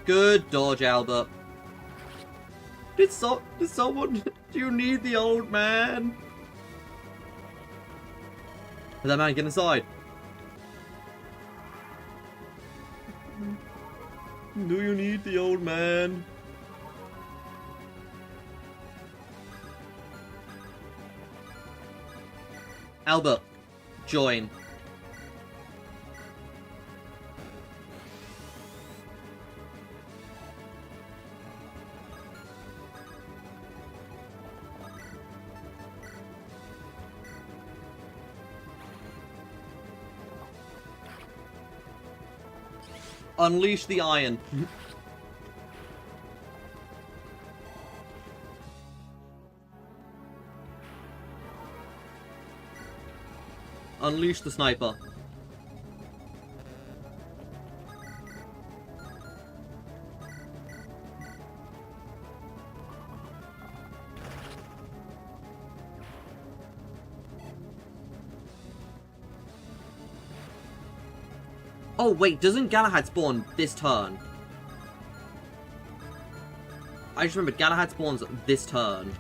Good dodge, Albert. Did someone... Do you need the old man? Did that man get inside? Do you need the old man? Albert, join. Unleash the iron. Unleash the sniper. Oh wait, doesn't Galahad spawn this turn? I just remembered Galahad spawns this turn.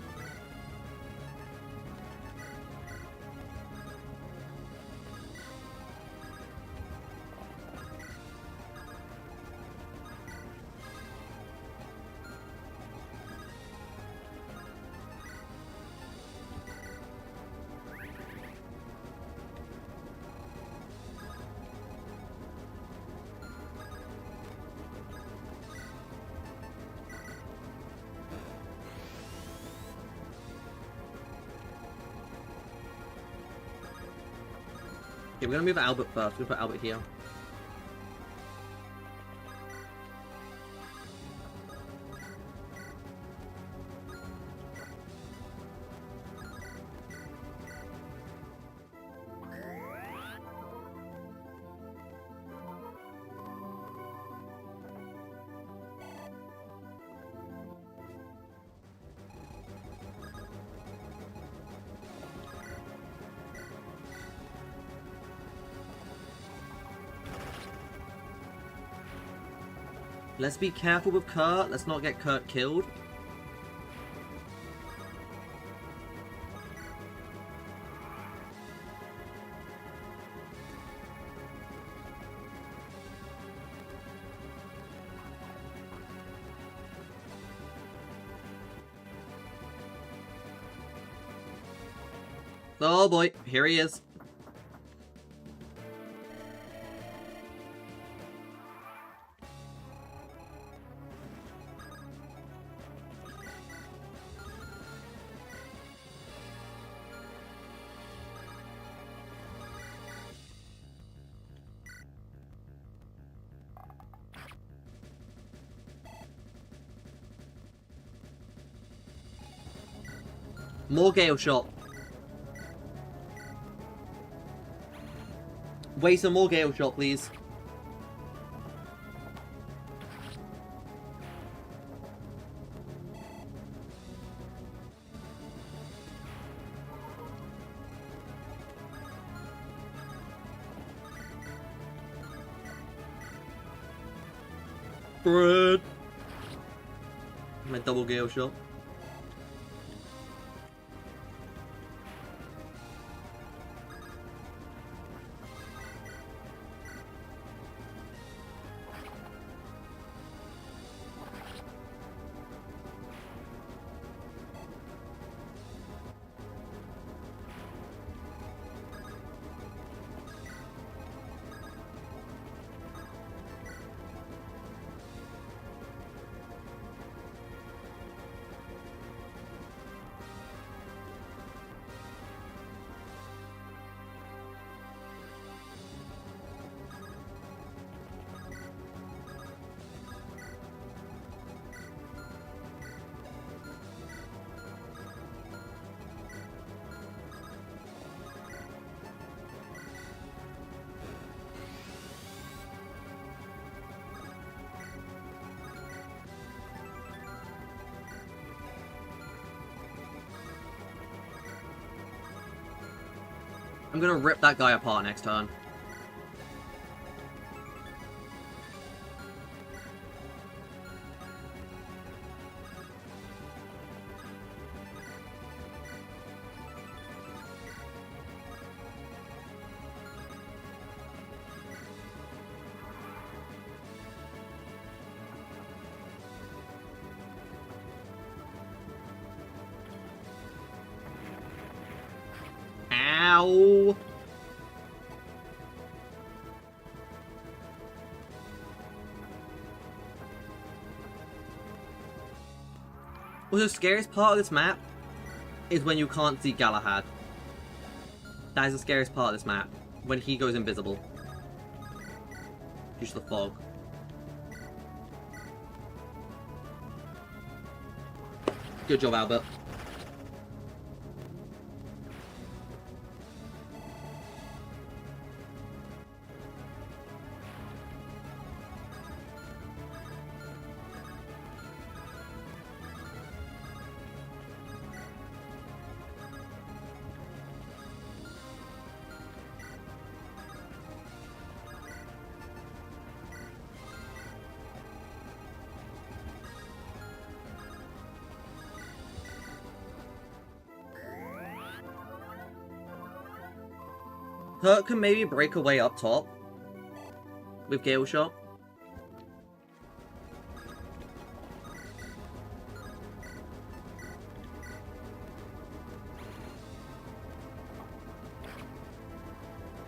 Okay, we're gonna move Albert first. We're gonna put Albert here. Let's be careful with Kurt. Let's not get Kurt killed. Oh boy, here he is. More Gale Shot. Wait, some more Gale Shot, please. Bread. My double Gale Shot. I'm gonna rip that guy apart next turn. Ow! Well, the scariest part of this map is when you can't see Galahad. That is the scariest part of this map. When he goes invisible. Due to the fog. Good job, Albert. Hurt can maybe break away up top with Gale Shot.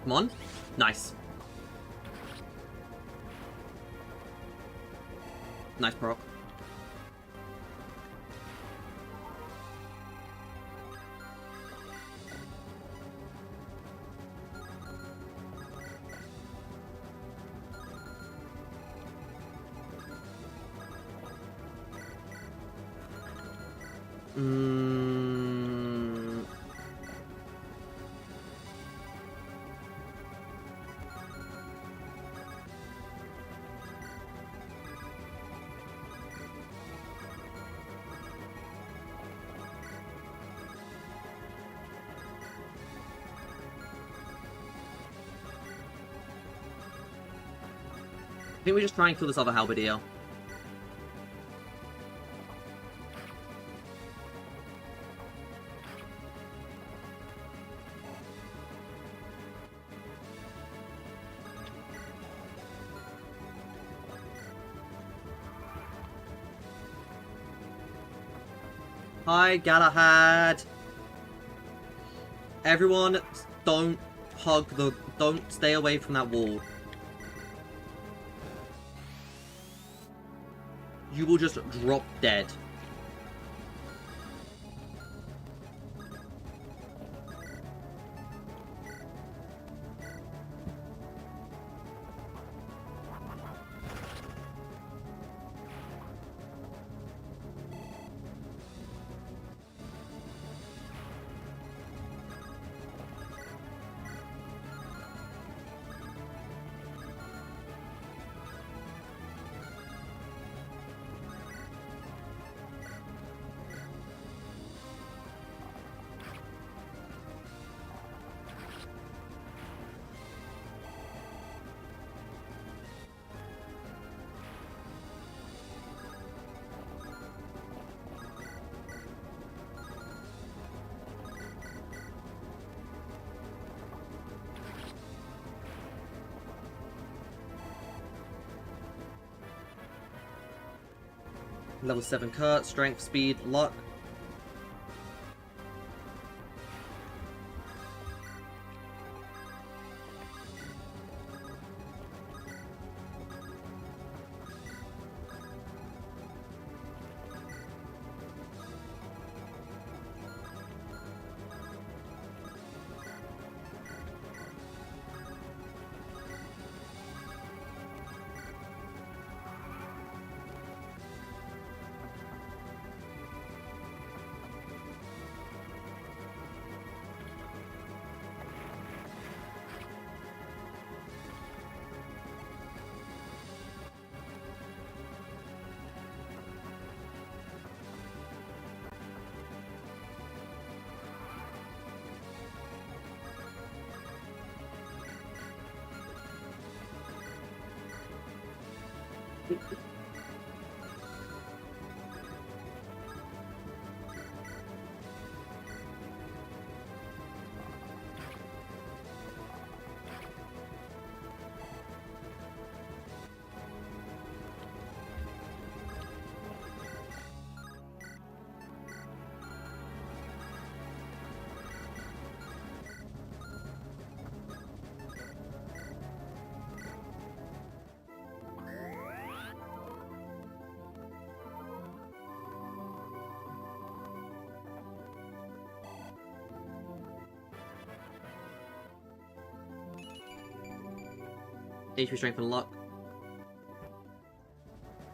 Come on. Nice. Nice proc. I think we just try and kill this other halberdier. Hi, Galahad! Everyone, don't stay away from that wall. You will just drop dead. Level 7 Kurt, strength, speed, luck. HP strength and luck.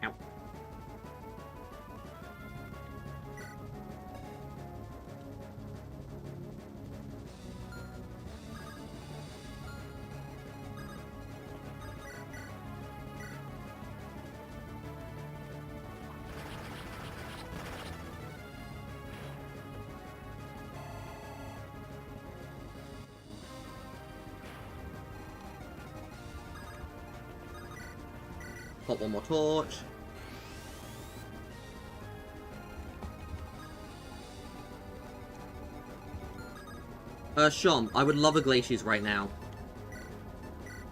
Ow. Pop one more torch. Shom, I would love a Glaciers right now.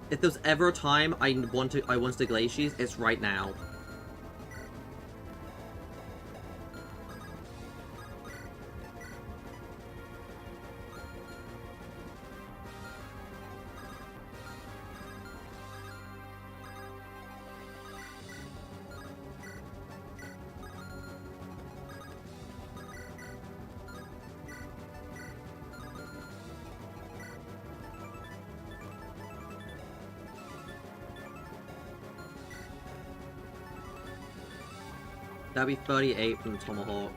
If there's ever a time I want to Glaciers, it's right now. That'd be 38 from the Tomahawk.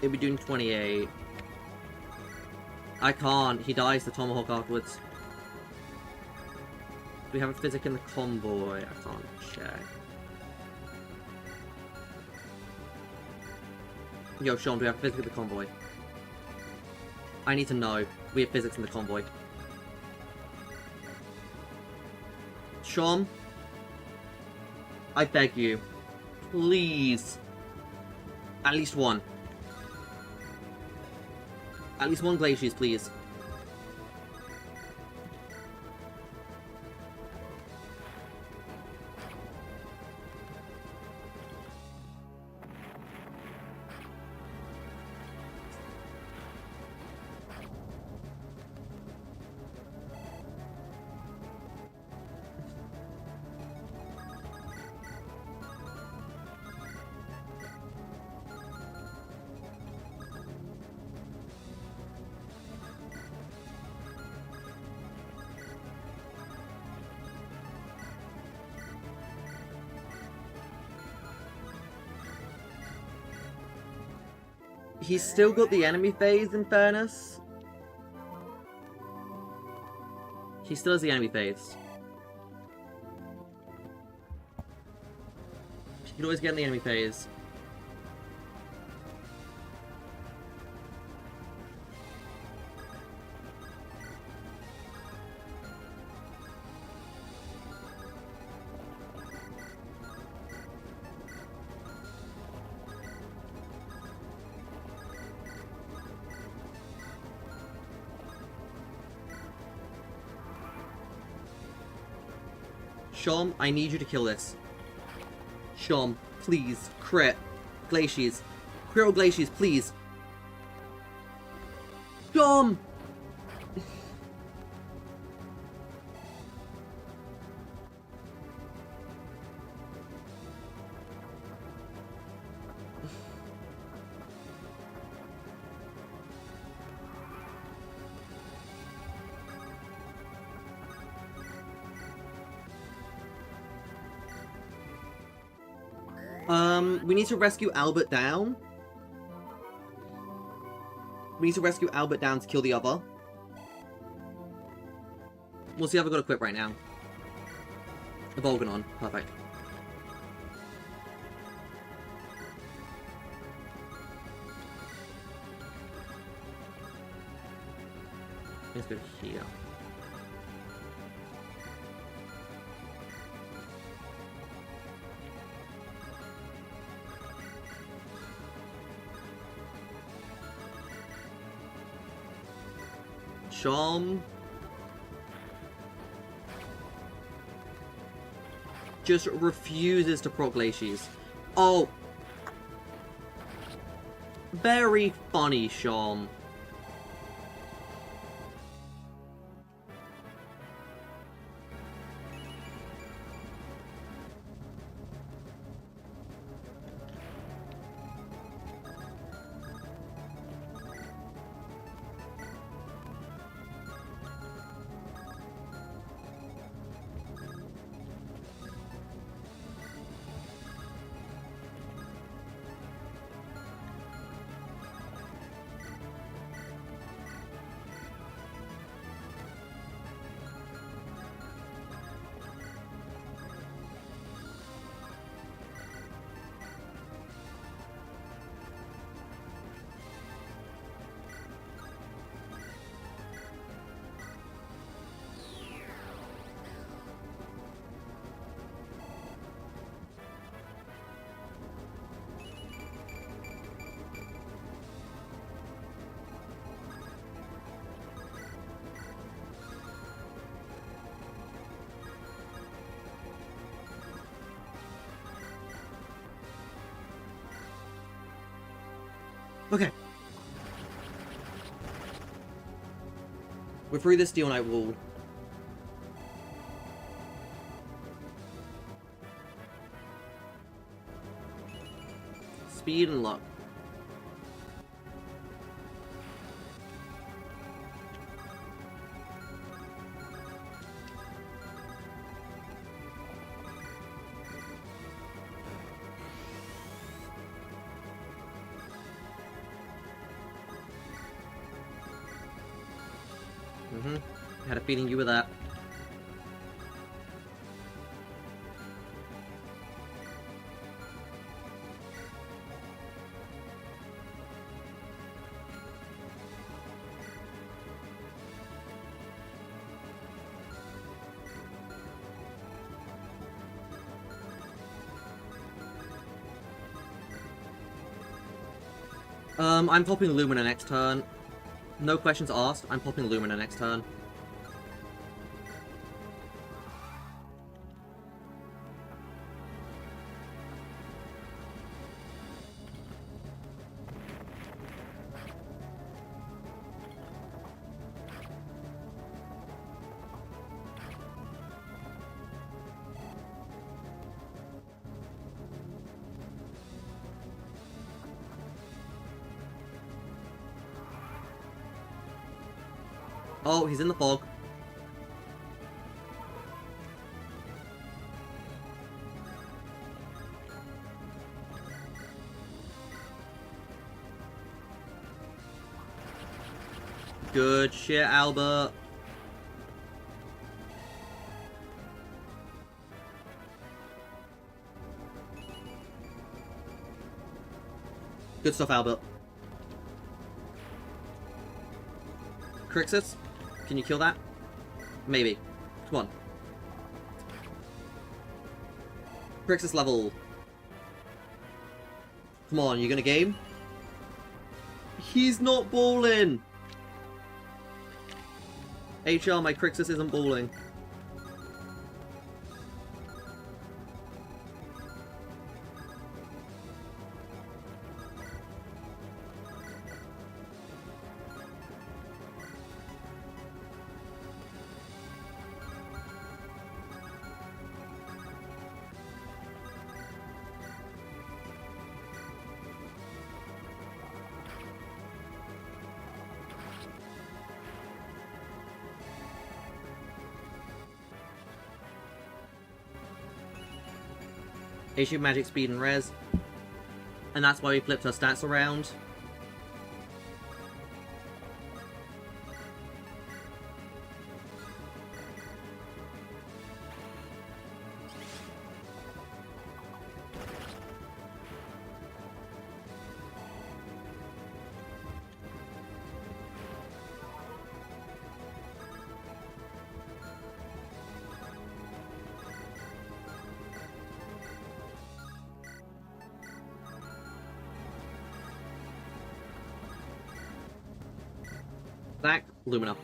It'd be doing 28. I can't. He dies the Tomahawk afterwards. Do we have a physic in the convoy? I can't check. Yo, Sean, do we have physics in the convoy? I need to know. We have physics in the convoy. Sean, I beg you, please, at least one. At least one Glaciers, please. He's still got the enemy phase, in fairness. He still has the enemy phase. He can always get in the enemy phase. Shom, I need you to kill this. Shom, please. Crit. Glaciers. Crit or Glaciers, please. Shom! We need to rescue Albert down. We need to rescue Albert down to kill the other. We'll see if I've got to quit right now. The Volganon. Perfect. Let's go here. Chom just refuses to proc Glacies. Oh. Very funny, Chom. Okay. We're through this Steel Knight wall. Speed and luck. Had a feeling you were that. I'm popping Lumina next turn. No questions asked, I'm popping Lumina next turn. Oh, he's in the fog. Good shit, Albert. Good stuff, Albert. Crixus? Can you kill that? Maybe. Come on. Crixus level. Come on, you gonna game? He's not balling! HR, my Crixus isn't balling. Issue magic speed and res. And that's why we flipped her stats around. Back, Lumina.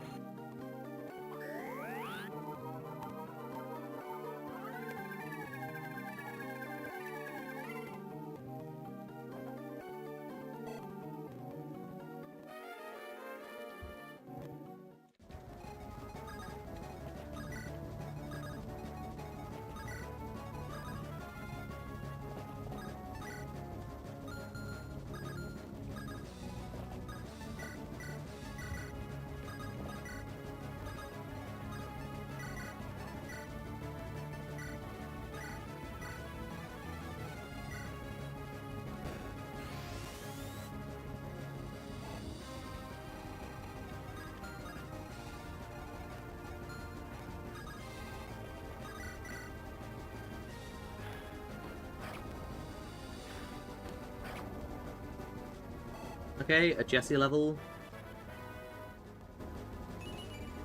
Okay, a Jesse level.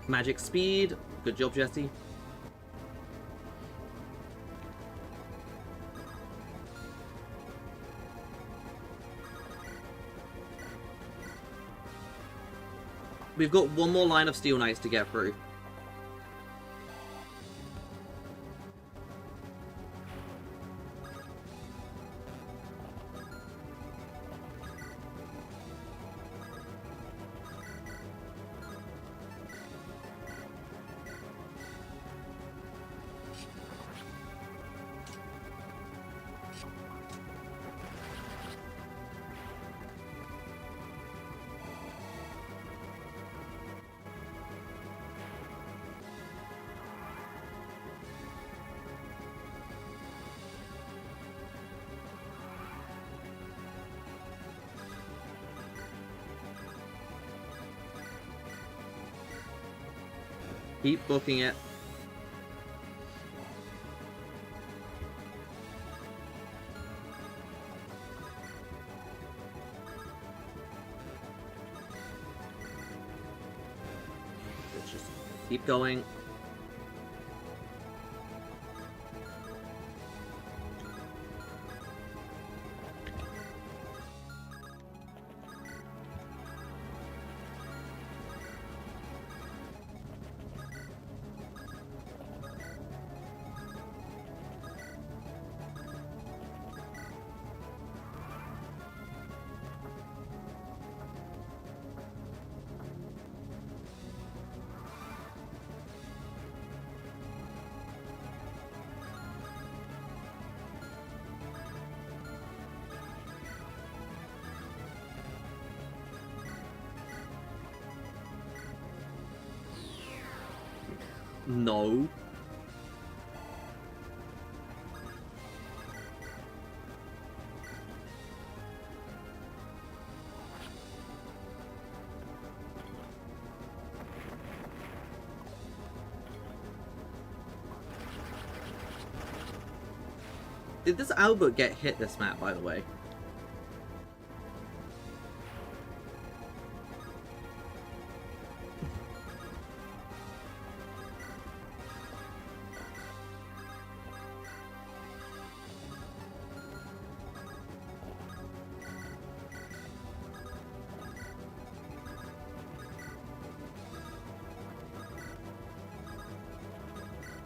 Magic speed. Good job, Jesse. We've got one more line of Steel Knights to get through. Keep booking it. Let's just keep going. No. Did this Albert get hit this map, by the way?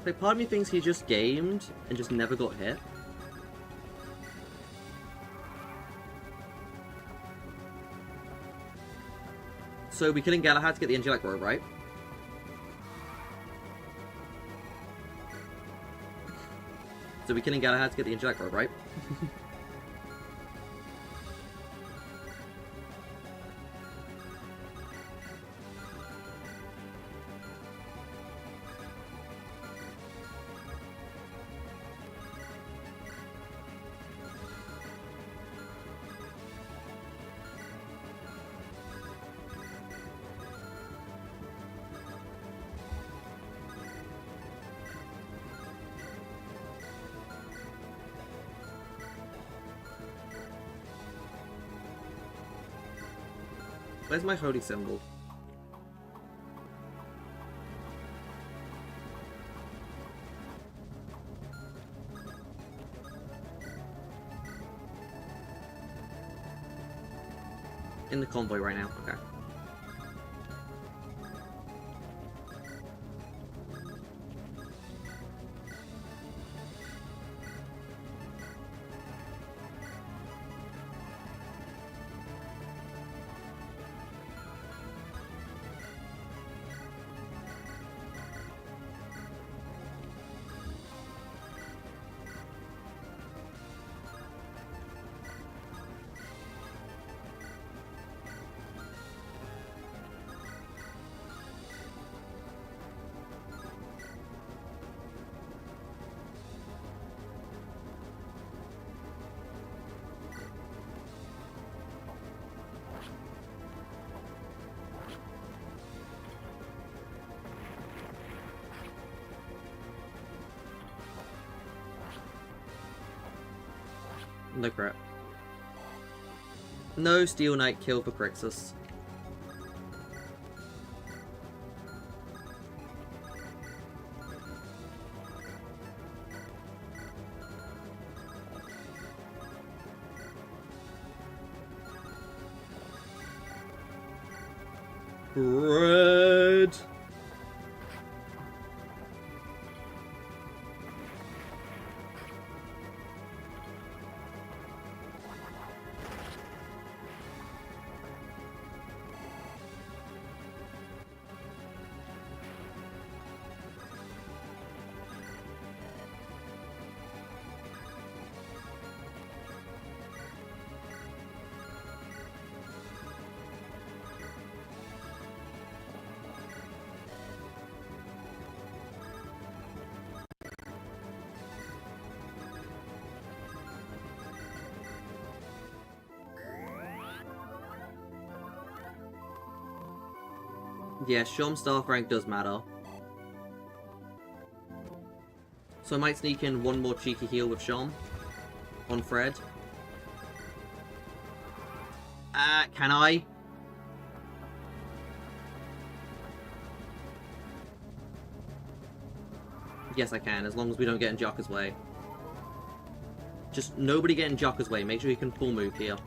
Like, part of me thinks he just gamed and just never got hit. So we're killing Galahad to get the Angelic Robe, right? So we're killing Galahad to get the Angelic Robe, right? Where's my holy symbol? In the convoy right now, okay. No crap. No Steel Knight kill for Crixus. Bread. Yeah, Shom's staff rank does matter. So I might sneak in one more cheeky heal with Shom on Fred. Can I? Yes, I can, as long as we don't get in Jocka's way. Just nobody get in Jocka's way. Make sure you can full move here.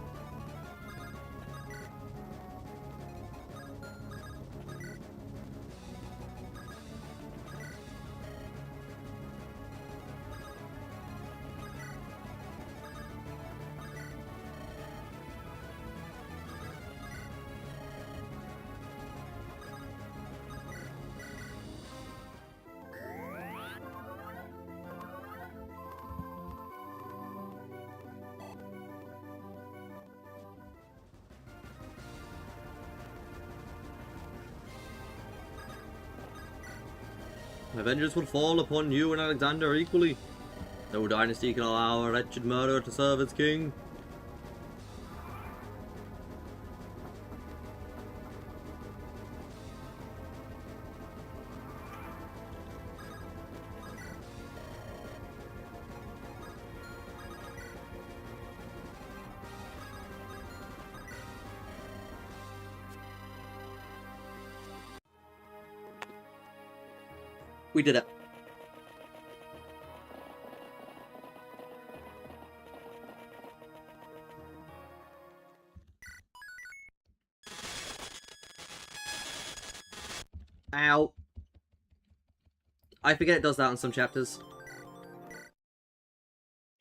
Vengeance will fall upon you and Alexander equally. No dynasty can allow a wretched murderer to serve as king. We did it. Ow. I forget it does that on some chapters. Are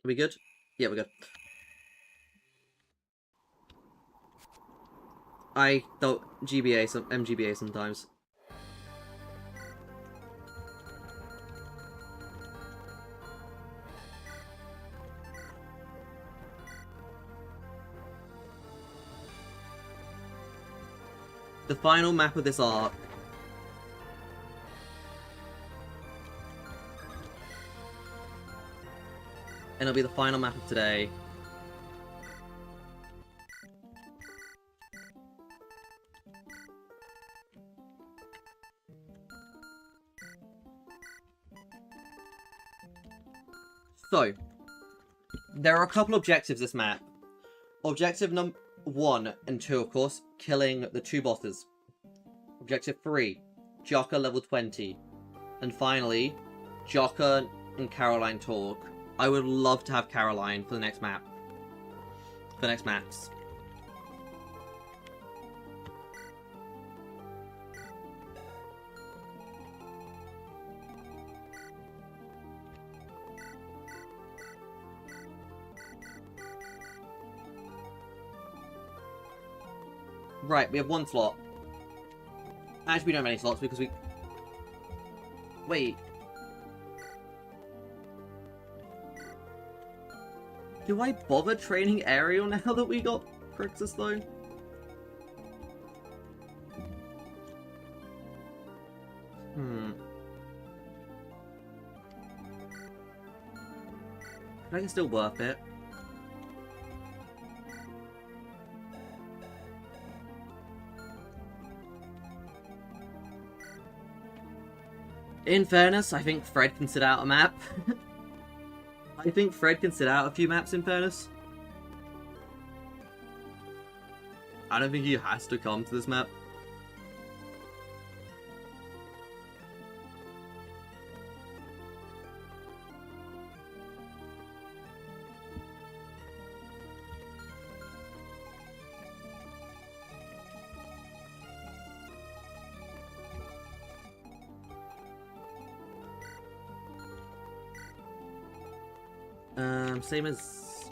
we good? Yeah, we're good. I thought MGBA sometimes. The final map of this arc. And it'll be the final map of today. So, there are a couple objectives this map. Objective number 1 and 2, of course, killing the 2 bosses. Objective 3, Jocka level 20. And finally, Jocka and Caroline talk. I would love to have Caroline for the next map. For the next maps. Right, we have 1 slot. Actually, we don't have any slots because we... Wait. Do I bother training Ariel now that we got Crixus, though? I think it's still worth it. In fairness, I think Fred can sit out a map. I think Fred can sit out a few maps, in fairness. I don't think he has to come to this map. Same as...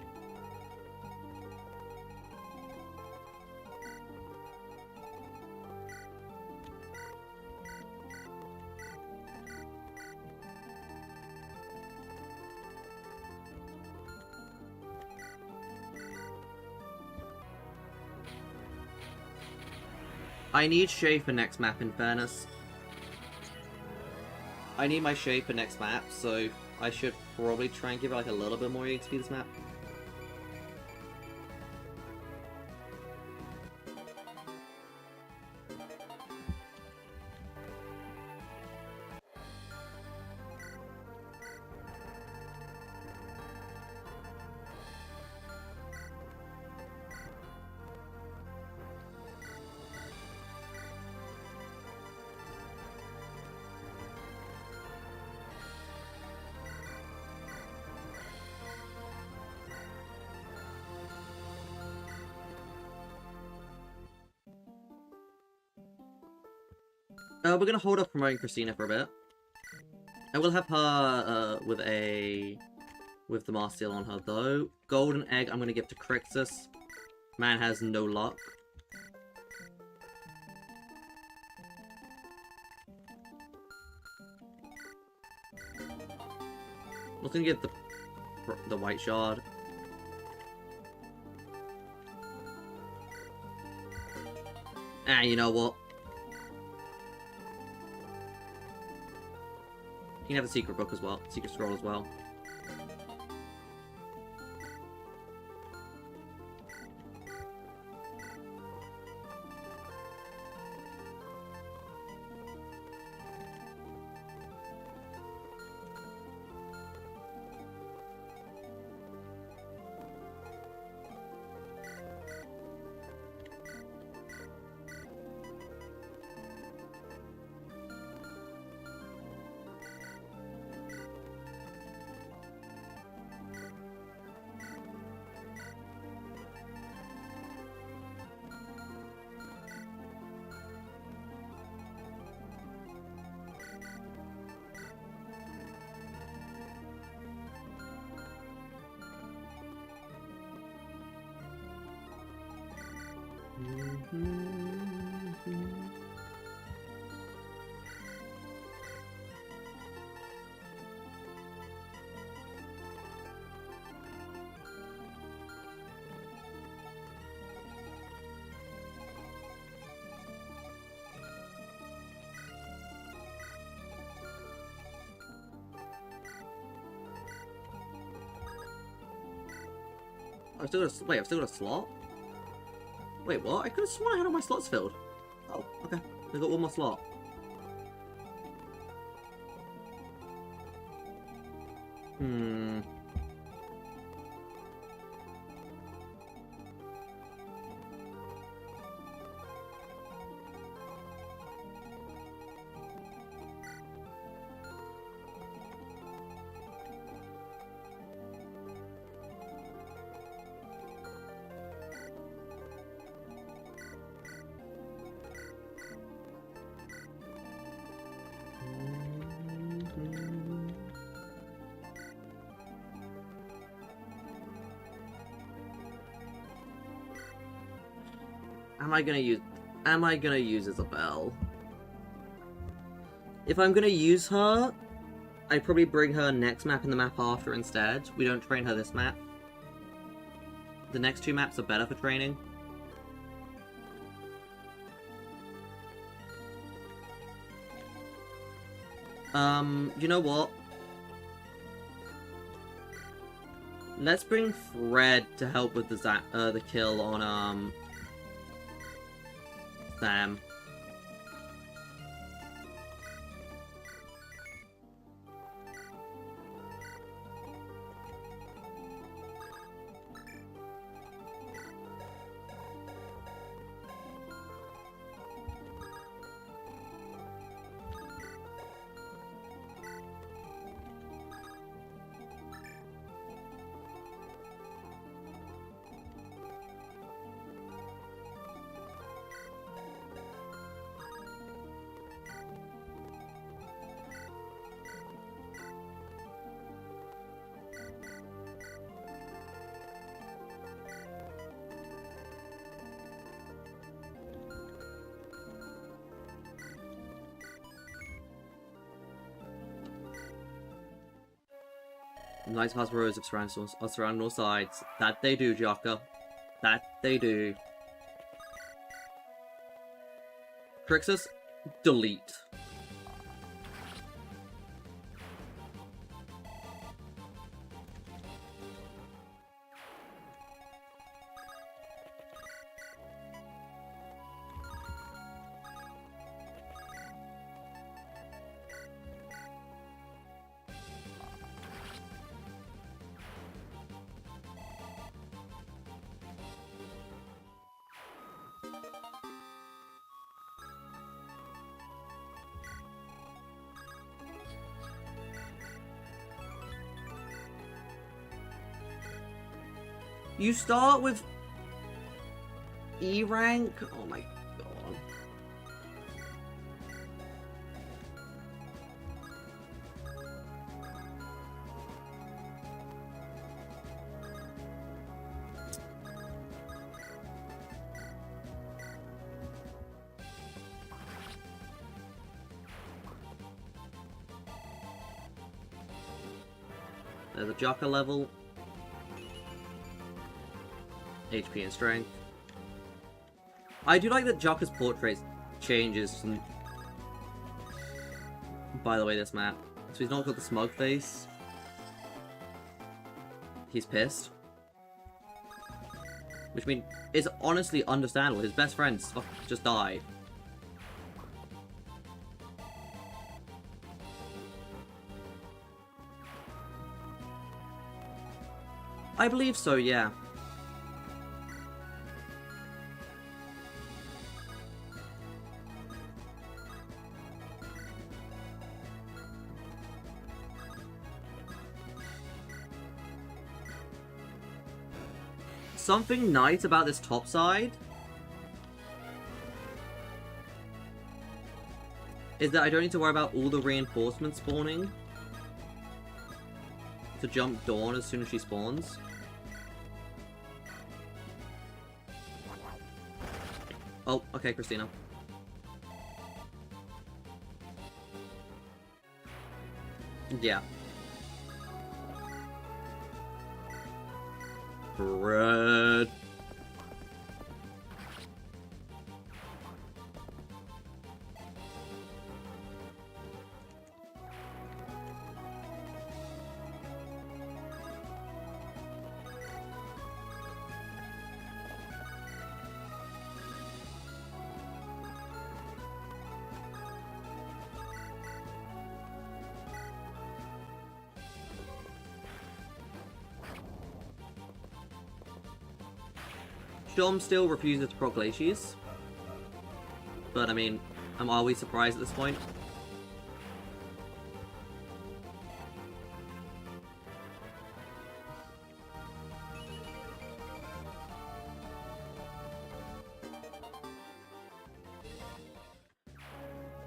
I need Shay for next map, in fairness. I need my Shay for next map, so I should probably try and give it like a little bit more XP this map. We're gonna hold off promoting Christina for a bit. I will have her with the Master Seal on her though. Golden Egg I'm gonna give to Crixus. Man has no luck. I was gonna give the White Shard. Ah, you know what? You can have a secret book as well, secret scroll as well. I've still got a, wait, I've still got a slot? Wait, what? I could have sworn I had all my slots filled. Oh, okay. I got one more slot. Hmm. Am I gonna use Isabelle? If I'm gonna use her, I'd probably bring her next map and the map after instead. We don't train her this map. The next two maps are better for training. You know what? Let's bring Fred to help with the kill on, Sam. Nice past rows of surrounding all sides. That they do, Jocka. That they do. Crixus, delete. You start with E rank? Oh my god. There's a Jocka level. HP and strength. I do like that Jocka's portrait changes. By the way, this map. So he's not got the smug face. He's pissed. Which I mean, is honestly understandable. His best friend just died. I believe so, yeah. Something nice about this top side is that I don't need to worry about all the reinforcements spawning to jump Dawn as soon as she spawns. Oh, okay, Christina. Yeah. Bread. Dom still refuses to proc glaciers. But I mean, I'm always surprised at this point.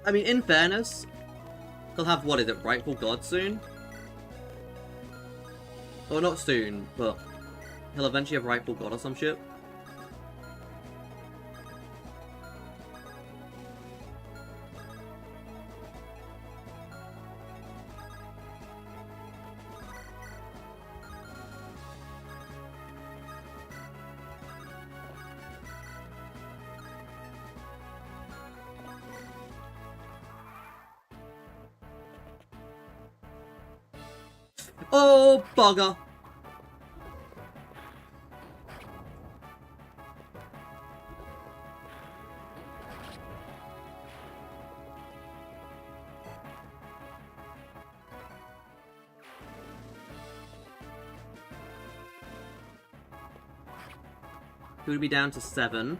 I mean, in fairness, he'll have, what is it, Rightful God soon? Or not soon, but he'll eventually have Rightful God or some shit. Oh, bugger! He would be down to 7.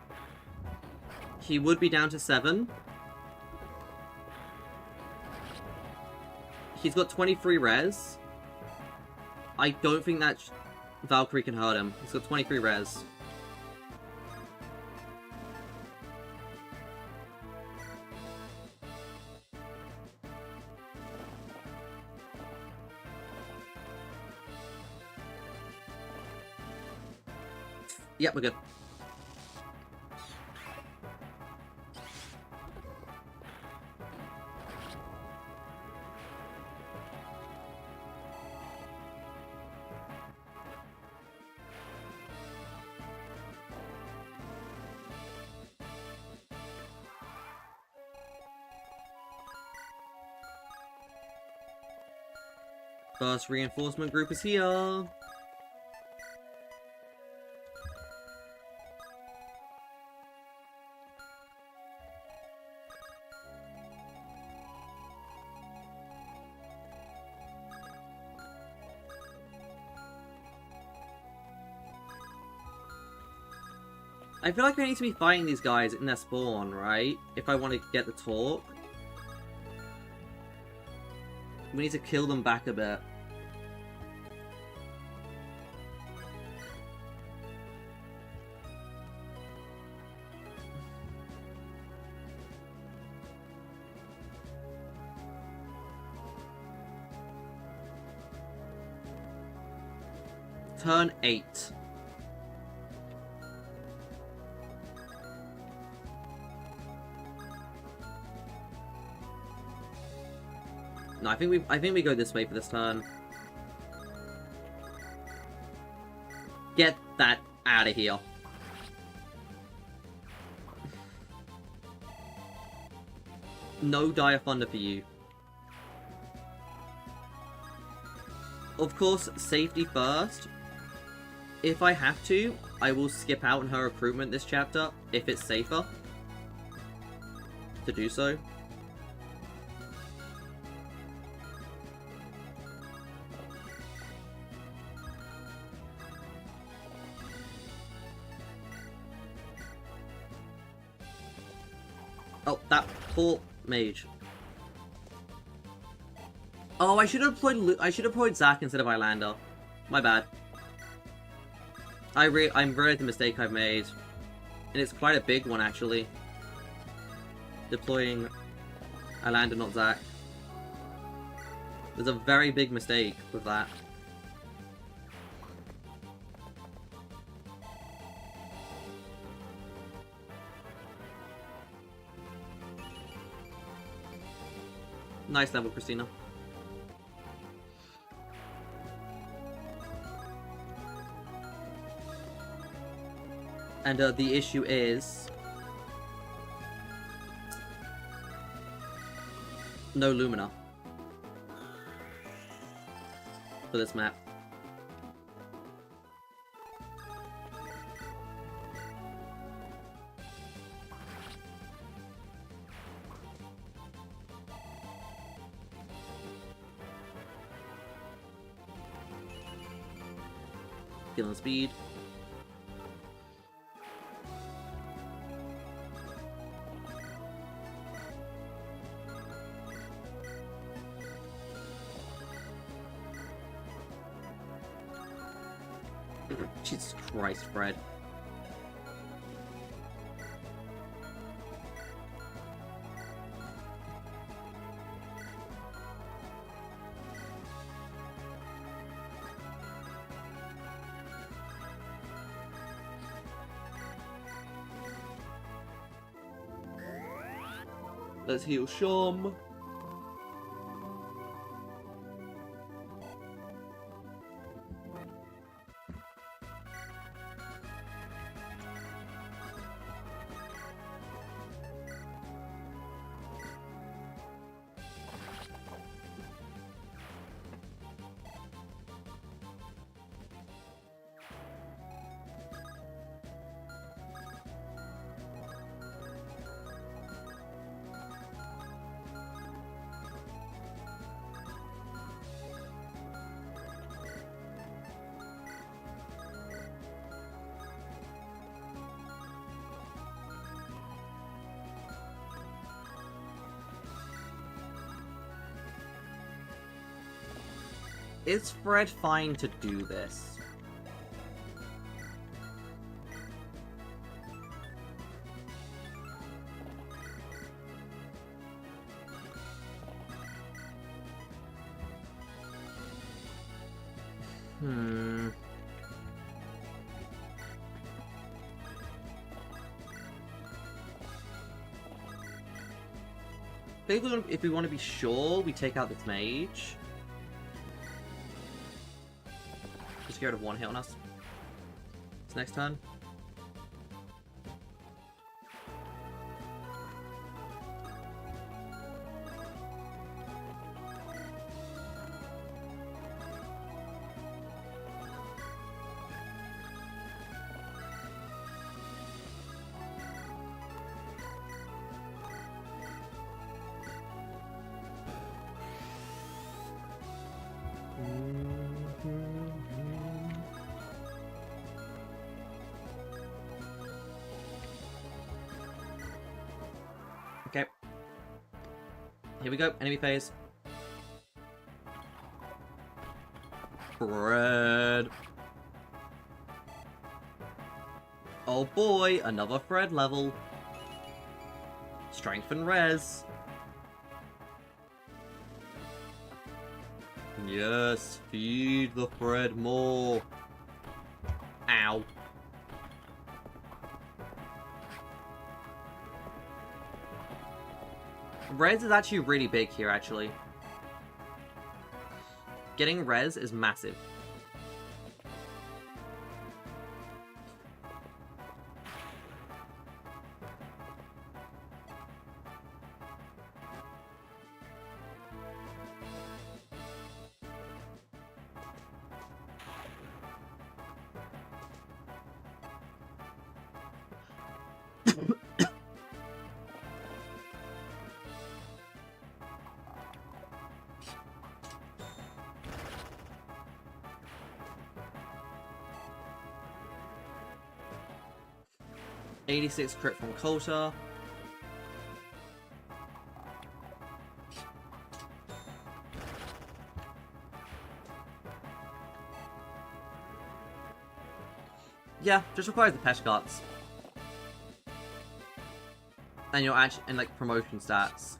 He would be down to 7. He's got 23 res. I don't think that Valkyrie can hurt him. He's got 23 res. Yep, we're good. First reinforcement group is here. I feel like I need to be fighting these guys in their spawn, right? If I want to get the talk. We need to kill them back a bit. Turn 8. No, I think we go this way for this turn. Get that out of here. No Dire Thunder for you. Of course, safety first. If I have to, I will skip out on her recruitment this chapter, if it's safer to do so. Oh, that poor mage. Oh, I should have deployed Zac instead of Islander. My bad. I'm realizing the mistake I've made. And it's quite a big one, actually. Deploying Islander, not Zac. There's a very big mistake with that. Nice level, Christina. And the issue is no Lumina for this map. Killing speed. Jesus Christ, Fred. Let's heal Shom. Is Fred fine to do this? If we want to be sure, we take out this mage. Just get rid of one hit on us. It's next turn. Okay. Here we go. Enemy phase. Fred. Oh boy, another Fred level. Strength and res. Yes, feed the Fred more. Ow. Res is actually really big here, actually. Getting res is massive. .86 crit from Coulter. Yeah, just requires the Pesh Guts. And you're actually in like promotion stats.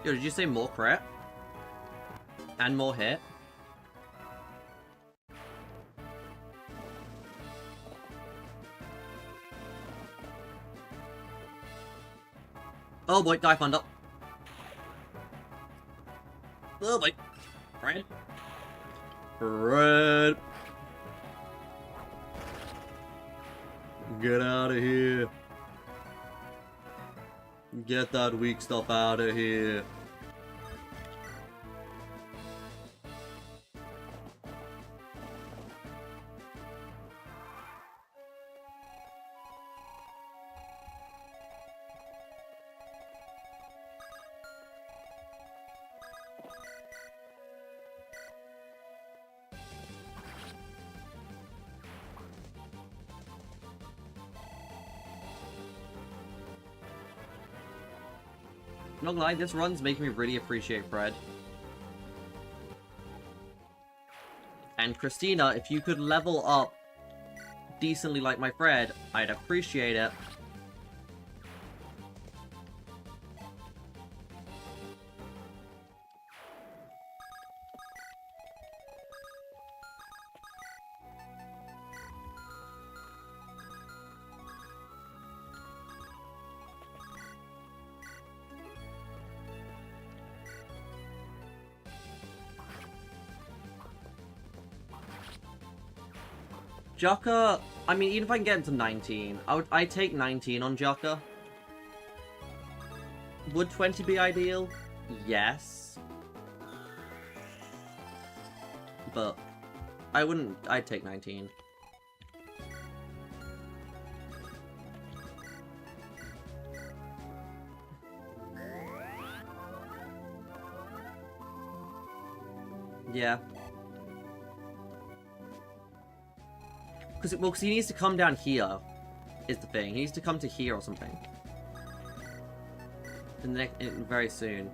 Yo, did you say more crit? And more hit? Oh boy, dive under. Oh boy. Fred. Fred. Get out of here. Get that weak stuff out of here. Not gonna lie, this run's making me really appreciate Fred. And Christina, if you could level up decently like my Fred, I'd appreciate it. Jaka, I mean, even if I can get him to 19, I'd take 19 on Jaka. Would 20 be ideal? Yes. But I'd take 19. Yeah. Because he needs to come down here, is the thing. He needs to come to here or something. Very soon.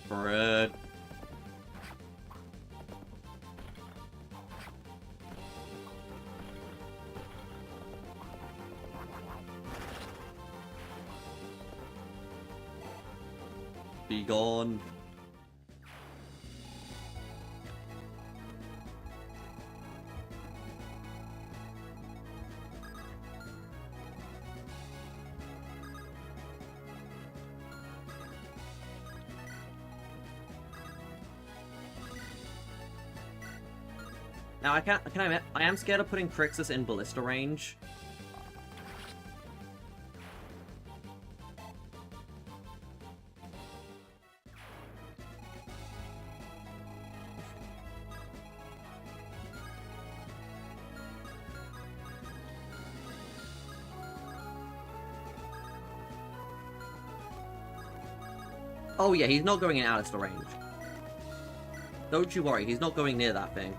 Fred. Be gone. Now, can I admit, I am scared of putting Crixus in ballista range. Oh yeah, he's not going in Alistair range. Don't you worry, he's not going near that thing.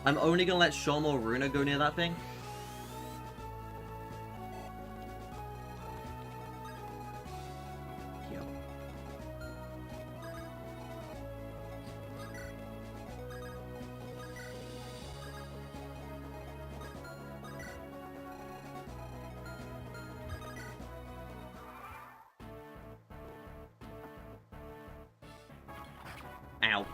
I'm only gonna let Shom or Runa go near that thing. Yo. Ow.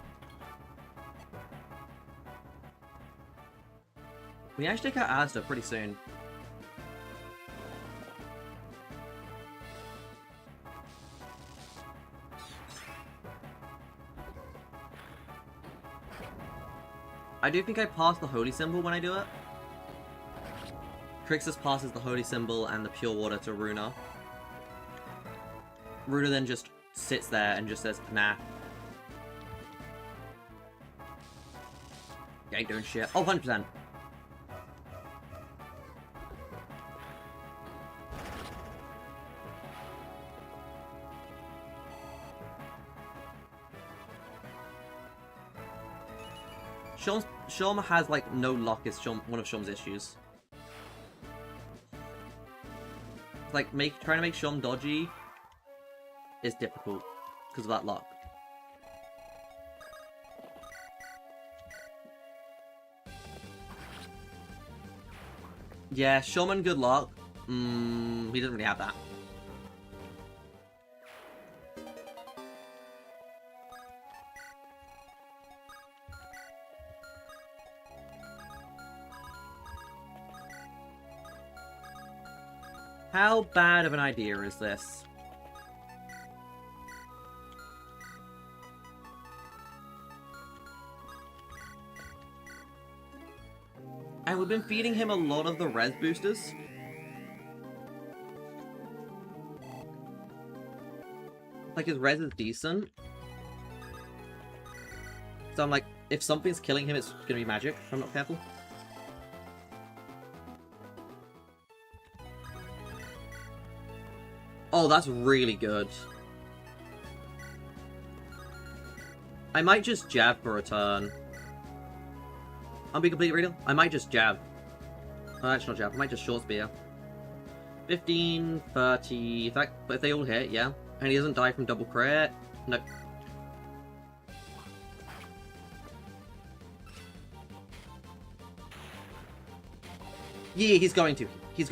We actually take out Alistair pretty soon. I do think I pass the holy symbol when I do it. Crixus passes the holy symbol and the pure water to Runa. Runa then just sits there and just says, nah. You ain't doing shit. Oh, 100%. Shom has, like, no luck is one of Shom's issues. Like, trying to make Shom dodgy is difficult because of that luck. Yeah, Shom good luck. He doesn't really have that. How bad of an idea is this? And we've been feeding him a lot of the res boosters. Like, his res is decent. So I'm like, if something's killing him, it's gonna be magic, if I'm not careful. Oh, that's really good. I might just jab for a turn. I'll be completely real. I might just jab. Oh, actually not jab. I might just short spear. 15, 30... If they all hit, yeah. And he doesn't die from double crit. Nope. Yeah, he's going to. He's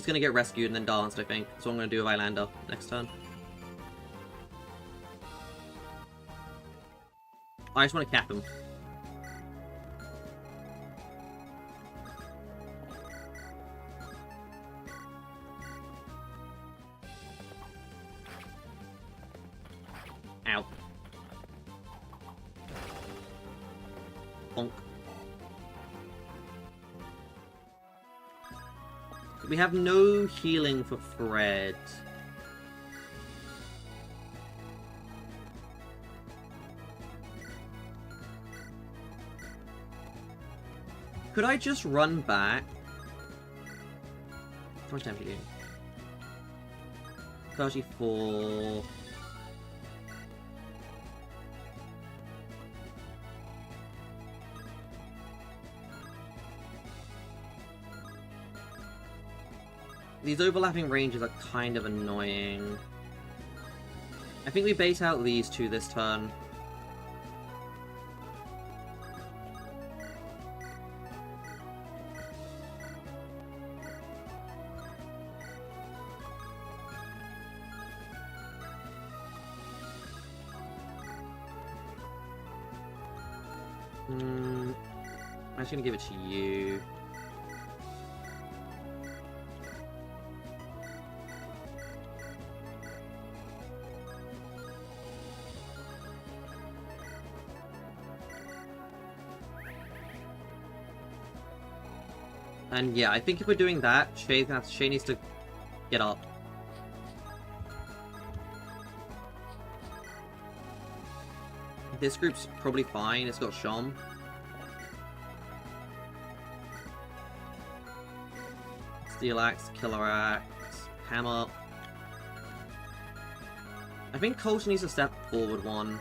gonna get rescued and then danced, I think. That's what I'm gonna do with Islander next turn. I just want to cap him. Ow. Bonk. We have no healing for Fred. Could I just run back? How much damage are you doing? 34... These overlapping ranges are kind of annoying. I think we bait out these two this turn. I'm just gonna give it to you. And yeah, I think if we're doing that, Shay needs to get up. This group's probably fine. It's got Shom. Steel Axe, Killer Axe, Hammer. I think Colton needs to step forward one.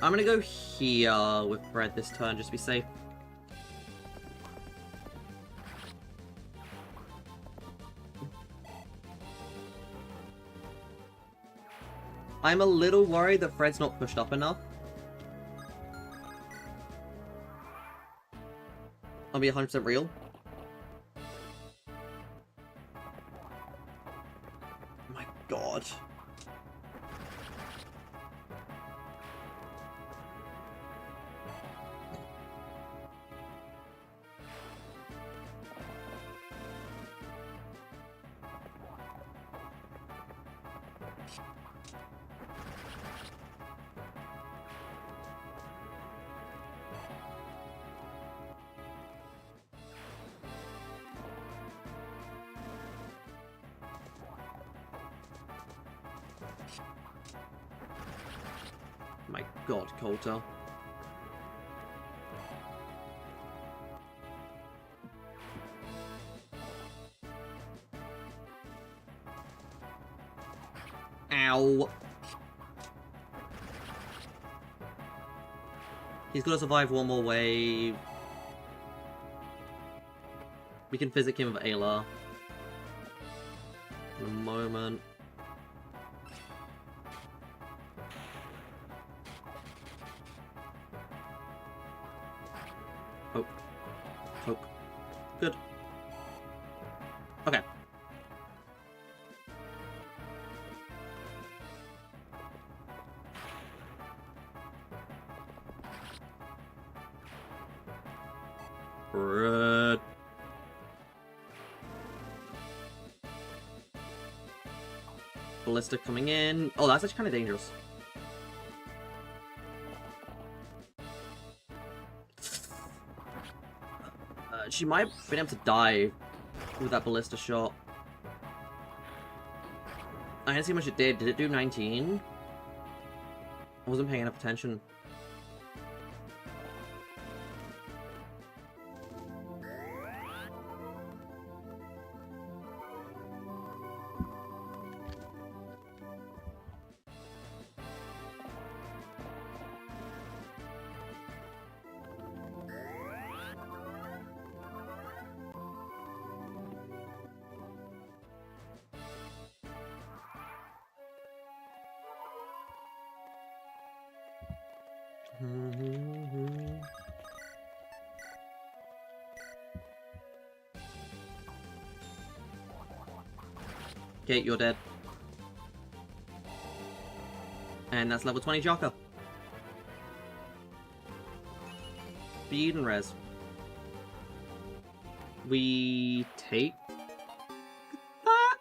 I'm gonna go here with Fred this turn, just to be safe. I'm a little worried that Fred's not pushed up enough. I'll be 100% real. Oh my god. My god, Coulter. Ow. He's got to survive one more wave. We can physic him with Ayla. In a moment. Poke. Poke. Good. Okay. Red. Ballista coming in. Oh, that's actually kind of dangerous. She might have been able to die with that ballista shot. I didn't see how much it did. Did it do 19? I wasn't paying enough attention. Okay, you're dead. And that's level 20 Jocko. Speed and res. We take that?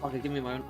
Okay, give me a moment.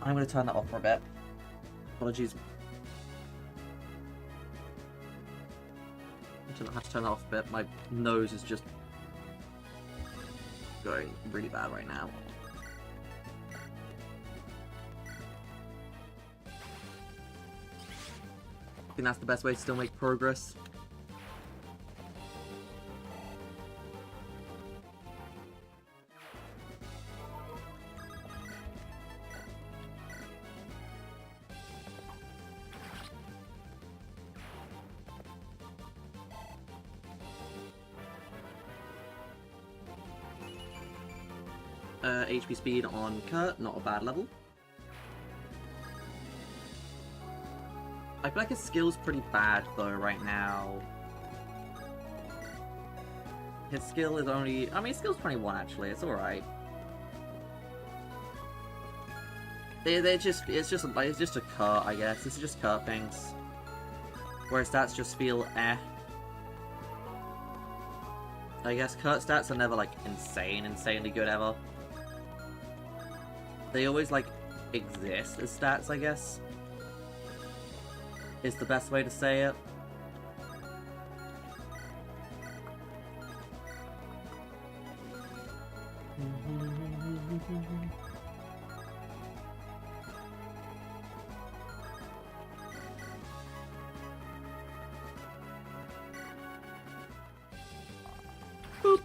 I'm going to turn that off for a bit. Apologies. I have to turn that off a bit. My nose is just going really bad right now. I think that's the best way to still make progress. HP speed on Kurt, not a bad level. I feel like his skill's pretty bad though right now. His skill is only... I mean, his skill's 21 actually, it's alright. It's just a Kurt, I guess. This is just Kurt things. Whereas stats just feel eh. I guess Kurt stats are never like insanely good ever. They always like exist as stats, I guess. is the best way to say it. Boop.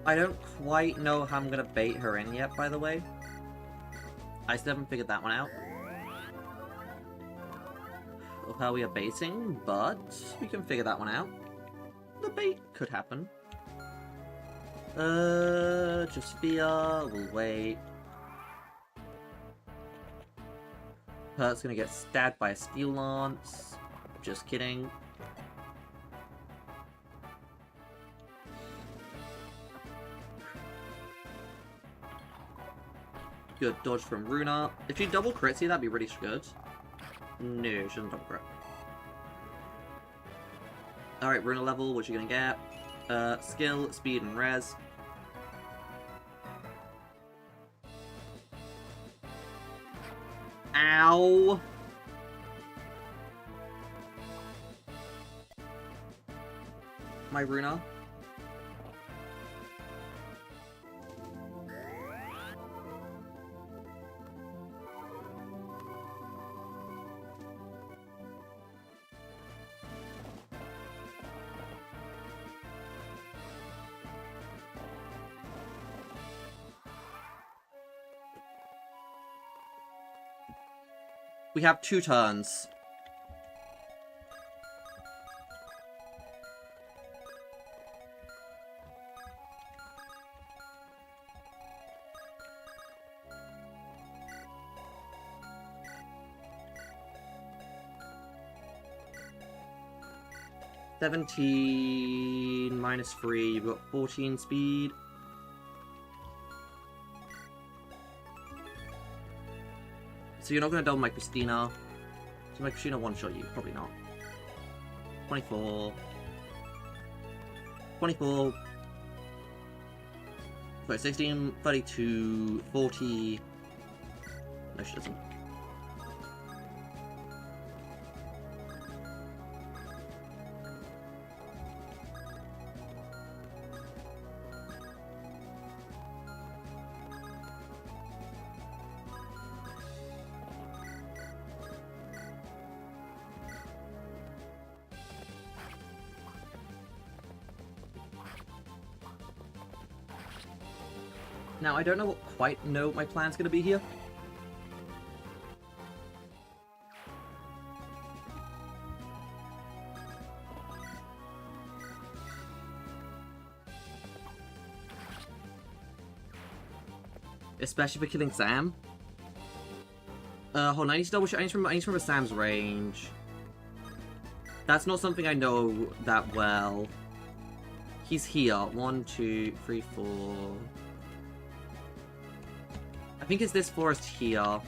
I don't quite know how I'm gonna bait her in yet, by the way. I still haven't figured that one out. Of how we are baiting, but we can figure that one out. The bait could happen. Just fear, we'll wait. Pert's gonna get stabbed by a steel lance. Just kidding. Good dodge from Runa. If she double crits here, that'd be really good. No, she doesn't double crit. Alright, Runa level, what you gonna get? Skill, speed, and res. Ow! My Runa. We have 2 turns. -17 -3, you've got 14 speed. So you're not going to double my Christina. So my Christina one-shot you? Probably not. 24. 24. Sorry, 16, 32, 40. No, she doesn't. Now, I don't quite know what my plan's going to be here. Especially for killing Sam. Hold on, I need to double check. I need to remember Sam's range. That's not something I know that well. He's here. 1, 2, 3, 4... I think it's this forest here.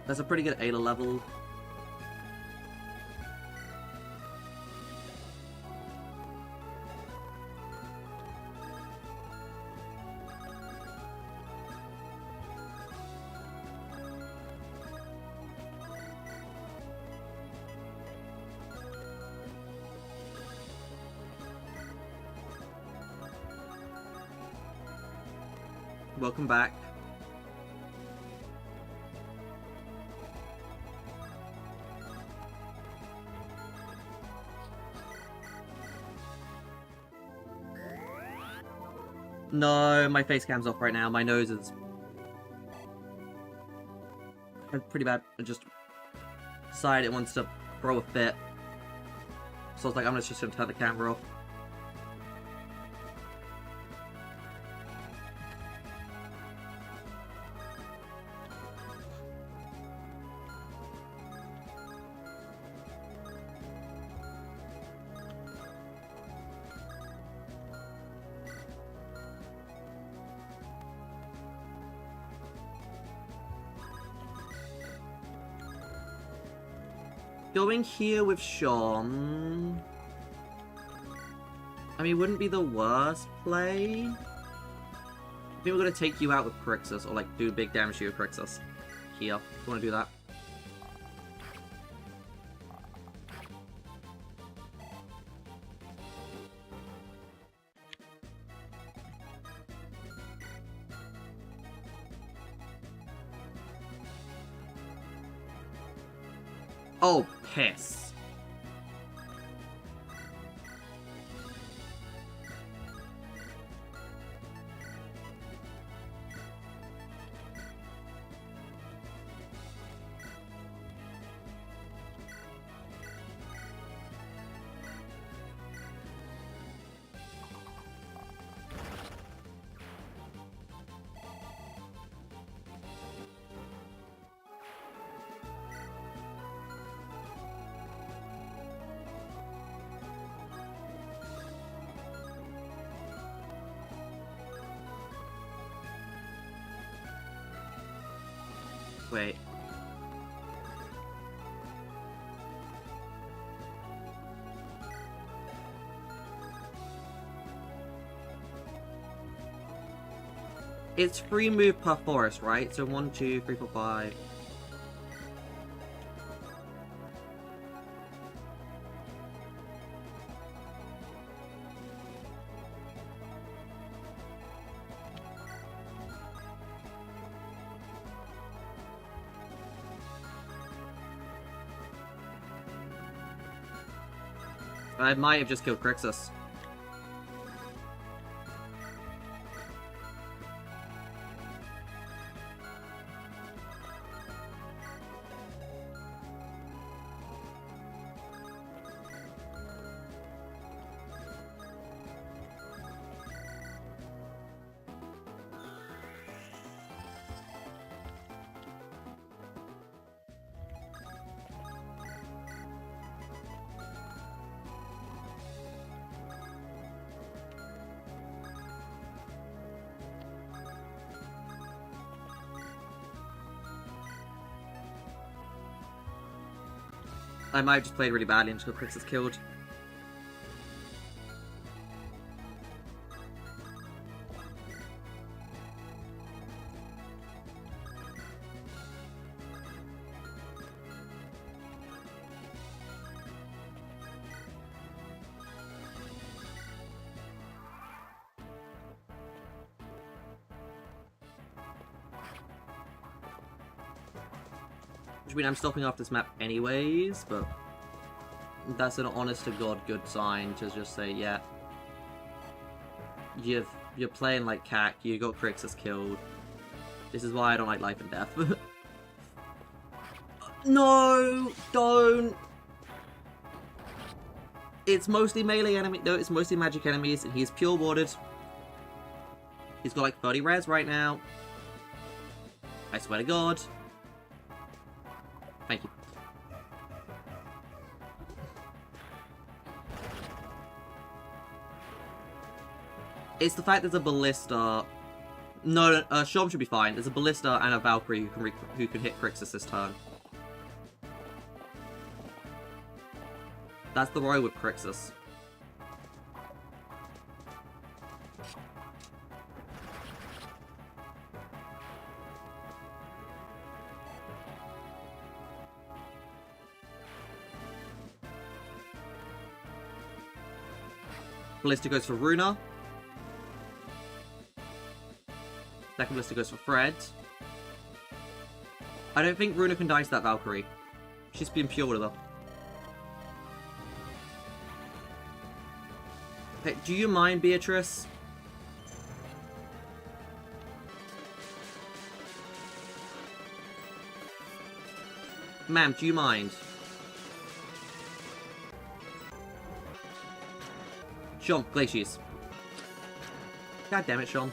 That's a pretty good Ayla level. Welcome back. No, my face cam's off right now. My nose is pretty bad. I just decided it wants to throw a fit. So I was like, I'm just gonna turn the camera off. Going here with Sean... I mean, wouldn't be the worst play. I think we're gonna take you out with Crixus, or like do big damage to you with Crixus. Here. You wanna do that? Oh, piss. Wait. It's free move per forest, right? So 1, 2, 3, 4, 5. I might have just killed Crixus. I might have just played really badly until Crixus killed. Which means I'm stopping off this map anyways, but that's an honest-to-God good sign to just say, yeah, you're playing like cack, you got Crixus killed. This is why I don't like Life and Death. No! Don't! It's mostly melee enemy. No, it's mostly magic enemies, and he's pure warded. He's got like 30 res right now. I swear to God. Thank you. It's the fact there's a Ballista. No, Shom should be fine. There's a Ballista and a Valkyrie who can hit Crixus this turn. That's the row with Crixus. Ballista goes for Runa. Second Ballista goes for Fred. I don't think Runa can dice that Valkyrie. She's been pure with her. Hey, do you mind, Beatrice? Ma'am, do you mind? Sean, glaciers. God damn it, Sean.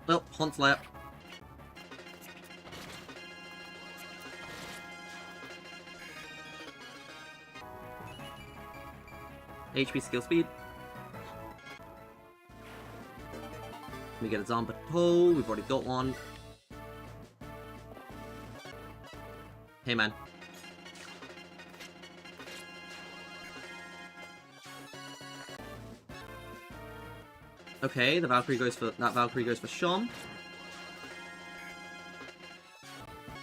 Oh, Hunt Slap. HP skill speed. We get a Zombato, we've already got one. Hey man. Okay, the Valkyrie goes for Sean.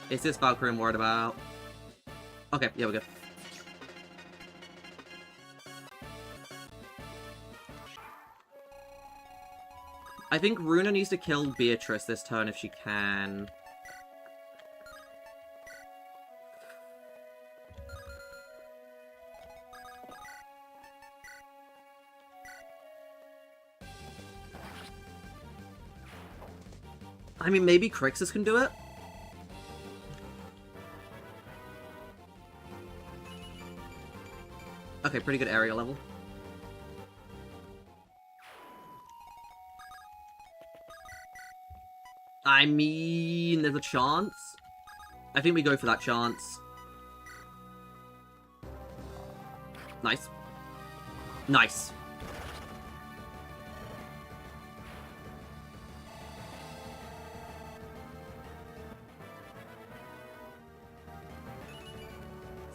Is this Valkyrie I'm worried about? Okay, yeah, we're good. I think Runa needs to kill Beatrice this turn if she can. I mean, maybe Crixus can do it? Okay, pretty good area level. I mean, there's a chance. I think we go for that chance. Nice. Nice.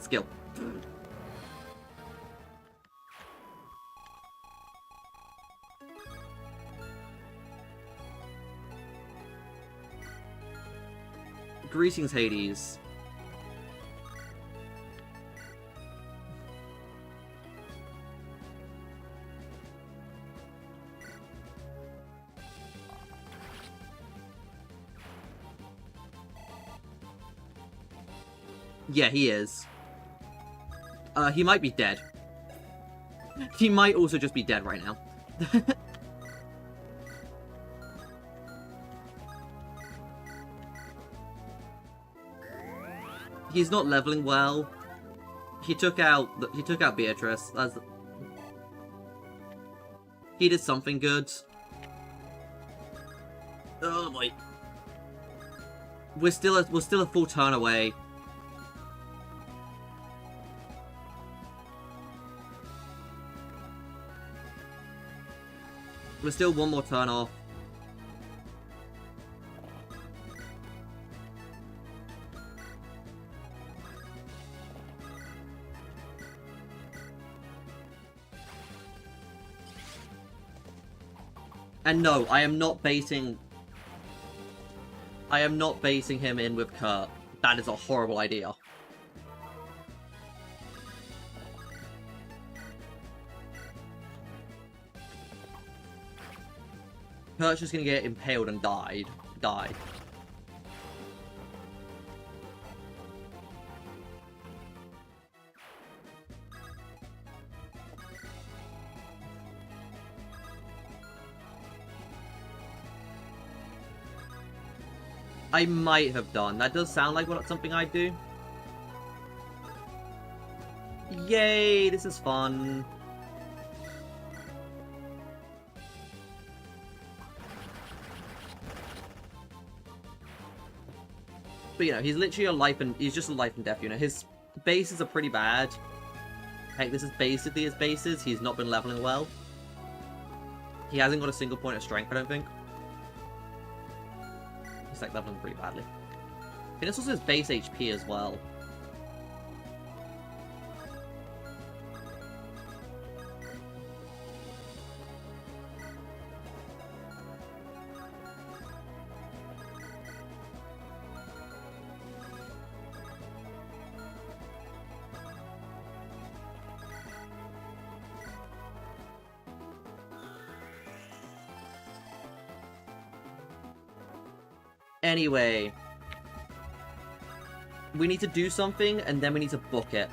Skill. Greetings, Hades. Yeah, he is. He might be dead. He might also just be dead right now. He's not leveling well. He took out Beatrice. He did something good. Oh boy. We're still a full turn away. We're still one more turn off. And no, I am not baiting him in with Kurt. That is a horrible idea. Kurt's just gonna get impaled and die. I might have done. That does sound like something I'd do. Yay, this is fun. But you know, he's literally he's just a life and death unit. His bases are pretty bad. Heck, this is basically his bases. He's not been leveling well. He hasn't got a single point of strength, I don't think. He's like leveling pretty badly. I think this also his base HP as well. Anyway, we need to do something, and then we need to book it.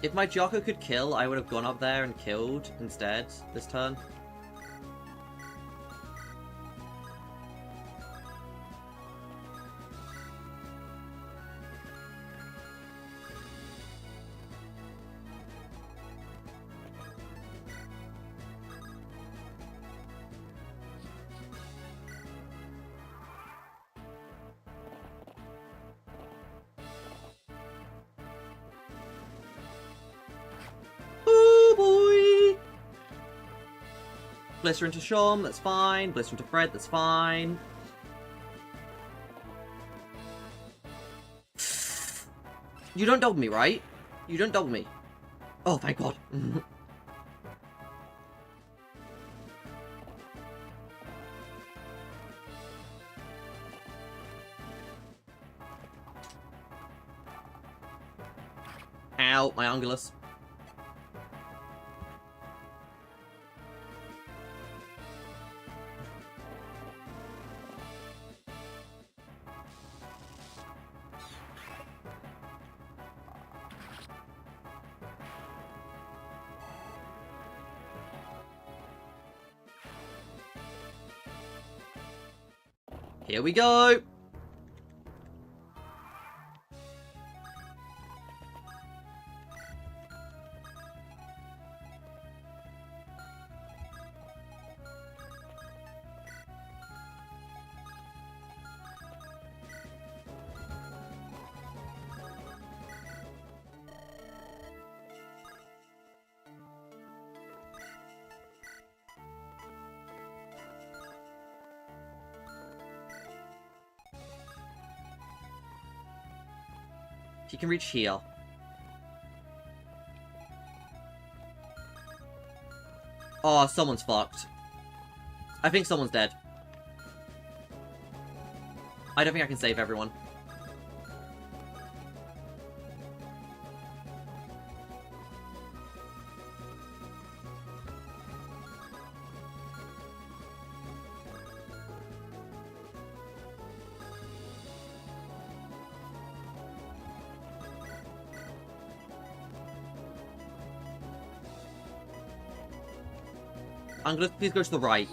If my Jocko could kill, I would have gone up there and killed instead this turn. Blister into Shom, that's fine. Blister into Fred, that's fine. You don't double me, right? You don't double me. Oh, thank God. Ow, my Ungulus. Here we go! He can reach here. Oh, someone's fucked. I think someone's dead. I don't think I can save everyone. Ungulus, please go to the right.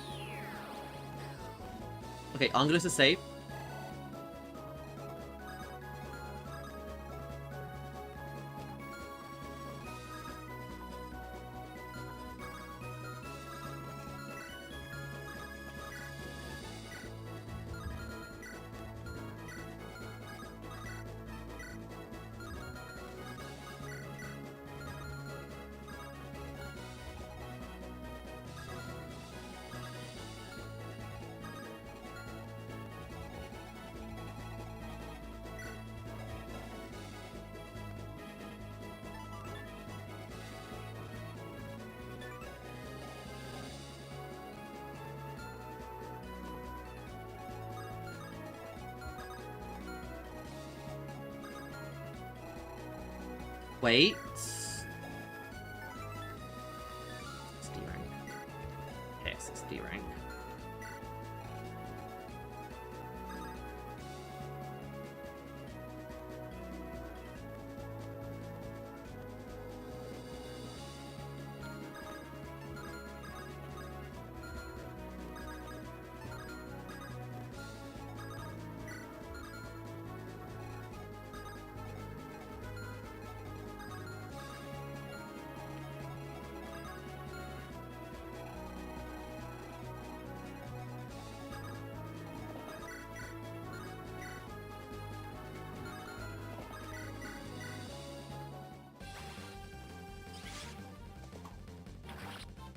Okay, Ungulus is safe. Wait. It's D rank. Yes, it's D rank.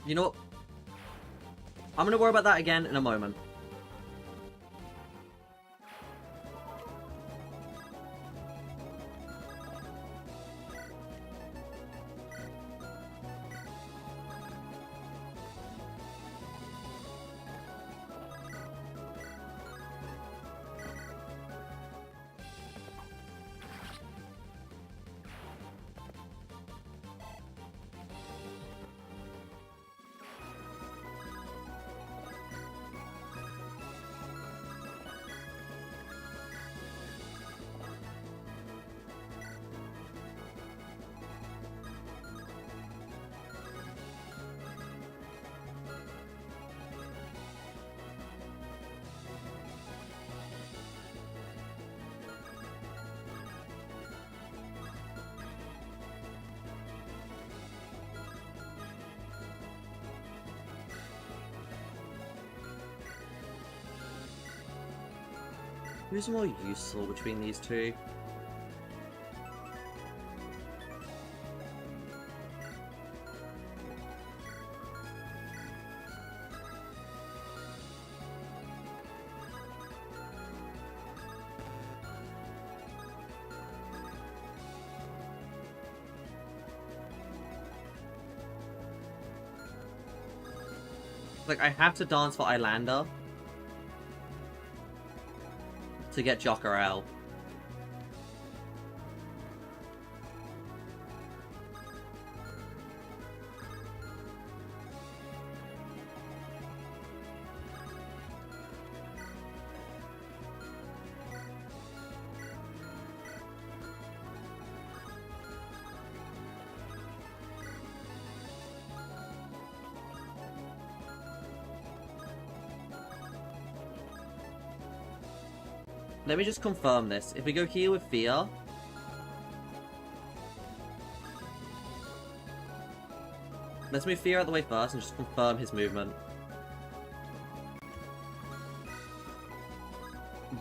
You know what? I'm gonna worry about that again in a moment. Who's more useful between these two? Like, I have to dance for Islander to get Jocker out. Let me just confirm this. If we go here with Fear... Let's move Fear out of the way first and just confirm his movement.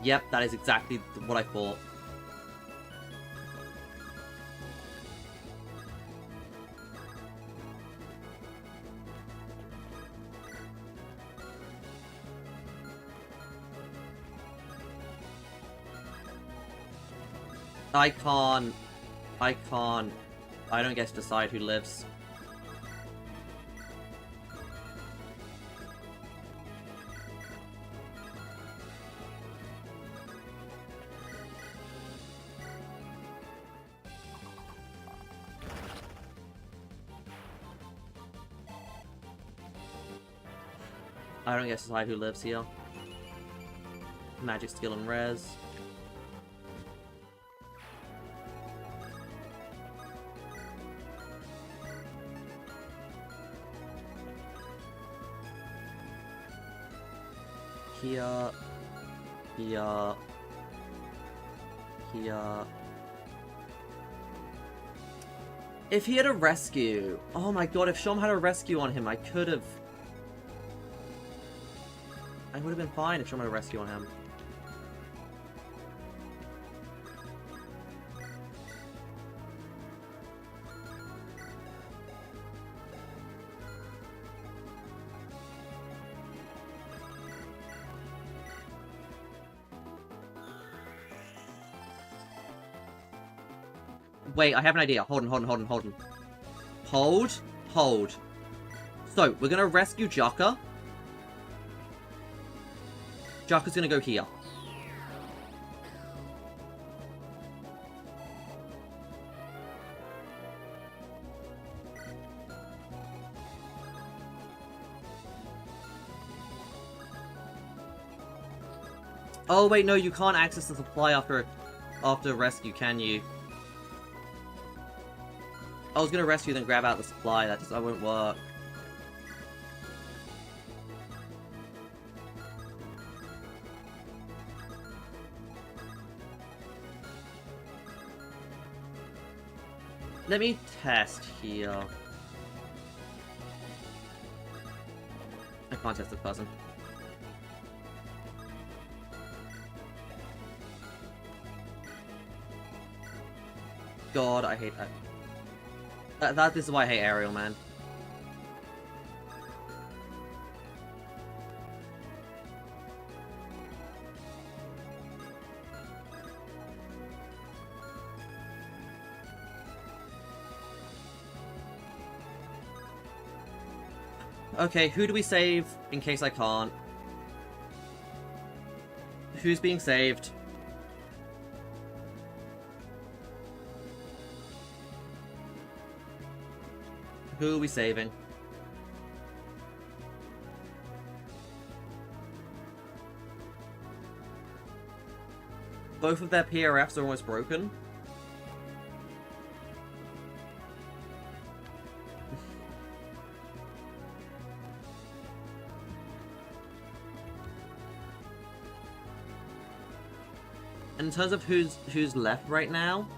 Yep, that is exactly what I thought. I can't. I don't get to decide who lives. I don't get to decide who lives here. Magic skill and res. Here. If he had a rescue... Oh my god, if Shom had a rescue on him, I could have... I would have been fine if Shom had a rescue on him. Wait, I have an idea. Hold on. Hold. So, we're gonna rescue Jaka. Jaka's gonna go here. Oh wait, no, you can't access the supply after rescue, can you? I was gonna rescue then grab out the supply, that won't work. Let me test here. I can't test this person. God, I hate that. This is why I hate Ariel, man. Okay, who do we save in case I can't? Who's being saved? Who are we saving? Both of their PRFs are almost broken. In terms of who's left right now,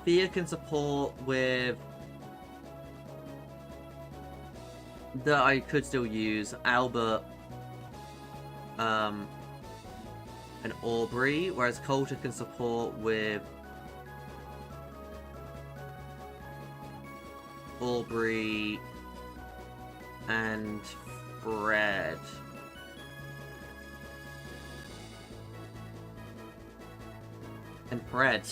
Thea can support with... that I could still use. Albert, an Aubrey, whereas Coulter can support with Aubrey and Fred. And Fred.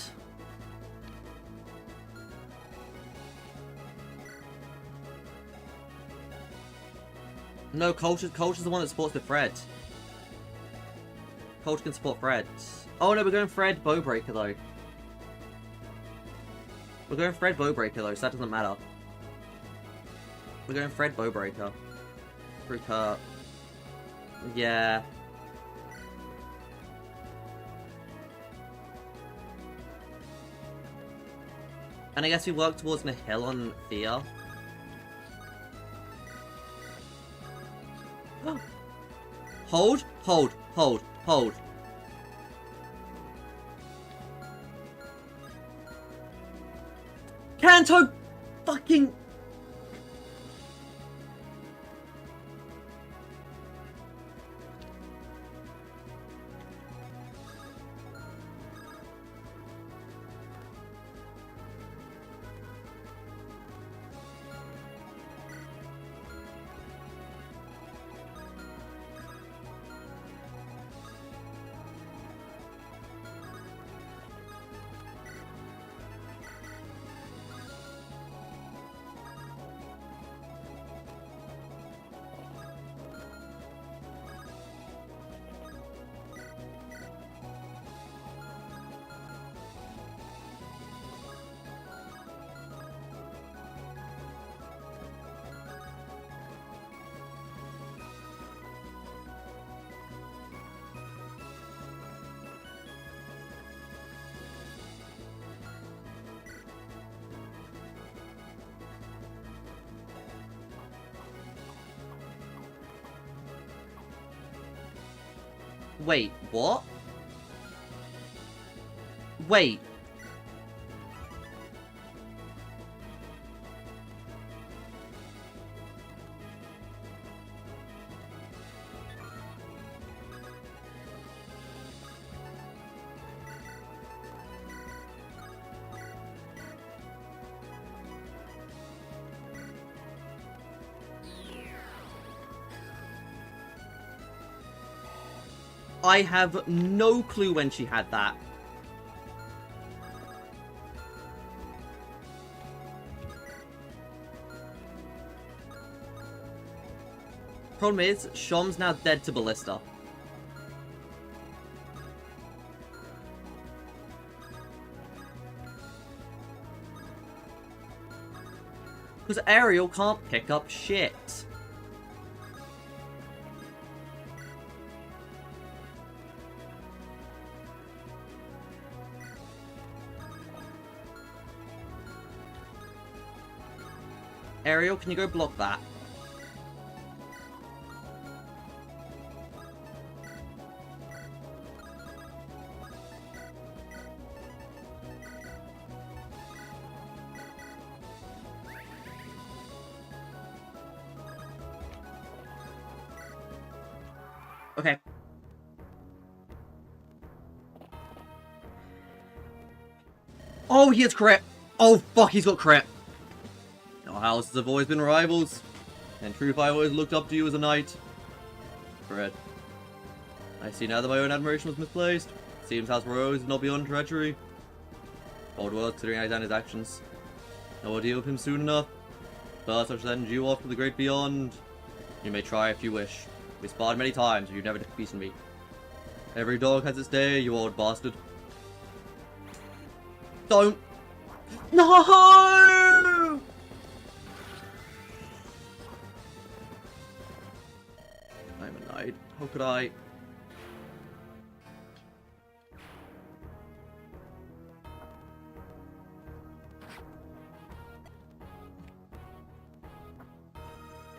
No, Coulter's the one that supports with Fred. Coulter can support Fred. Oh no, we're going Fred Bowbreaker though. We're going Fred Bowbreaker though, so that doesn't matter. We're going Fred Bowbreaker. Through Kurt. Yeah. And I guess we work towards Nihil on Thea. Hold, hold, hold, hold. Kanto fucking... Wait, what? Wait. I have no clue when she had that. Problem is, Shom's now dead to Ballista. Because Ariel can't pick up shit. Ariel, can you go block that? Okay. Oh, he has crit! Oh, fuck, he's got crit! Our houses have always been rivals. In truth, I always looked up to you as a knight. Fred. I see now that my own admiration was misplaced. Seems House Rose is not beyond treachery. Old world considering Alexander's actions. I will deal with him soon enough. First, I shall send you off to the great beyond. You may try if you wish. We sparred many times, but you've never defeated me. Every dog has its day, you old bastard. Don't. No! I'm a knight. How could I?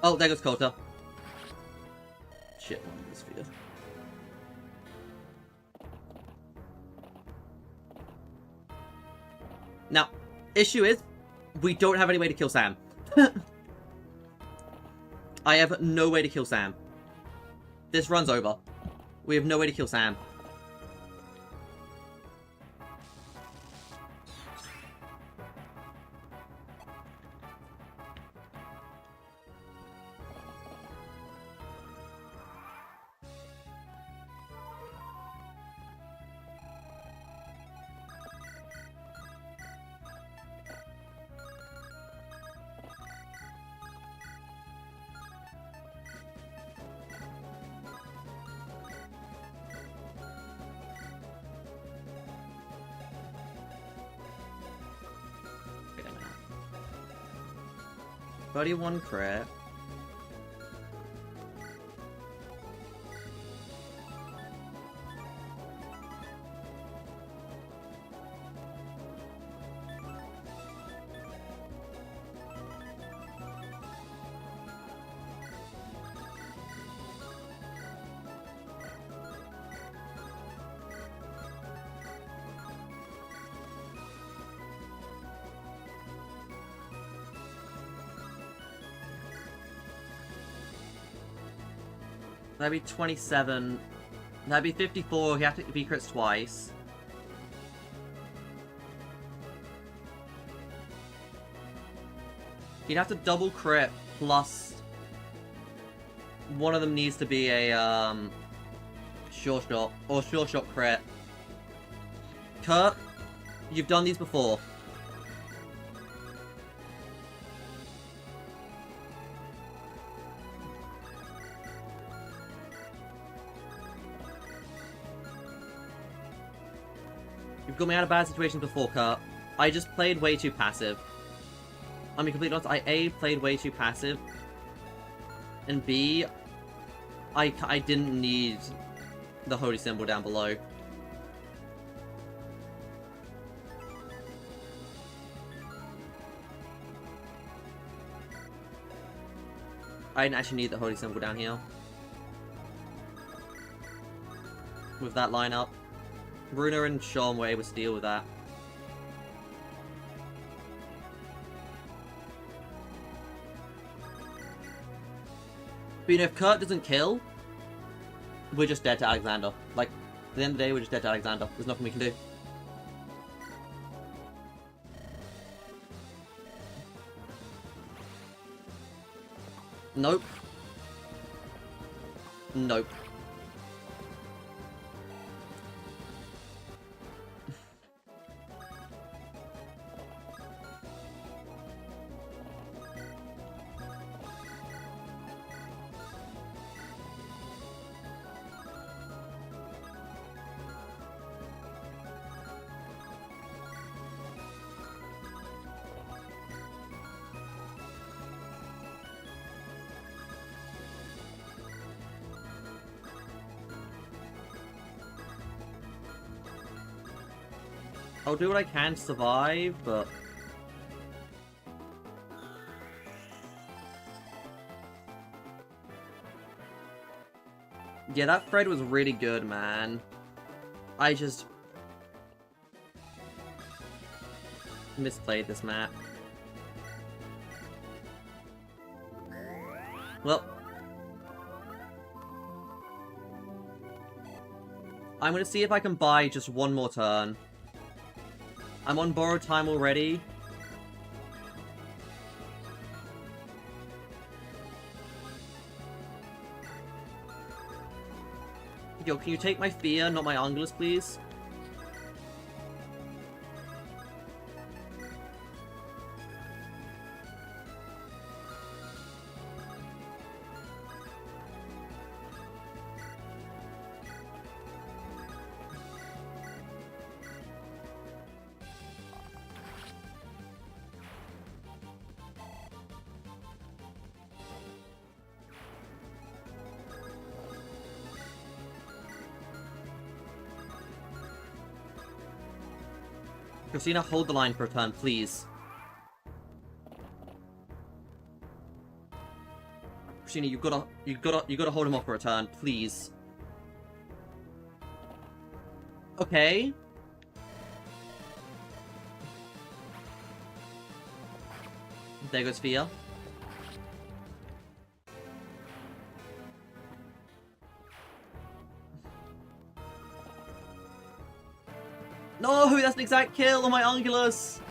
Oh, there goes Kota. Shit, one of this sphere. Now, issue is, we don't have any way to kill Sam. I have no way to kill Sam. This run's over. We have no way to kill Sam. 31 crit. That'd be 27. That'd be 54. You have to be crits twice. You'd have to double crit plus one of them needs to be a sure shot or sure shot crit. Kurt, you've done these before. You've got me out of bad situations before, Kurt. I just played way too passive. I mean, completely honest, I A, played way too passive. And B, I didn't need the holy symbol down below. I didn't actually need the holy symbol down here. With that lineup. Runa and Sean were able to deal with that. But you know, if Kurt doesn't kill, we're just dead to Alexander. Like, at the end of the day, we're just dead to Alexander. There's nothing we can do. Nope. Nope. I'll do what I can to survive, but... yeah, that Fred was really good, man. I just... misplayed this map. Well... I'm gonna see if I can buy just one more turn. I'm on borrowed time already. Yo, can you take my fear, not my Angelus, please? Christina, hold the line for a turn, please. Christina, you gotta hold him off for a turn, please. Okay. There goes Fia. No, that's an exact kill on my Angelus!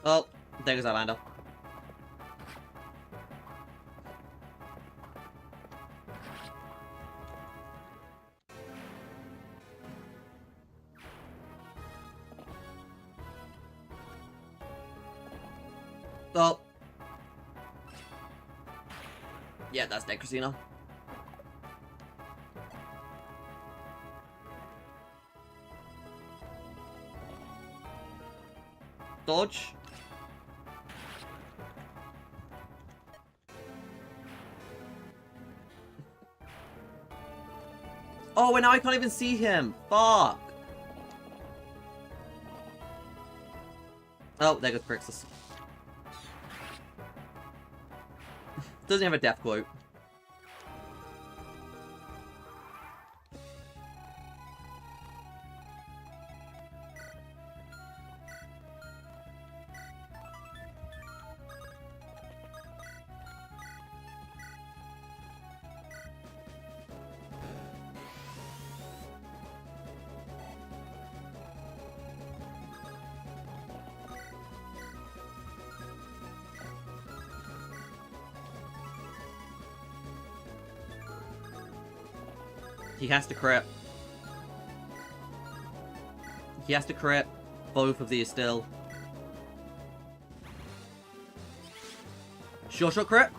Oh, there goes Outlander. Oh. Yeah, that's dead, Christina. Dodge. Oh, and now I can't even see him. Fuck. Oh, there goes Crixus. Doesn't have a death quote. He has to crit. He has to crit both of these still. Sure shot crit.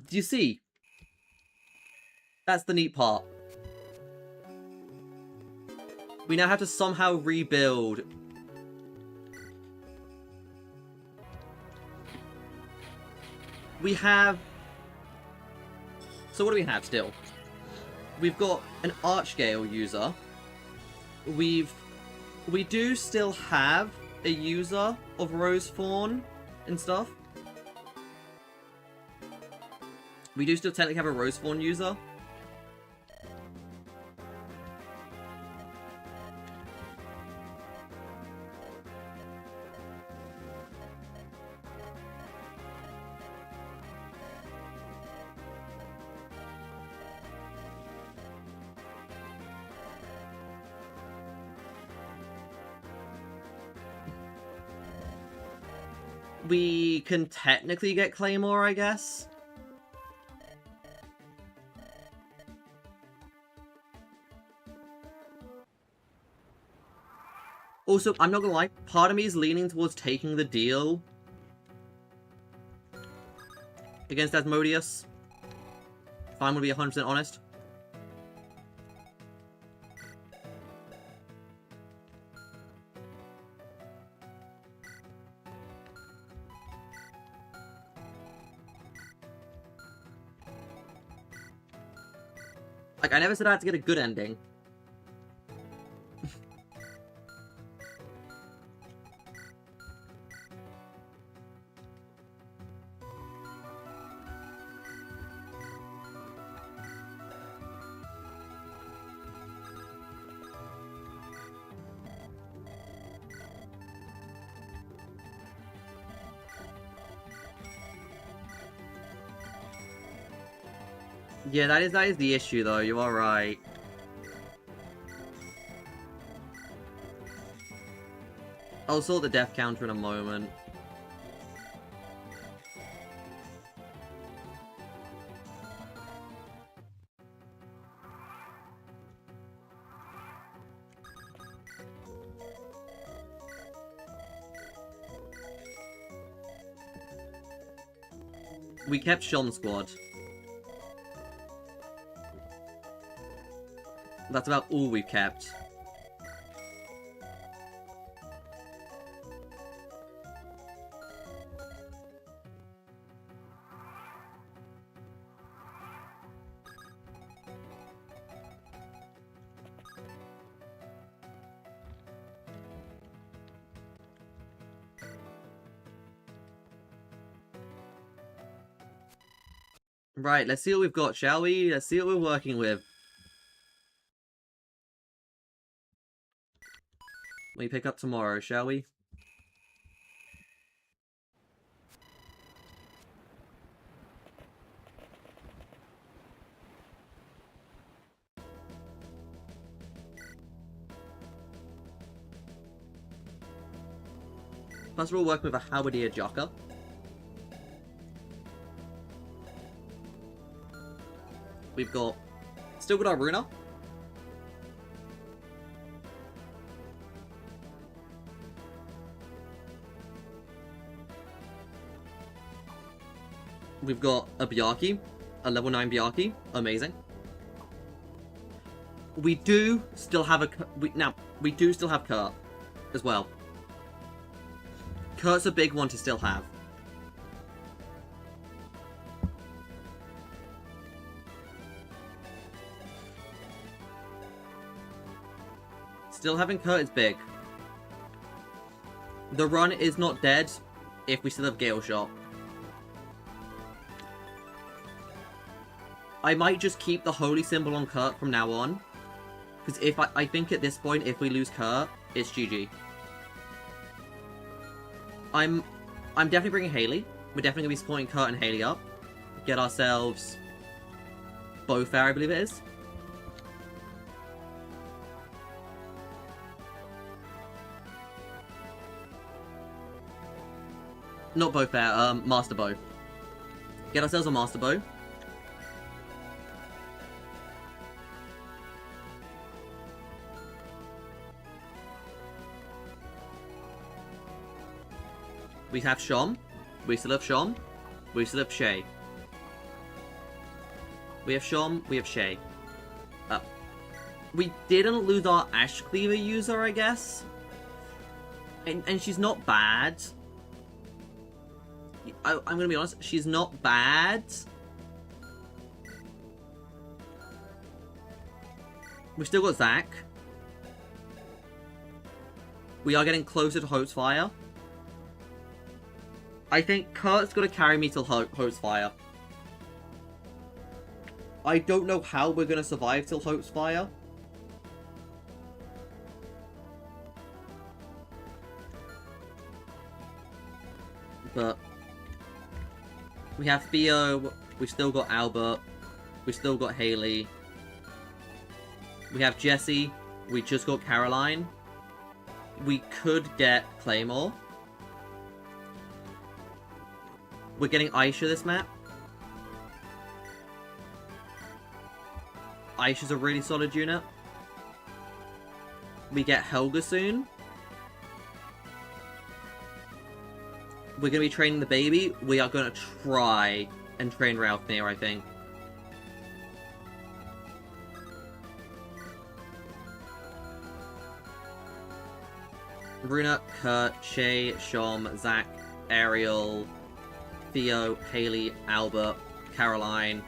Do you see? That's the neat part. We now have to somehow rebuild. We have... So what do we have still? We've got an Archgale user. We do still have a user of Rosefawn and stuff. We do still technically have a Rosefawn user. We can technically get Claymore, I guess. Also, I'm not gonna lie, part of me is leaning towards taking the deal against Asmodeus. If I'm gonna be 100% honest. Like, I never said I had to get a good ending. Yeah, that is the issue, though. You are right. I'll sort the death counter in a moment. We kept Shon Squad. That's about all we've kept. Right, let's see what we've got, shall we? Let's see what we're working with. We pick up tomorrow, shall we? Plus we're all working with a Halberdier Jocker. We've got... Still got our Runa. We've got a Byakuya, a level 9 Byakuya. Amazing. We do still have a... we do still have Kurt as well. Kurt's a big one to still have. Still having Kurt is big. The run is not dead if we still have Gale Shot. I might just keep the holy symbol on Kurt from now on. Because if I think at this point, if we lose Kurt, it's GG. I'm definitely bringing Haley. We're definitely going to be supporting Kurt and Haley up. Get ourselves Bow Fair, I believe it is. Not Bow Fair, Master Bow. Get ourselves a Master Bow. We have Shom. We still have Shom. We still have Shay. We have Shom. We have Shay. We didn't lose our Ash Cleaver user, I guess. And she's not bad. I'm gonna be honest, she's not bad. We've still got Zac. We are getting closer to Hope's Fire. I think Kurt's gonna carry me till Hope's Fire. I don't know how we're gonna survive till Hope's Fire. But we have Theo, we've still got Albert, we've still got Haley. We have Jessie, we just got Caroline. We could get Claymore. We're getting Aisha this map. Aisha's a really solid unit. We get Helga soon. We're going to be training the baby. We are going to try and train Ralphmere, I think. Runa, Kurt, Shay, Shom, Zac, Ariel, Theo, Haley, Albert, Caroline.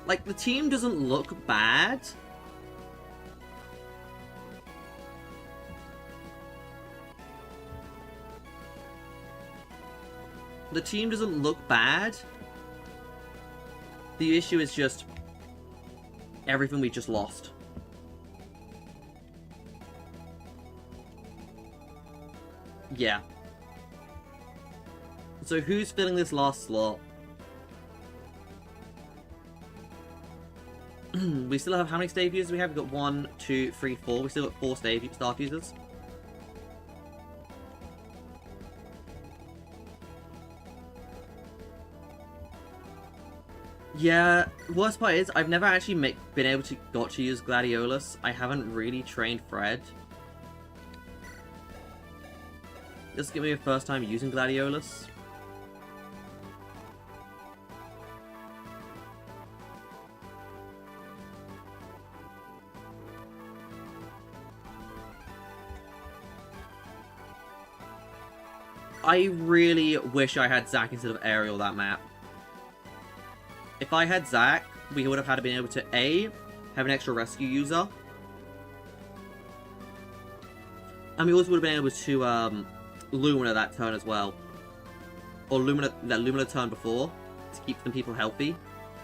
Like, the team doesn't look bad. The team doesn't look bad. The issue is just everything we just lost. Yeah. So who's filling this last slot? We still have how many stave users we have? We've got 1, 2, 3, 4. We still got 4 staff users. Yeah, worst part is I've never actually been able to use Gladiolus. I haven't really trained Fred. This is gonna be my first time using Gladiolus. I really wish I had Zac instead of Ariel that map. If I had Zac, we would have been able to A, have an extra rescue user. And we also would have been able to Lumina that turn as well. Or Lumina turn before, to keep some people healthy.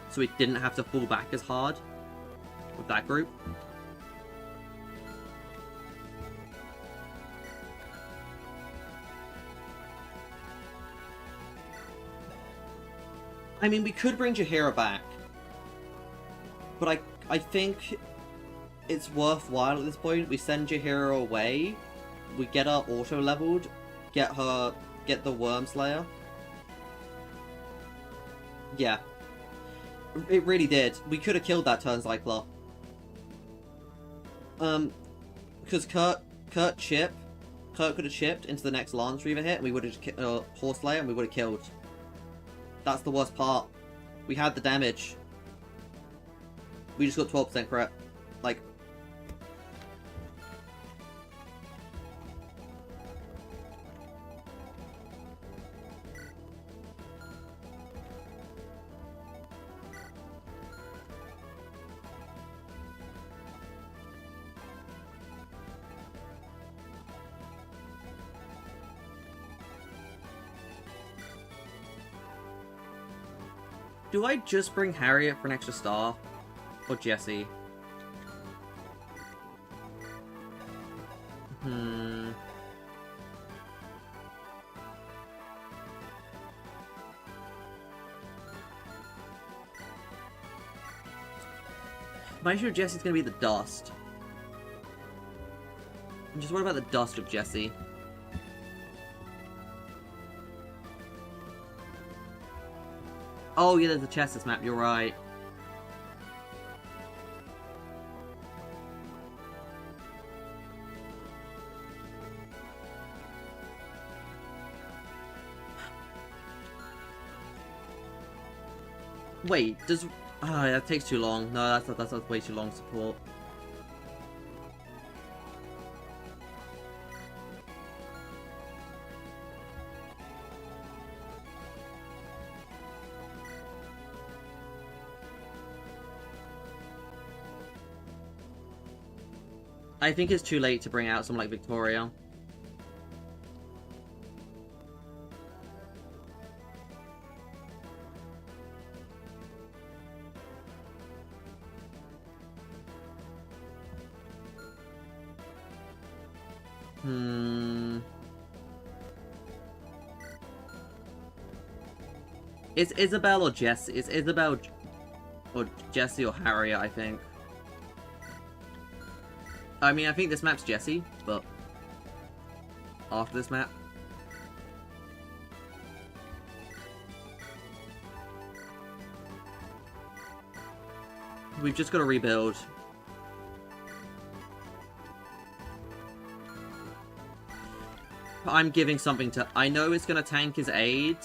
So we didn't have to fall back as hard with that group. I mean, we could bring Jaheira back, but I think it's worthwhile at this point. We send Jaheira away, we get her auto leveled, get the Worm Slayer. Yeah. It really did. We could have killed that Turncycler. Because Kurt could have chipped into the next Lance Reaver hit, and we would have Horse Slayer, and we would have killed. That's the worst part. We had the damage. We just got 12% crit. Like... Do I just bring Harriet for an extra star? Or Jessie? My issue with Jessie's gonna be the dust. I'm just worried about the dust of Jessie. Oh yeah, there's a chest this map, you're right. Wait, does... Ah, that takes too long. No, that's way too long support. I think it's too late to bring out someone like Victoria. It's Isabel or Jessie. It's Isabel or Jessie or Harriet, I think. I mean, I think this map's Jessie, but after this map. We've just got to rebuild. I'm giving something to... I know it's going to tank his aid.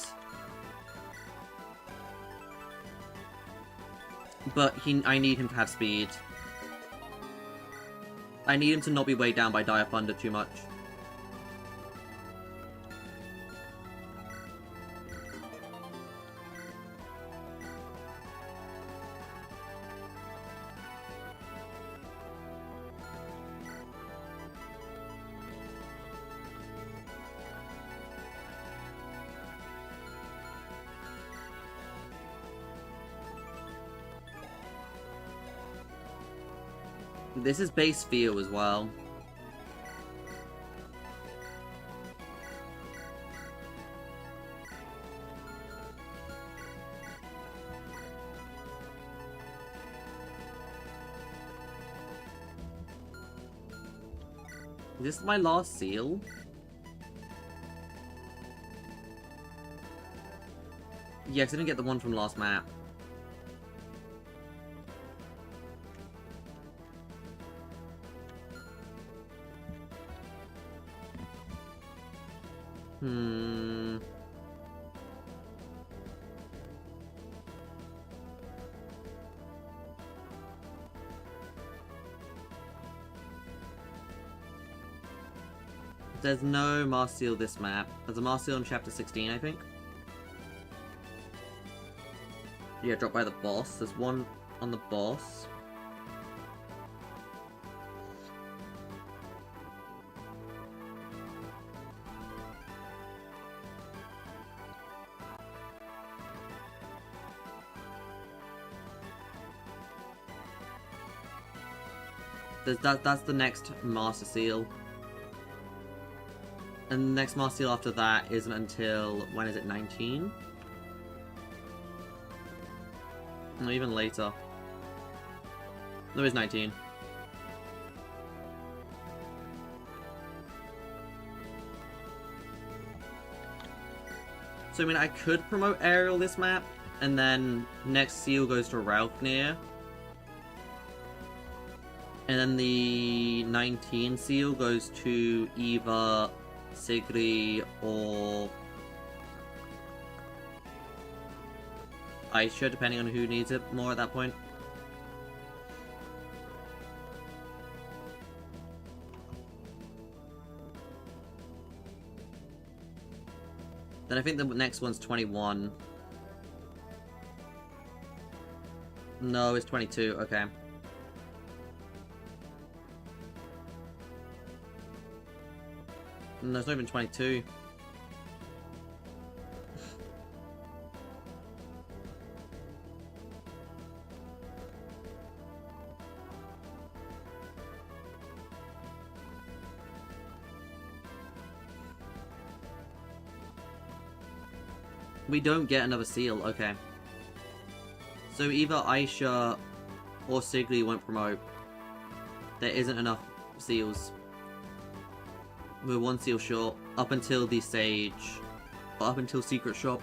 But I need him to have speed. I need him to not be weighed down by Dire Thunder too much. This is base feel as well. Is this my last seal? Yes, I didn't get the one from last map. There's no Master Seal this map. There's a Master Seal in Chapter 16, I think. Yeah, dropped by the boss. There's one on the boss. That's the next Master Seal. And the next Master Seal after that isn't until... when is it? 19? No, even later. No, it's 19. So I mean, I could promote Ariel this map, and then next seal goes to Ralphnir. And then the 19 seal goes to either Sigri or Aisha, depending on who needs it more at that point. Then I think the next one's 21. No, it's 22, okay. No, it's not even 22. We don't get another seal, okay. So either Aisha or Sigli won't promote. There isn't enough seals. We're one seal short. Up until the Sage. Up until Secret Shop.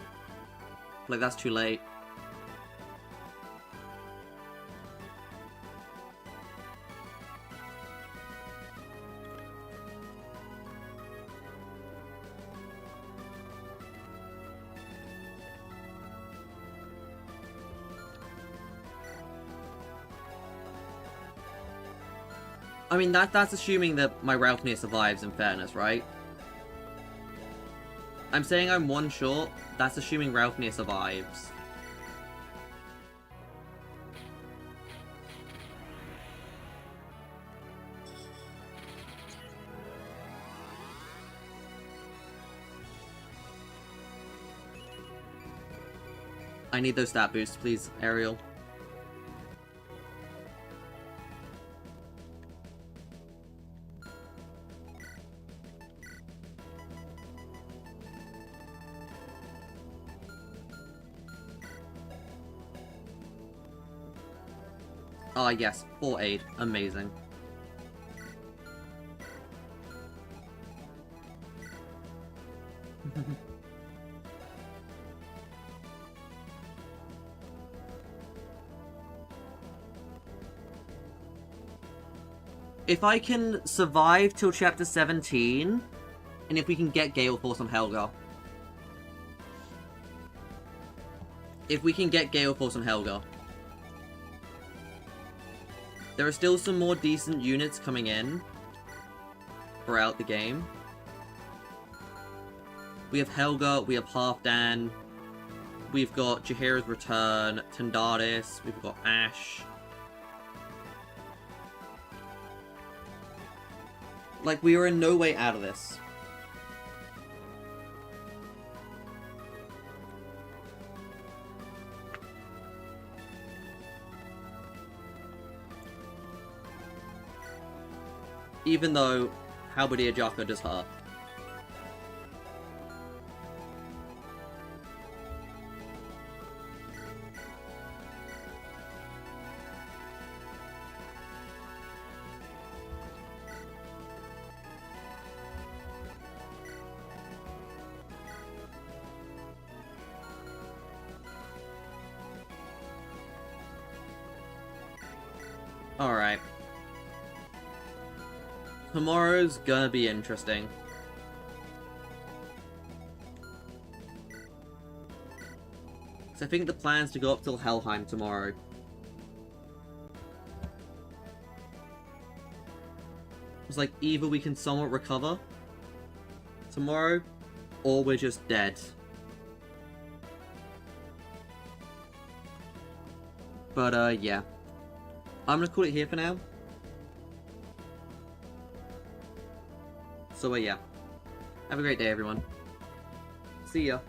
Like, that's too late. I mean, that's assuming that my Ralphnir survives, in fairness, right? I'm saying I'm one short, that's assuming Ralphnir survives. I need those stat boosts, please, Ariel. Ah, yes, 4 aid. Amazing. If I can survive till chapter 17, and if we can get Gale Force on Helga. If we can get Gale Force on Helga. There are still some more decent units coming in throughout the game. We have Helga, we have Halfdan, we've got Jaheira's Return, Tyndaris, we've got Ash. Like, we are in no way out of this. Even though Halberdier Jocko does her. Alright. Tomorrow's gonna be interesting. So I think the plan's to go up till Helheim tomorrow. It's like either we can somewhat recover tomorrow, or we're just dead. But yeah. I'm gonna call it here for now. So yeah. Have a great day, everyone. See ya.